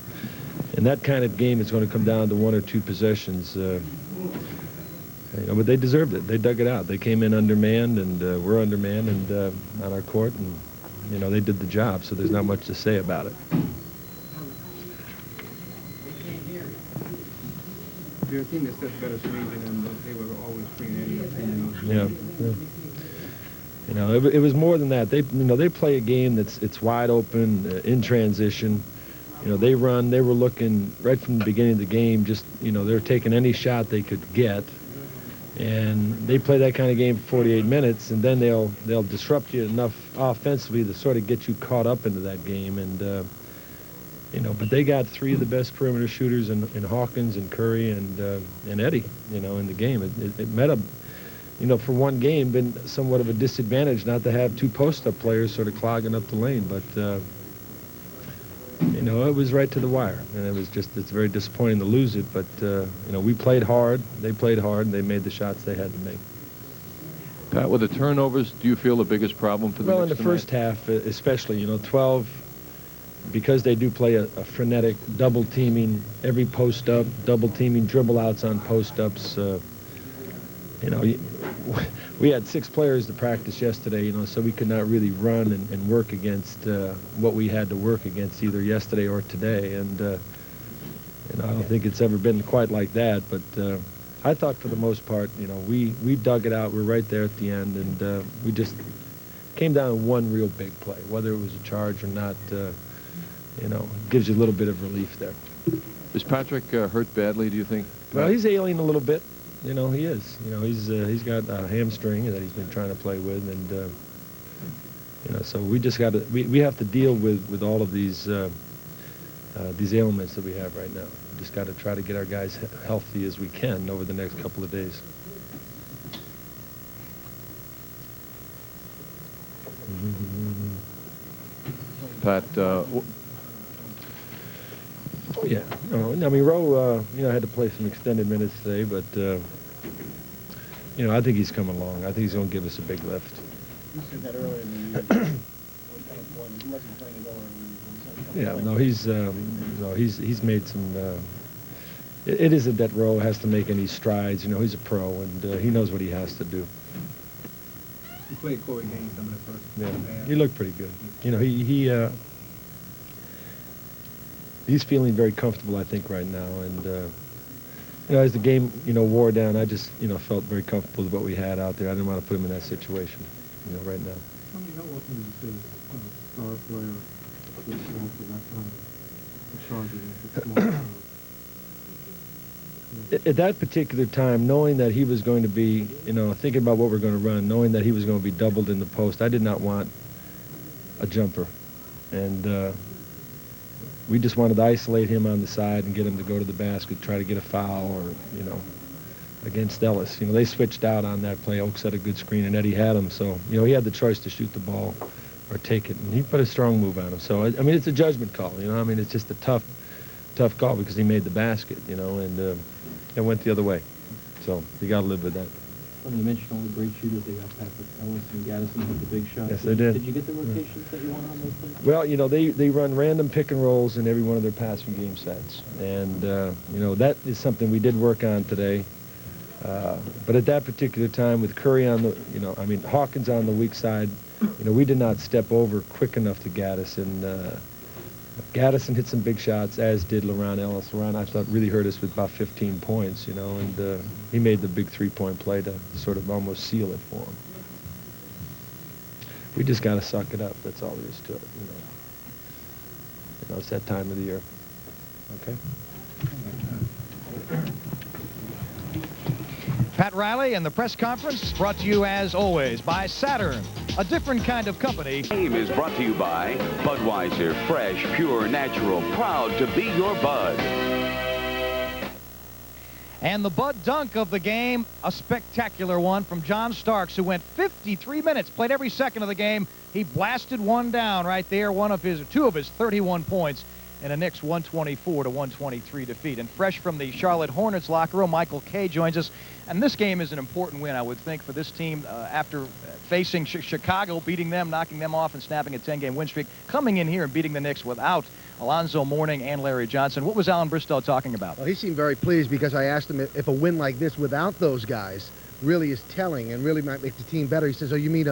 in that kind of game, it's going to come down to 1 or 2 possessions. You know, but they deserved it. They dug it out. They came in undermanned, and we're undermanned and on our court, and you know, they did the job. So there's not much to say about it. They're a team that sets better screens than them, but they were always screening. Yeah. You know, it was more than that. They play a game it's wide open in transition. You know, they were looking right from the beginning of the game. Just, you know, they're taking any shot they could get. And they play that kind of game for 48 minutes, and then they'll disrupt you enough offensively to sort of get you caught up into that game. And you know, but they got 3 of the best perimeter shooters in Hawkins and Curry and Eddie. You know, in the game, it met up. You know, for one game, been somewhat of a disadvantage not to have 2 post-up players sort of clogging up the lane, but. You know, it was right to the wire, and it's very disappointing to lose it, but, you know, we played hard, they played hard, and they made the shots they had to make. Pat, with the turnovers, do you feel the biggest problem for the Knicks in the tonight? first half, especially, you know, 12, because they do play a frenetic double-teaming, every post-up, double-teaming, dribble-outs on post-ups. You know, we had 6 players to practice yesterday, you know, so we could not really run and work against what we had to work against either yesterday or today. And, you know, I don't think it's ever been quite like that. But I thought for the most part, you know, we dug it out. We're right there at the end. And we just came down to one real big play. Whether it was a charge or not, you know, gives you a little bit of relief there. Is Patrick hurt badly, do you think? Well, he's ailing a little bit. You know, he is. You know, he's got a hamstring that he's been trying to play with, and you know, so we just got to we have to deal with all of these ailments that we have right now. We just got to try to get our guys healthy as we can over the next couple of days. Pat. Oh, yeah. No, I mean, Rowe, you know, had to play some extended minutes today, but, you know, I think he's coming along. I think he's going to give us a big lift. You said that earlier in the year. He wasn't playing at all. Yeah, no, he's made some, it isn't that Rowe has to make any strides. You know, he's a pro, and he knows what he has to do. He played Corey Gaines some of the first. Yeah, he looked pretty good. you know, he's feeling very comfortable, I think, right now. And, you know, as the game, you know, wore down, I just, you know, felt very comfortable with what we had out there. I didn't want to put him in that situation, you know, right now. I mean, how often would you say a star player gets off for that kind of charges and small At that particular time, knowing that he was going to be, you know, thinking about what we're going to run, knowing that he was going to be doubled in the post, I did not want a jumper. And we just wanted to isolate him on the side and get him to go to the basket, try to get a foul or, you know, against Ellis. You know, they switched out on that play. Oaks had a good screen, and Eddie had him. So, you know, he had the choice to shoot the ball or take it, and he put a strong move on him. So, I mean, it's a judgment call, you know. I mean, it's just a tough call because he made the basket, you know, and it went the other way. So you got to live with that. Well, you mentioned all the great shooters they got, Patrick. Ellis and Gaddison had the big shots. Yes, they did. Did you get the rotations that you wanted on those plays? Well, you know, they run random pick and rolls in every one of their passing game sets. And, you know, that is something we did work on today. But at that particular time, with Curry on the, you know, I mean, Hawkins on the weak side, you know, we did not step over quick enough to Gaddison. Gaddison hit some big shots, as did LaRon Ellis. LaRon, I thought, really hurt us with about 15 points, you know, and he made the big three-point play to sort of almost seal it for him. We just got to suck it up. That's all there is to it, you know. You know, it's that time of the year. Okay? Pat Riley and the press conference brought to you, as always, by Saturn, a different kind of company. Game is brought to you by Budweiser, fresh, pure, natural, proud to be your Bud. And the Bud dunk of the game, a spectacular one from John Starks, who went 53 minutes, played every second of the game. He blasted one down right there, two of his 31 points in a Knicks 124-123 defeat. And fresh from the Charlotte Hornets locker room, Michael Kay joins us. And this game is an important win, I would think, for this team after facing Chicago, beating them, knocking them off, and snapping a 10-game win streak, coming in here and beating the Knicks without Alonzo Mourning and Larry Johnson. What was Alan Bristow talking about? Well, he seemed very pleased because I asked him if a win like this without those guys really is telling and really might make the team better. He says, oh, you mean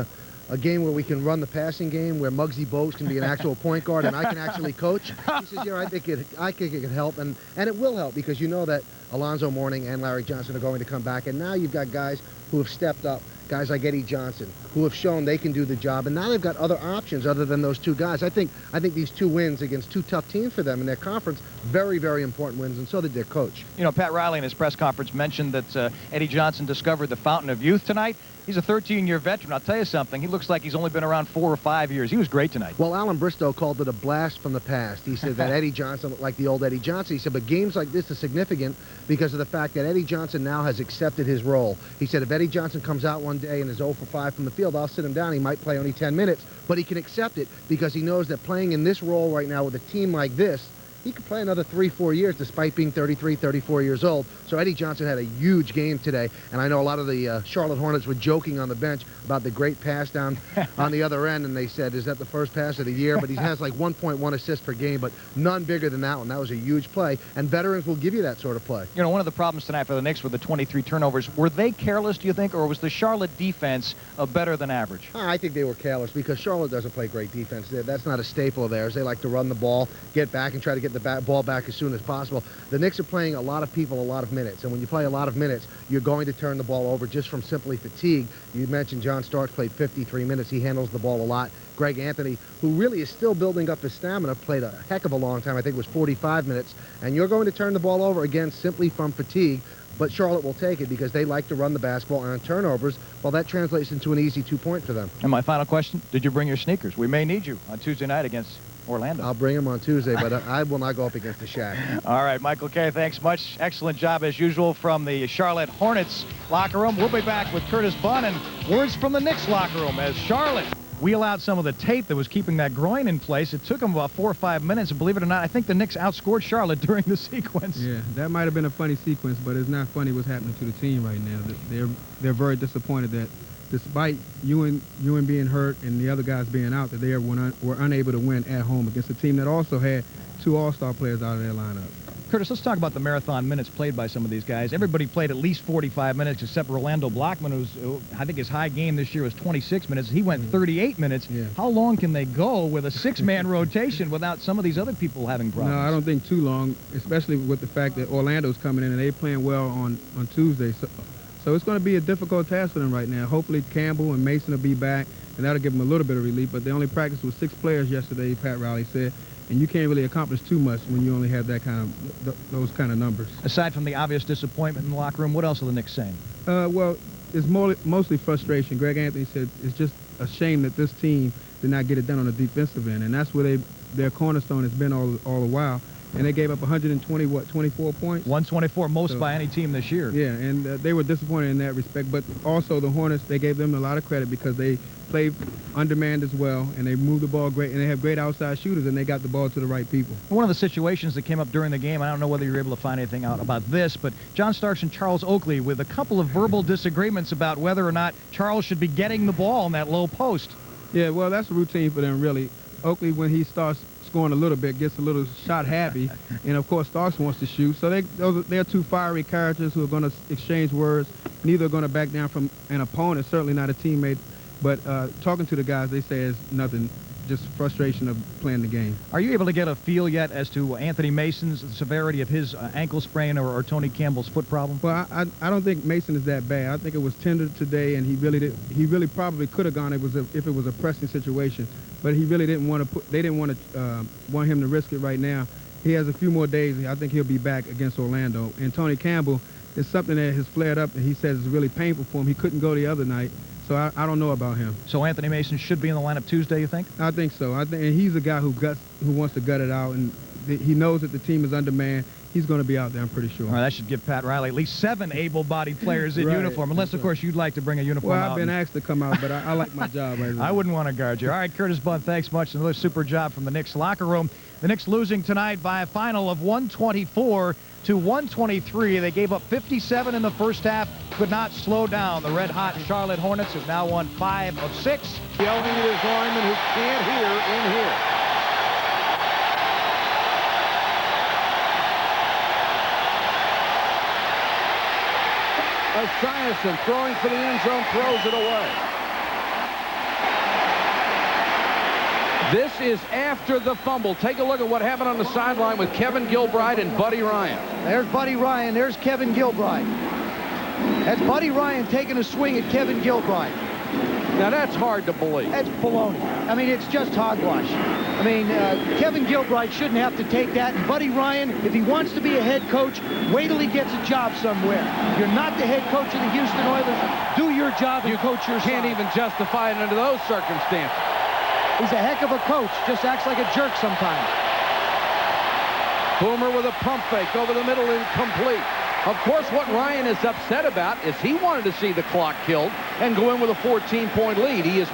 a game where we can run the passing game, where Muggsy Bogues can be an actual point guard and I can actually coach? He says, yeah, I think it can help, and it will help because you know that Alonzo Mourning and Larry Johnson are going to come back, and now you've got guys who have stepped up, guys like Eddie Johnson, who have shown they can do the job, and now they've got other options other than those two guys. I think these two wins against two tough teams for them in their conference, very, very important wins, and so did their coach. You know, Pat Riley in his press conference mentioned that Eddie Johnson discovered the fountain of youth tonight. He's a 13-year veteran. I'll tell you something. He looks like he's only been around 4 or 5 years. He was great tonight. Well, Alan Bristow called it a blast from the past. He said that Eddie Johnson looked like the old Eddie Johnson. He said, but games like this are significant because of the fact that Eddie Johnson now has accepted his role. He said if Eddie Johnson comes out one day and is 0 for 5 from the field, I'll sit him down. He might play only 10 minutes, but he can accept it because he knows that playing in this role right now with a team like this, he could play another 3-4 years despite being 33, 34 years old. So Eddie Johnson had a huge game today, and I know a lot of the Charlotte Hornets were joking on the bench about the great pass down on the other end, and they said, is that the first pass of the year? But he has like 1.1 assists per game, but none bigger than that one. That was a huge play, and veterans will give you that sort of play. You know, one of the problems tonight for the Knicks were the 23 turnovers. Were they careless, do you think, or was the Charlotte defense better than average? I think they were careless because Charlotte doesn't play great defense. That's not a staple of theirs. They like to run the ball, get back, and try to get the ball back as soon as possible. The Knicks are playing a lot of people a lot of minutes, and when you play a lot of minutes, you're going to turn the ball over just from simply fatigue. You mentioned John Starks played 53 minutes. He handles the ball a lot. Greg Anthony, who really is still building up his stamina, played a heck of a long time. I think it was 45 minutes. And you're going to turn the ball over again simply from fatigue. But Charlotte will take it because they like to run the basketball and on turnovers. Well, that translates into an easy 2-point for them. And my final question, did you bring your sneakers? We may need you on Tuesday night against Orlando. I'll bring them on Tuesday, but I will not go up against the Shaq. All right, Michael Kay, thanks much. Excellent job, as usual, from the Charlotte Hornets locker room. We'll be back with Curtis Bunn and words from the Knicks locker room as Charlotte wheel out some of the tape that was keeping that groin in place. It took them about 4 or 5 minutes, and believe it or not, I think the Knicks outscored Charlotte during the sequence. Yeah, that might have been a funny sequence, but it's not funny what's happening to the team right now. They're very disappointed that despite Ewing being hurt and the other guys being out, that they were unable to win at home against a team that also had 2 all-star players out of their lineup. Curtis, let's talk about the marathon minutes played by some of these guys. Everybody played at least 45 minutes except Rolando Blackman, who's, I think his high game this year was 26 minutes. He went 38 minutes. Yeah. How long can they go with a 6-man rotation without some of these other people having problems? No, I don't think too long, especially with the fact that Orlando's coming in and they're playing well on Tuesday. So it's going to be a difficult task for them right now. Hopefully Campbell and Mason will be back, and that'll give them a little bit of relief. But they only practiced with 6 players yesterday, Pat Riley said. And you can't really accomplish too much when you only have that those kind of numbers. Aside from the obvious disappointment in the locker room, what else are the Knicks saying? Well, it's mostly frustration. Greg Anthony said it's just a shame that this team did not get it done on the defensive end, and that's where their cornerstone has been all the while. And they gave up 24 points? 124, most by any team this year. Yeah, and they were disappointed in that respect. But also the Hornets, they gave them a lot of credit because they played undermanned as well, and they moved the ball great, and they have great outside shooters, and they got the ball to the right people. One of the situations that came up during the game, I don't know whether you're able to find anything out about this, but John Starks and Charles Oakley with a couple of verbal disagreements about whether or not Charles should be getting the ball in that low post. Yeah, well, that's a routine for them, really. Oakley, when he starts scoring a little bit, gets a little shot happy, and of course Starks wants to shoot. So they're two fiery characters who are going to exchange words. Neither are going to back down from an opponent, certainly not a teammate. But talking to the guys, they say it's nothing, just frustration of playing the game. Are you able to get a feel yet as to Anthony Mason's severity of his ankle sprain or Tony Campbell's foot problem? Well, I don't think Mason is that bad. I think it was tender today, and he really probably could have gone if it was a pressing situation. But he really didn't want to they didn't want him to risk it right now. He has a few more days. I think he'll be back against Orlando. And Tony Campbell is something that has flared up, and he says it's really painful for him. He couldn't go the other night. So I don't know about him. So Anthony Mason should be in the lineup Tuesday, you think? I think so. And he's a guy who wants to gut it out, and he knows that the team is undermanned. He's going to be out there, I'm pretty sure. All right, that should give Pat Riley at least 7 able-bodied players in uniform, unless, of course, you'd like to bring a uniform out. Well, I've been asked to come out, but I like my job right now. I wouldn't want to guard you. All right, Curtis Bunn, thanks much. Another super job from the Knicks locker room. The Knicks losing tonight by a final of 124 to 123. They gave up 57 in the first half, could not slow down the red-hot Charlotte Hornets, who've now won 5 of 6. Yelling at his lineman who can't hear in here. Esiason throwing for the end zone, throws it away. This is after the fumble. Take a look at what happened on the sideline with Kevin Gilbride and Buddy Ryan. There's Buddy Ryan. There's Kevin Gilbride. That's Buddy Ryan taking a swing at Kevin Gilbride. Now, that's hard to believe. That's baloney. I mean, it's just hogwash. I mean, Kevin Gilbride shouldn't have to take that. And Buddy Ryan, if he wants to be a head coach, wait till he gets a job somewhere. You're not the head coach of the Houston Oilers. Do your job and coach your side. You can't even justify it under those circumstances. He's a heck of a coach. Just acts like a jerk sometimes. Boomer with a pump fake over the middle, incomplete. Of course, what Ryan is upset about is he wanted to see the clock killed and go in with a 14-point lead. He has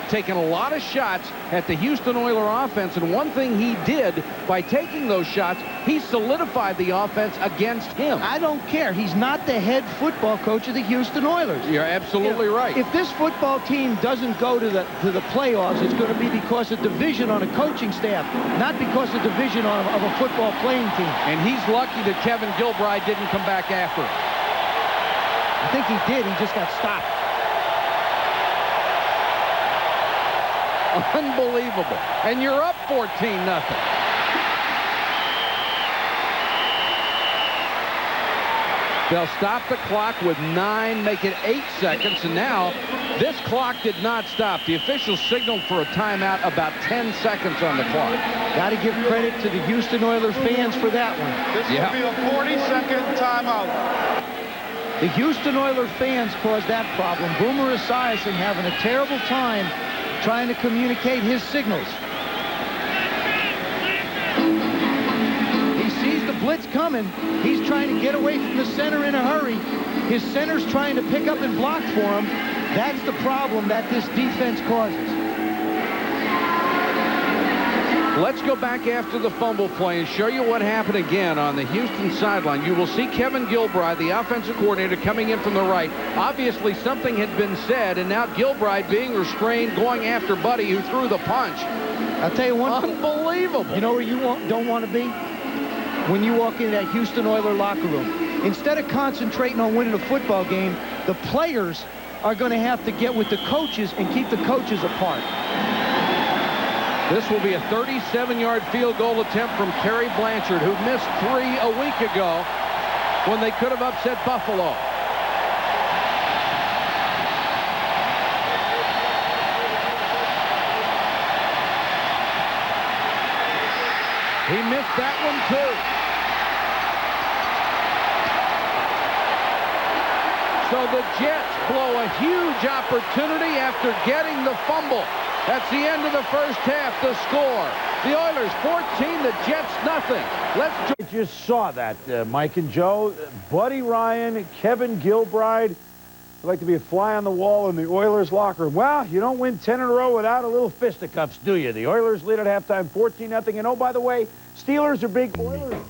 taken a lot of shots at the Houston Oilers offense, and one thing he did by taking those shots, he solidified the offense against him. I don't care. He's not the head football coach of the Houston Oilers. You're absolutely right. If this football team doesn't go to the playoffs, it's going to be because of division on a coaching staff, not because of division of a football playing team. And he's lucky that Kevin Gilbride didn't come back after him. I think he did. He just got stopped. Unbelievable. And you're up 14-0. They'll stop the clock with 9, make it 8 seconds, and now this clock did not stop. The officials signaled for a timeout about 10 seconds on the clock. Got to give credit to the Houston Oilers fans for that one. This will be a 40-second timeout. The Houston Oilers fans caused that problem. Boomer Esiason having a terrible time trying to communicate his signals. He sees the blitz coming. He's trying to get away from the center in a hurry. His center's trying to pick up and block for him. That's the problem that this defense causes. Let's go back after the fumble play and show you what happened again on the Houston sideline. You will see Kevin Gilbride, the offensive coordinator, coming in from the right. Obviously, something had been said, and now Gilbride being restrained, going after Buddy, who threw the punch. I'll tell you one. Unbelievable. You know where you don't want to be? when you walk into that Houston Oilers locker room. Instead of concentrating on winning a football game, the players are going to have to get with the coaches and keep the coaches apart. This will be a 37-yard field goal attempt from Terry Blanchard, who missed 3 a week ago when they could have upset Buffalo. He missed that one, too. So the Jets blow a huge opportunity after getting the fumble. That's the end of the first half. The score: the Oilers 14, the Jets nothing. You just saw that, Mike and Joe. Buddy Ryan, Kevin Gilbride. I'd like to be a fly on the wall in the Oilers locker room. Well, you don't win 10 in a row without a little fisticuffs, do you? The Oilers lead at halftime 14-0. And oh, by the way, Steelers are big. Oilers.